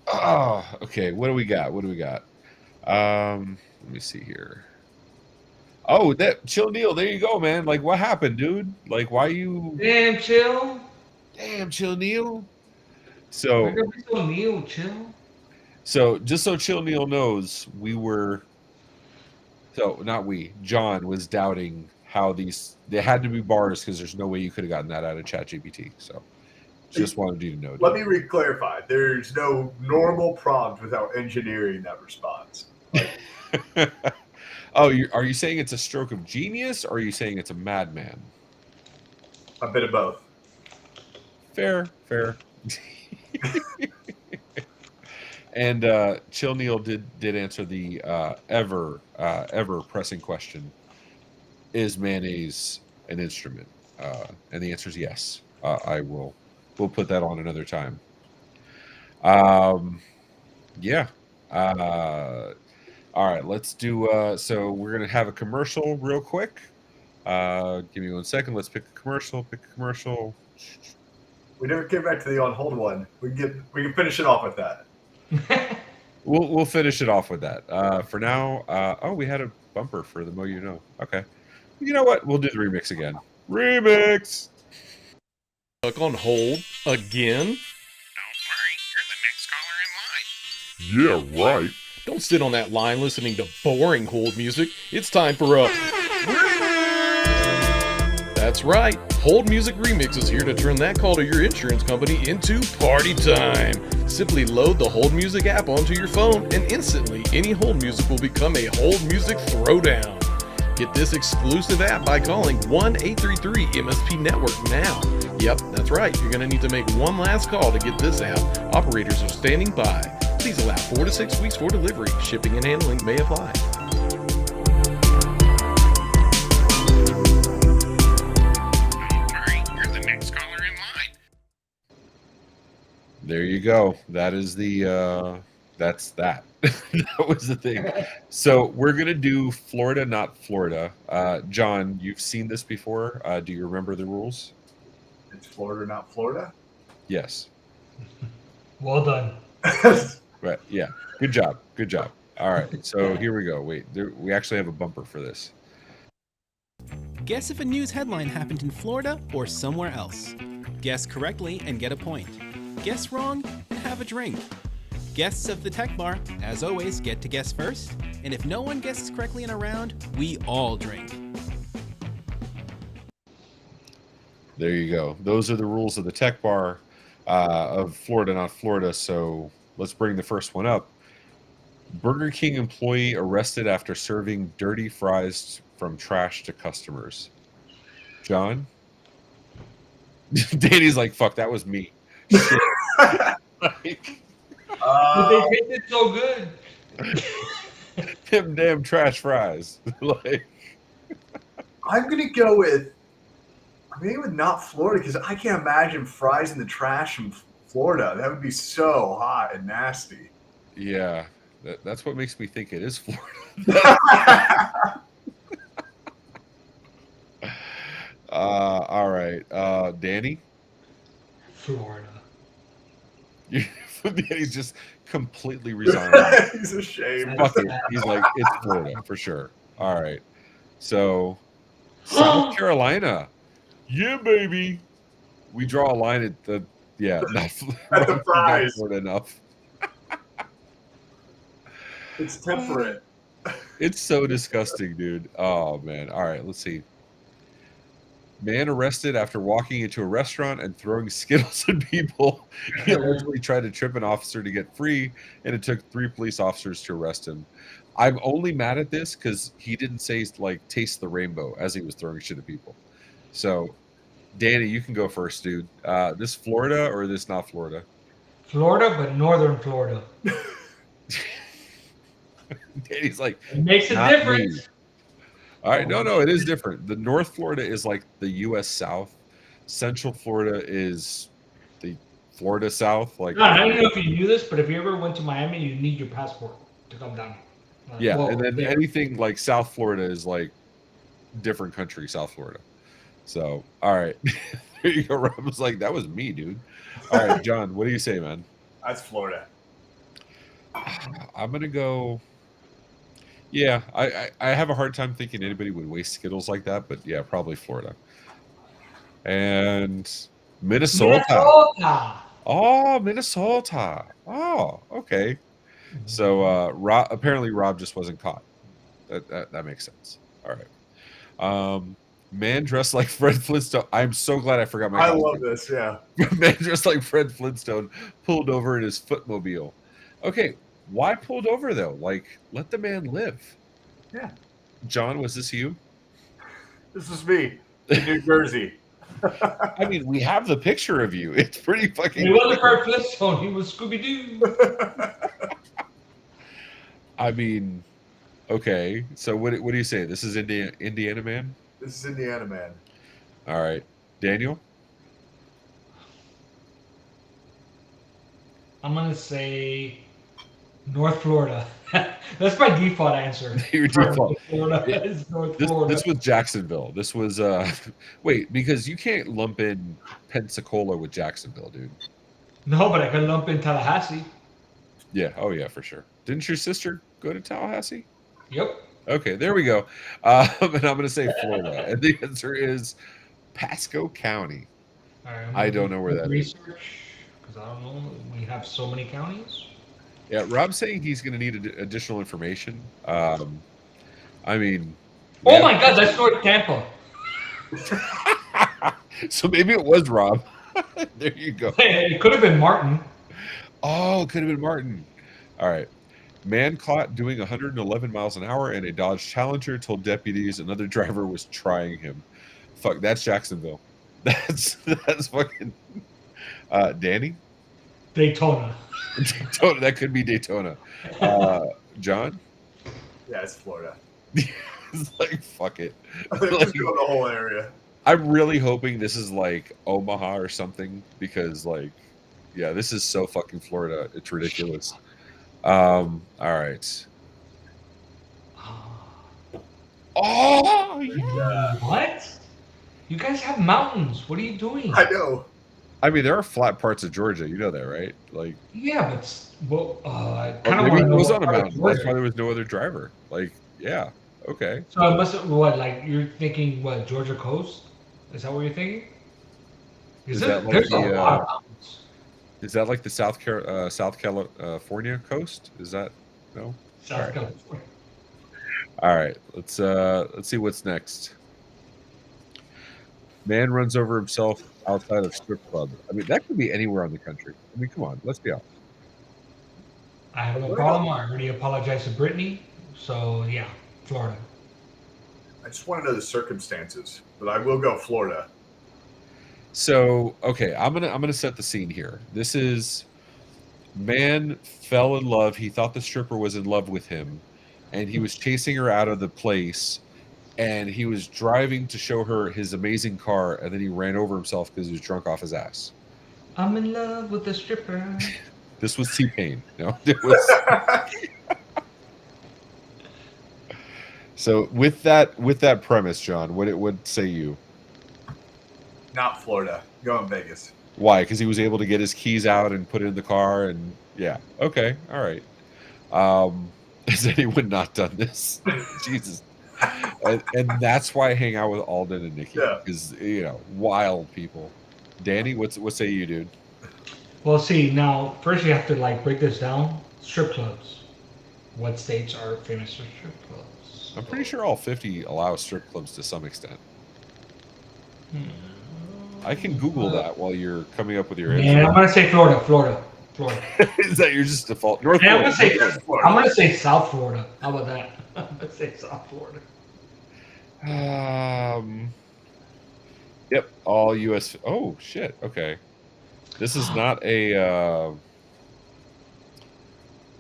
Speaker 4: Oh, okay. What do we got? Let me see here. Oh, that Chill Neil. There you go, man. Like, what happened, dude? Like, why you?
Speaker 5: Damn, chill.
Speaker 4: Damn, Chill Neil. So,
Speaker 5: Why gotta be so Neil, chill?
Speaker 4: so just so Chill Neil knows, John was doubting how they had to be bars because there's no way you could have gotten that out of ChatGPT. So, just wanted you to know.
Speaker 6: Let me re-clarify. There's no normal prompt without engineering that response. Like,
Speaker 4: Oh, are you saying it's a stroke of genius, or are you saying it's a madman?
Speaker 6: a bit of both.
Speaker 4: Fair. And Chill Neil did answer the ever pressing question: is mayonnaise an instrument? And the answer is yes. We'll put that on another time. Yeah. All right, let's do. So we're gonna have a commercial real quick. Give me 1 second. Let's pick a commercial.
Speaker 6: We never came back to the on hold one. We can finish it off with that.
Speaker 4: We'll finish it off with that. For now, we had a bumper for the Mo You Know. Okay. You know what? We'll do the remix again. Remix.
Speaker 7: Stuck on hold again?
Speaker 8: Yeah, right.
Speaker 7: Don't sit on that line listening to boring hold music. It's time for a That's right. Hold Music Remix is here to turn that call to your insurance company into party time. Simply load the Hold Music app onto your phone and instantly any hold music will become a hold music throwdown. Get this exclusive app by calling 1-833-MSP Network now. Yep, that's right. You're going to need to make one last call to get this app. Operators are standing by. Please allow 4 to 6 weeks for delivery. Shipping and handling may apply.
Speaker 8: You're the next caller in line.
Speaker 4: There you go. That is the that's that. That was the thing. So we're gonna do Florida, not Florida. John, you've seen this before. Do you remember the rules?
Speaker 6: It's Florida, not Florida.
Speaker 4: Yes.
Speaker 5: Well done.
Speaker 4: Right. Yeah. Good job. All right. So here we go. Wait, we actually have a bumper for this.
Speaker 9: Guess if a news headline happened in Florida or somewhere else. Guess correctly and get a point. guess wrong, and have a drink. Guests of the Tech Bar, as always, get to guess first, and if no one guesses correctly in a round, we all drink.
Speaker 4: There you go. Those are the rules of the Tech Bar of Florida, not Florida. So let's bring the first one up. Burger King employee arrested after serving dirty fries from trash to customers. John? Danny's like, fuck, that was me. Shit. Like,
Speaker 5: But they tasted so good.
Speaker 4: them damn trash fries. Like,
Speaker 6: I'm gonna go with maybe with not Florida because I can't imagine fries in the trash in Florida. That would be so hot and nasty.
Speaker 4: yeah, that's what makes me think it is Florida. All right, Danny.
Speaker 5: Florida.
Speaker 4: Danny's just completely resigned.
Speaker 6: He's ashamed.
Speaker 4: Fuck it. He's like, it's Florida for sure. All right, so South Carolina. Yeah, baby. We draw a line at the not
Speaker 6: At the fries.
Speaker 4: Florida enough.
Speaker 6: It's temperate.
Speaker 4: It's so disgusting, dude. Oh man. All right, let's see. Man arrested after walking into a restaurant and throwing Skittles at people. He allegedly tried to trip an officer to get free, and it took 3 police officers to arrest him. I'm only mad at this because he didn't say like taste the rainbow as he was throwing shit at people. So, Danny, you can go first, dude. This Florida or this not Florida?
Speaker 5: Florida, but northern Florida.
Speaker 4: Danny's like,
Speaker 5: It makes a
Speaker 4: not
Speaker 5: difference.
Speaker 4: me. All right, no, it is different. The North Florida is like the U.S. South. Central Florida is the Florida South. Like,
Speaker 5: No, I don't know if you knew this, but if you ever went to Miami, you need your passport to come down.
Speaker 4: yeah,
Speaker 5: Well,
Speaker 4: and then
Speaker 5: there.
Speaker 4: anything like South Florida is like different country, South Florida. So, all right, there you go. Rob was like, that was me, dude. All right, John, what do you say, man?
Speaker 6: That's Florida.
Speaker 4: I'm gonna go. Yeah, I have a hard time thinking anybody would waste Skittles like that, but yeah, probably Florida. And Minnesota. Oh, Minnesota. Oh, okay. So apparently Rob just wasn't caught. That makes sense. All right. Man dressed like Fred Flintstone. I'm so glad I forgot my.
Speaker 6: I love this. Yeah.
Speaker 4: Man dressed like Fred Flintstone pulled over in his footmobile. Okay, why pulled over though? Like, let the man live.
Speaker 6: Yeah.
Speaker 4: John, was this you?
Speaker 6: This is me in New Jersey.
Speaker 4: I mean, we have the picture of you. It's pretty fucking.
Speaker 5: He wasn't Fred Flintstone. He was Scooby Doo.
Speaker 4: I mean, okay. So what do you say? This is Indiana man?
Speaker 6: This is Indiana man.
Speaker 4: All right. Daniel?
Speaker 5: I'm going to say North Florida. That's my default answer.
Speaker 4: Your default.
Speaker 5: Florida is North Florida.
Speaker 4: This was Jacksonville. This was wait, because you can't lump in Pensacola with Jacksonville, dude.
Speaker 5: No, but I could lump in Tallahassee.
Speaker 4: Yeah. Oh yeah, for sure. Didn't your sister go to Tallahassee?
Speaker 5: Yep.
Speaker 4: Okay, there we go. And I'm going to say Florida. And the answer is Pasco County.
Speaker 5: All right,
Speaker 4: I don't know where that is.
Speaker 5: research, because I don't know. We have so many counties.
Speaker 4: Yeah, Rob's saying he's going to need additional information. I mean...
Speaker 5: Oh my God, that's North Tampa.
Speaker 4: So maybe it was Rob. There you go.
Speaker 5: It could have been Martin.
Speaker 4: Oh, it could have been Martin. All right. Man caught doing 111 miles an hour in a Dodge Challenger told deputies another driver was trying him. Fuck, that's Jacksonville. That's fucking Danny?
Speaker 5: Daytona.
Speaker 4: Daytona. That could be Daytona. John?
Speaker 6: Yeah, it's Florida.
Speaker 4: It's like, fuck it.
Speaker 6: Just go the whole area.
Speaker 4: I'm really hoping this is like Omaha or something because, like, yeah, this is so fucking Florida. It's ridiculous. All right. Oh, yeah.
Speaker 5: What? You guys have mountains. What are you doing?
Speaker 6: I know.
Speaker 4: I mean, there are flat parts of Georgia. You know that, right? Like,
Speaker 5: Yeah, but I kind of
Speaker 4: maybe
Speaker 5: want
Speaker 4: it
Speaker 5: to know
Speaker 4: was
Speaker 5: what
Speaker 4: on a
Speaker 5: part of
Speaker 4: mountain. That's
Speaker 5: Georgia.
Speaker 4: why there was no other driver. Like, yeah, okay.
Speaker 5: So I must have, what, like, you're thinking, what, Georgia coast? Is that what you're thinking?
Speaker 4: Is that like
Speaker 5: There's
Speaker 4: the,
Speaker 5: a lot of mountains.
Speaker 4: Is that like the South California coast? Is that no?
Speaker 5: South
Speaker 4: Alright.
Speaker 5: California.
Speaker 4: All right, let's see what's next. Man runs over himself outside of strip club. I mean, that could be anywhere on the country. I mean, come on, let's be honest.
Speaker 5: I have no problem. I already apologized to Brittany. So yeah, Florida.
Speaker 6: I just want to know the circumstances, but I will go Florida.
Speaker 4: So, okay, I'm gonna set the scene here. This is man fell in love. He thought the stripper was in love with him, and he was chasing her out of the place. And he was driving to show her his amazing car, and then he ran over himself because he was drunk off his ass.
Speaker 5: I'm in love with the stripper.
Speaker 4: This was T-Pain. No, it was. So with that premise, John, what say you?
Speaker 6: Not Florida. Going Vegas.
Speaker 4: Why? Because he was able to get his keys out and put it in the car, and yeah, okay, all right. Has anyone not done this? Jesus. And that's why I hang out with Alden and Nikki, because wild people. Danny, what say you, dude?
Speaker 5: Well, see, now first you have to like break this down. Strip clubs. What states are famous for strip clubs?
Speaker 4: I'm pretty sure all 50 allow strip clubs to some extent. I can Google that while you're coming up with your answer.
Speaker 5: And I'm gonna say Florida.
Speaker 4: Is that your just default?
Speaker 5: North Florida. I'm gonna say South Florida. How about that? I'm gonna say South Florida.
Speaker 4: Yep, all U.S. Oh shit. Okay, this is not a.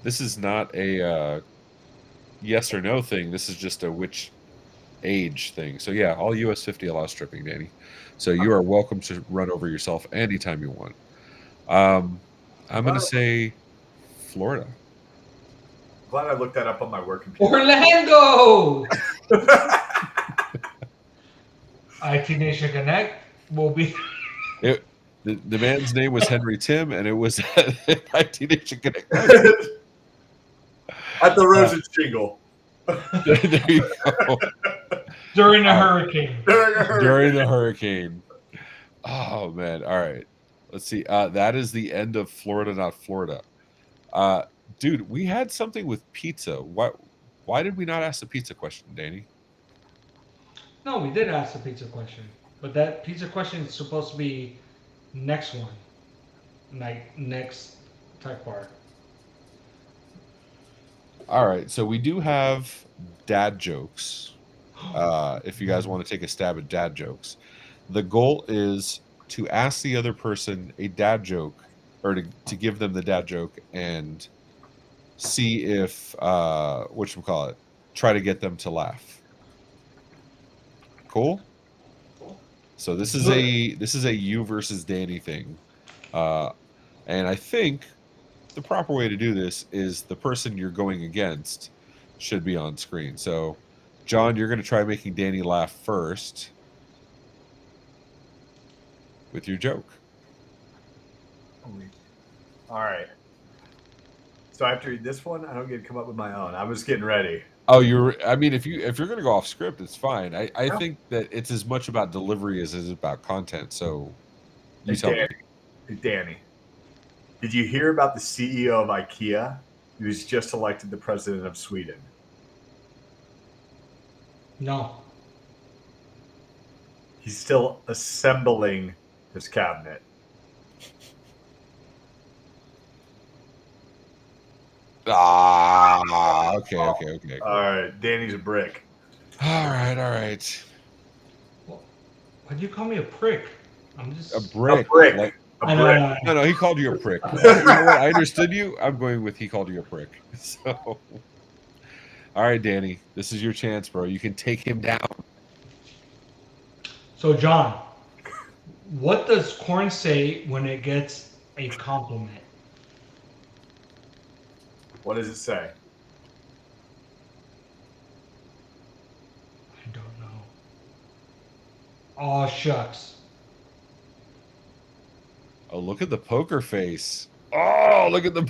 Speaker 4: This is not a yes or no thing. This is just a which age thing. So yeah, all U.S. 50 allow stripping, Danny. So you are welcome to run over yourself anytime you want. I'm gonna say Florida.
Speaker 6: Glad I looked that up on my work computer.
Speaker 5: Orlando. IT Nation Connect will be.
Speaker 4: The man's name was Henry Tim, and it was IT Nation Connect.
Speaker 6: At the Rosen Shingle.
Speaker 4: There you go.
Speaker 5: During the hurricane.
Speaker 4: During the hurricane. Oh man! All right, let's see. That is the end of Florida, not Florida. Dude, we had something with pizza. Why did we not ask the pizza question, Danny?
Speaker 5: No, we did ask the pizza question, but that pizza question is supposed to be next one, like next tech bar.
Speaker 4: All right, so we do have dad jokes. If you guys want to take a stab at dad jokes, the goal is to ask the other person a dad joke, or to give them the dad joke and see if whatchamacallit, try to get them to laugh. Cool. So this is a you versus Danny thing, and I think the proper way to do this is the person you're going against should be on screen. So, John, you're going to try making Danny laugh first with your joke.
Speaker 6: All right. So I have to read this one. I don't get to come up with my own. I was getting ready.
Speaker 4: Oh, I mean, if you're going to go off script, it's fine. I think that it's as much about delivery as it is about content. So, you tell me.
Speaker 6: Danny, did you hear about the CEO of IKEA? He was just elected the president of Sweden.
Speaker 5: No.
Speaker 6: He's still assembling his cabinet.
Speaker 4: Okay.
Speaker 6: All right, Danny's a brick.
Speaker 4: All right.
Speaker 5: Why'd you call me a prick? I'm just
Speaker 4: a brick.
Speaker 6: A brick.
Speaker 4: Like,
Speaker 6: a brick.
Speaker 4: No, he called you a prick. You know what? I understood you. I'm going with he called you a prick. So, all right, Danny, this is your chance, bro. You can take him down.
Speaker 5: So, John, what does corn say when it gets a compliment?
Speaker 6: What does it say?
Speaker 5: I don't know. Oh, shucks.
Speaker 4: Oh, look at the poker face. Oh, look at the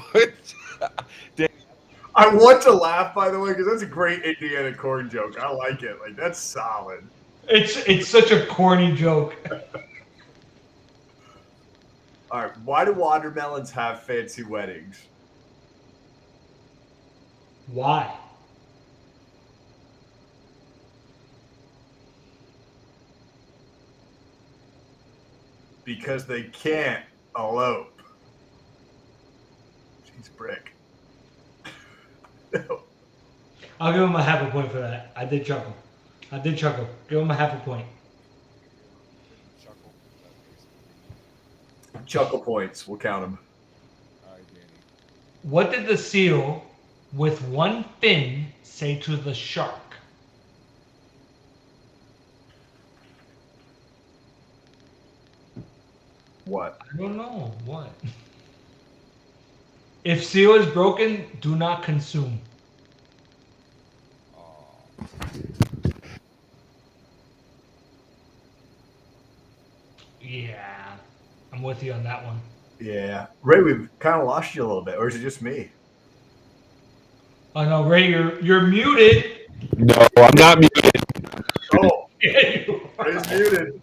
Speaker 6: I want to laugh, by the way, because that's a great Indiana corn joke. I like it. Like, that's solid.
Speaker 5: It's such a corny joke.
Speaker 6: All right. Why do watermelons have fancy weddings?
Speaker 5: Why?
Speaker 6: Because they can't elope. Jeez, brick.
Speaker 5: I'll give him a half a point for that. I did chuckle. Give him a half a point.
Speaker 6: Chuckle points. We'll count them.
Speaker 4: All right, Danny.
Speaker 5: What did the seal with one fin say to the shark?
Speaker 6: What?
Speaker 5: I don't know. What? If seal is broken, do not consume. Yeah, I'm with you on that one.
Speaker 6: Yeah. Ray, we've kind of lost you a little bit. Or is it just me?
Speaker 5: Oh no, Ray, you're muted.
Speaker 4: No, I'm not muted.
Speaker 6: Oh,
Speaker 5: Yeah, you are.
Speaker 6: Ray's muted.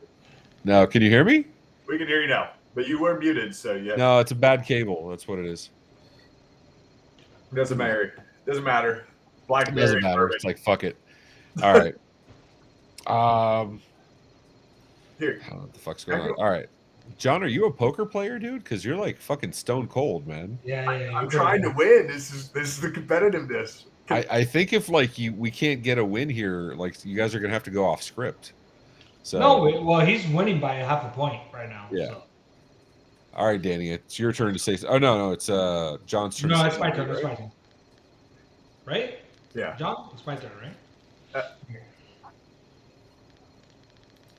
Speaker 4: No, can you hear me?
Speaker 6: We can hear you now. But you were muted, so yeah.
Speaker 4: No, it's a bad cable. That's what it is.
Speaker 6: Doesn't matter. Doesn't matter.
Speaker 4: It
Speaker 6: Blackberry.
Speaker 4: doesn't matter.
Speaker 6: Perfect.
Speaker 4: It's like fuck it. All right.
Speaker 6: Here.
Speaker 4: I don't know what the fuck's going on. All right. John, are you a poker player, dude? Because you're like fucking stone cold, man.
Speaker 5: Yeah,
Speaker 6: I'm trying to win. This is the competitiveness.
Speaker 4: I think if like we can't get a win here, like you guys are gonna have to go off script. So
Speaker 5: No, well, he's winning by a half a point right now.
Speaker 4: Yeah.
Speaker 5: So.
Speaker 4: All right, Danny, it's your turn to say. Oh no, it's John's turn.
Speaker 5: No,
Speaker 4: to
Speaker 5: it's
Speaker 4: say
Speaker 5: my
Speaker 4: something,
Speaker 5: turn. It's
Speaker 4: right?
Speaker 5: my turn. Right?
Speaker 6: Yeah.
Speaker 5: John, it's my turn, right?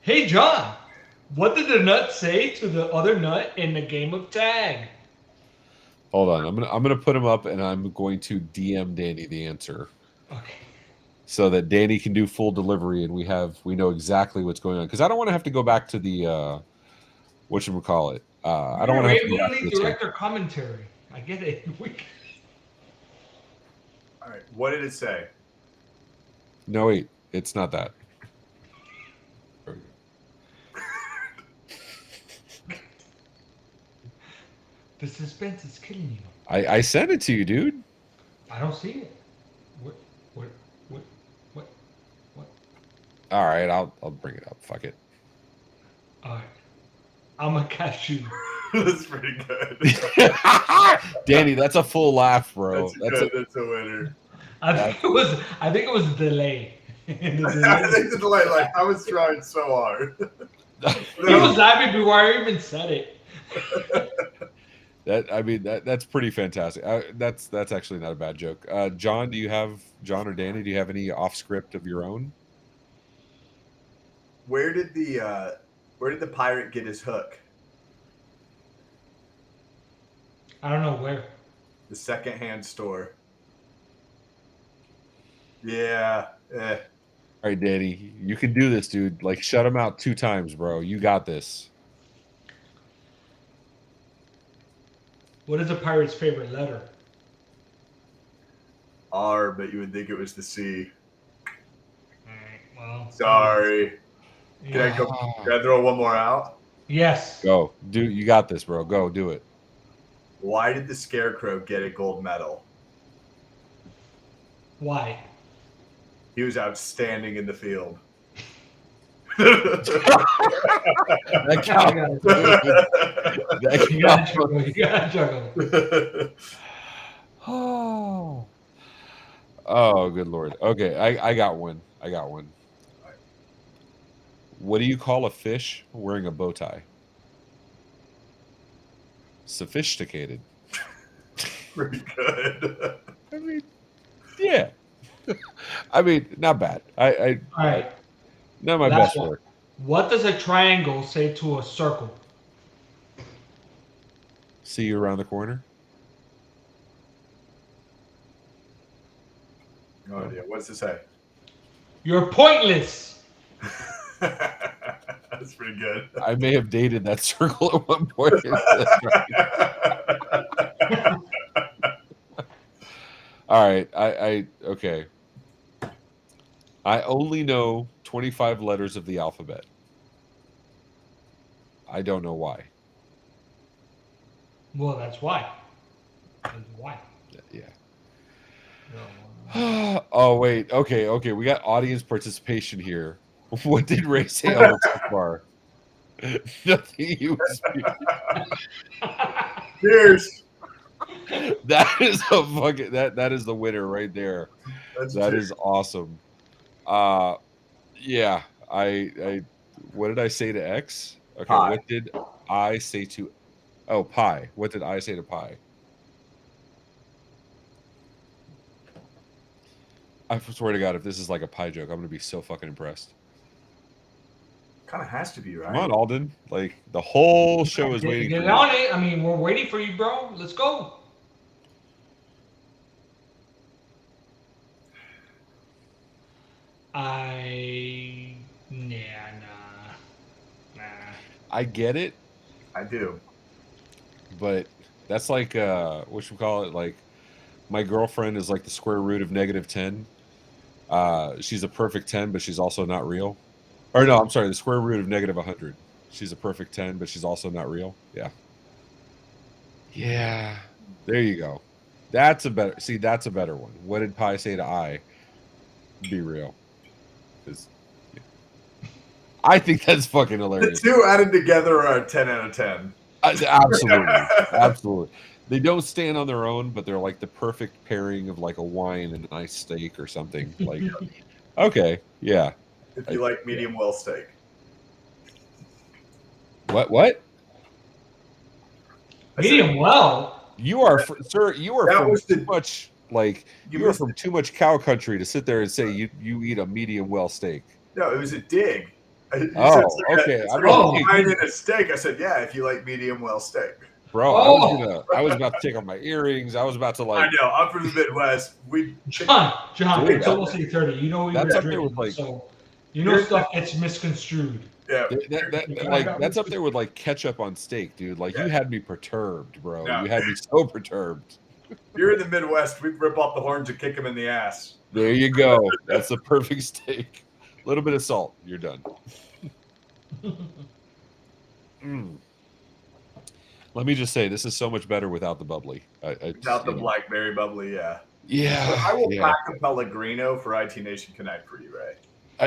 Speaker 5: Hey, John. What did the nut say to the other nut in the game of tag?
Speaker 4: Hold on, I'm gonna put him up, and I'm going to DM Danny the answer,
Speaker 5: Okay.
Speaker 4: so that Danny can do full delivery, and we know exactly what's going on. Because I don't want to have to go back to the whatchamacallit. I don't want to have to
Speaker 5: We
Speaker 4: go
Speaker 5: don't
Speaker 4: back to
Speaker 5: need
Speaker 4: the tape.
Speaker 5: director commentary. I get it.
Speaker 6: All right. What did it say?
Speaker 4: No, wait, it's not that.
Speaker 5: The suspense is killing you.
Speaker 4: I sent it to you, dude.
Speaker 5: I don't see it. What?
Speaker 4: All right, I'll bring it up. Fuck it.
Speaker 5: All right. I'm gonna catch you.
Speaker 6: That's pretty good.
Speaker 4: Danny, that's a full laugh, bro.
Speaker 6: That's a winner.
Speaker 5: I think it was a delay.
Speaker 6: I think the delay. Like I was trying so hard.
Speaker 5: He was laughing before I even said it.
Speaker 4: That's pretty fantastic. That's actually not a bad joke. John or Danny, do you have any off script of your own?
Speaker 6: Where did the pirate get his hook?
Speaker 5: I don't know where.
Speaker 6: The secondhand store. Yeah.
Speaker 4: All right, Danny, you can do this, dude. Like, shut him out 2 times, bro. You got this.
Speaker 5: What is a pirate's favorite letter?
Speaker 6: R, but you would think it was the C.
Speaker 5: Alright, well.
Speaker 6: Sorry.
Speaker 5: Yeah.
Speaker 6: Can I throw one more out?
Speaker 5: Yes.
Speaker 4: Go. You got this, bro. Go do it.
Speaker 6: Why did the Scarecrow get a gold medal?
Speaker 5: Why?
Speaker 6: He was outstanding in the field.
Speaker 4: That counts.
Speaker 5: You gotta juggle.
Speaker 4: Oh, good lord. Okay, I got one. What do you call a fish wearing a bow tie? Sophisticated.
Speaker 6: Pretty good.
Speaker 4: I mean, yeah. I mean, not bad.
Speaker 5: All right.
Speaker 4: Not my
Speaker 5: Last
Speaker 4: best
Speaker 5: one.
Speaker 4: work.
Speaker 5: What does a triangle say to a circle?
Speaker 4: See you around the corner.
Speaker 6: No idea. What's it say?
Speaker 5: You're pointless.
Speaker 6: That's pretty good.
Speaker 4: I may have dated that circle at one point. All right. Okay. I only know 25 letters of the alphabet. I don't know why.
Speaker 5: Well, that's why. That's why.
Speaker 4: Yeah.
Speaker 5: No,
Speaker 4: Oh wait. Okay. We got audience participation here. What did Ray say on the tech bar? Nothing. He was.
Speaker 6: Cheers.
Speaker 4: That is a fucking that is the winner right there. That
Speaker 6: Cheers.
Speaker 4: is awesome. Yeah. I what did I say to X? Okay,
Speaker 6: Pi.
Speaker 4: what did I say to Pi? What did I say to Pi? I swear to God, if this is like a Pi joke, I'm gonna be so fucking impressed.
Speaker 6: Kind of has to be, right?
Speaker 4: Come on, Alden. Like the whole show is waiting
Speaker 5: Get
Speaker 4: for
Speaker 5: on
Speaker 4: you.
Speaker 5: it. I mean, we're waiting for you, bro. Let's go. Nah.
Speaker 4: I get it,
Speaker 6: I do.
Speaker 4: but that's like what you call it? Like my girlfriend is like the square root of -10. She's a perfect 10, but she's also not real. Or no, I'm sorry, the square root of -100. She's a perfect 10, but she's also not real. Yeah. Yeah. There you go. That's a better one. What did Pi say to I? Be real. Because I think that's fucking
Speaker 6: The
Speaker 4: hilarious.
Speaker 6: two added together are a 10 out of 10.
Speaker 4: Absolutely. Absolutely. They don't stand on their own, but they're like the perfect pairing of like a wine and a nice steak or something. Like, okay, yeah.
Speaker 6: If you like medium well steak.
Speaker 4: What?
Speaker 5: Medium well.
Speaker 4: You are, sir. You are
Speaker 6: That
Speaker 4: from
Speaker 6: was
Speaker 4: too much like
Speaker 6: You
Speaker 4: you are
Speaker 6: missed
Speaker 4: from too much cow country to sit there and say you eat a medium well steak.
Speaker 6: No, it was a dig.
Speaker 4: Oh,
Speaker 6: It's
Speaker 4: okay.
Speaker 6: It's
Speaker 4: I'm
Speaker 6: like
Speaker 4: not
Speaker 6: a wine and a steak. I said, yeah, if you like medium well steak.
Speaker 4: Bro,
Speaker 5: Oh.
Speaker 4: I was about to take off my earrings. I was about to like.
Speaker 6: I know. I'm from the Midwest.
Speaker 5: John,
Speaker 4: Dude,
Speaker 5: it's almost 8:30. You know we
Speaker 4: that's
Speaker 5: were
Speaker 4: up there
Speaker 5: drinking,
Speaker 4: with, like-
Speaker 5: so you know stuff gets misconstrued.
Speaker 6: Yeah.
Speaker 4: That's up there with like ketchup on steak, dude. Like you had me perturbed, bro.
Speaker 6: No.
Speaker 4: You had me so perturbed.
Speaker 6: You're in the Midwest. We'd rip off the horns and kick him in the ass.
Speaker 4: There you go. That's the perfect steak. A little bit of salt. You're done. Let me just say, this is so much better without the bubbly.
Speaker 6: Without the blackberry bubbly, yeah.
Speaker 4: Yeah.
Speaker 6: But I will
Speaker 4: yeah.
Speaker 6: pack a Pellegrino for IT Nation Connect for you, Ray.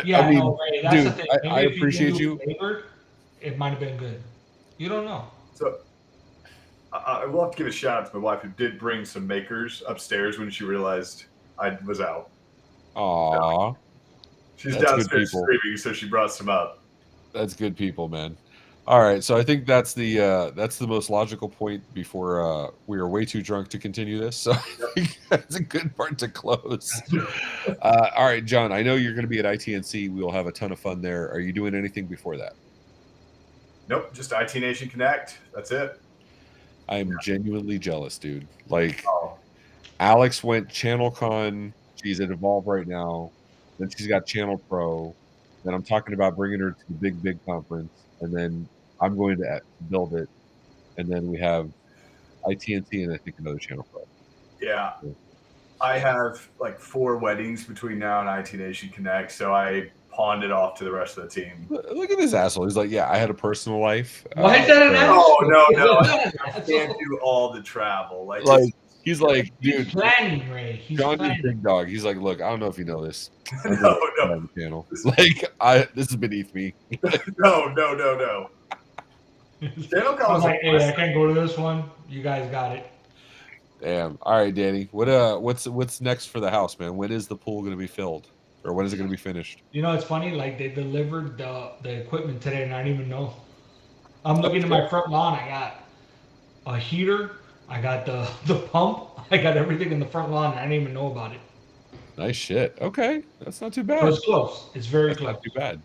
Speaker 5: Yeah, no, Ray, that's
Speaker 4: dude,
Speaker 5: the thing. Maybe
Speaker 4: I
Speaker 5: if
Speaker 4: appreciate
Speaker 5: didn't do
Speaker 4: you.
Speaker 5: Flavored, it might have been good. You don't know.
Speaker 6: So I will have to give a shout out to my wife who did bring some makers upstairs when she realized I was out.
Speaker 4: Aw.
Speaker 6: She's
Speaker 4: That's good
Speaker 6: downstairs
Speaker 4: people.
Speaker 6: screaming, so she brought some up.
Speaker 4: That's good people, man. All right, so I think that's the most logical point before we are way too drunk to continue this. So I think that's a good part to close. All right, John, I know you're going to be at ITNC. We will have a ton of fun there. Are you doing anything before that?
Speaker 6: Nope, just IT Nation Connect. That's it.
Speaker 4: I am genuinely jealous, dude. Like, Alex went ChannelCon. She's at Evolve right now. Then she's got Channel Pro. Then I'm talking about bringing her to the big conference. And then I'm going to build it. And then we have ITNC and I think another Channel Pro.
Speaker 6: Yeah. I have like 4 weddings between now and IT Nation Connect, so I pawned it off to the rest of the team.
Speaker 4: Look at this asshole. He's like, yeah, I had a personal life.
Speaker 5: Why is that an asshole?
Speaker 6: No.
Speaker 5: It's
Speaker 6: I can't do all the travel. Like
Speaker 4: he's like, dude.
Speaker 5: He's planning, Ray. He's
Speaker 4: John
Speaker 5: planning.
Speaker 4: is big dog. He's like, look, I don't know if you know this.
Speaker 6: No.
Speaker 4: On the channel. Like, this is beneath me.
Speaker 6: No. ChannelCon
Speaker 5: I was
Speaker 6: was
Speaker 5: like, hey, I can't go to this one. You guys got it.
Speaker 4: Damn. All right, Danny. What's next for the house, man? When is the pool going to be filled, or when is it going to be finished?
Speaker 5: You know, it's funny. Like they delivered the equipment today, and I didn't even know. I'm looking at my front lawn. I got a heater. I got the pump. I got everything in the front lawn, and I didn't even know about it.
Speaker 4: Nice shit. Okay, that's not too bad.
Speaker 5: It was close. It's very
Speaker 4: That's
Speaker 5: close.
Speaker 4: not too bad.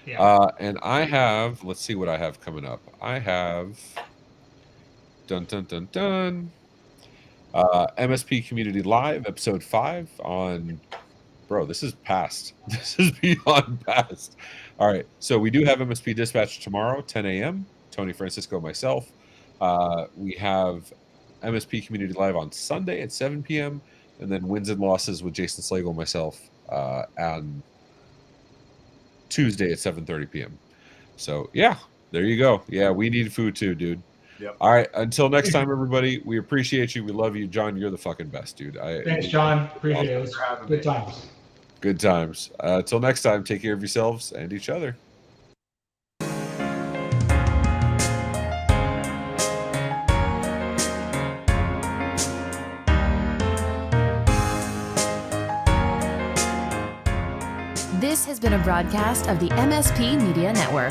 Speaker 5: Yeah.
Speaker 4: And I have. Let's see what I have coming up. I have. Dun. MSP Community Live, episode 5 on. Bro, this is past. This is beyond past. All right, so we do have MSP Dispatch tomorrow, 10 a.m. Tony Francisco, myself. We have MSP Community Live on Sunday at 7 p.m. and then Wins and Losses with Jason Slagle, myself, on Tuesday at 7:30 p.m. So yeah, there you go. Yeah, we need food too, dude.
Speaker 6: Yep.
Speaker 4: All right. Until next time, everybody. We appreciate you. We love you, John. You're the fucking best, dude.
Speaker 5: Thanks, John. Appreciate it. It was
Speaker 6: for having
Speaker 5: good
Speaker 6: me.
Speaker 5: times.
Speaker 4: Good times. Until next time, take care of yourselves and each other.
Speaker 10: This has been a broadcast of the MSP Media Network.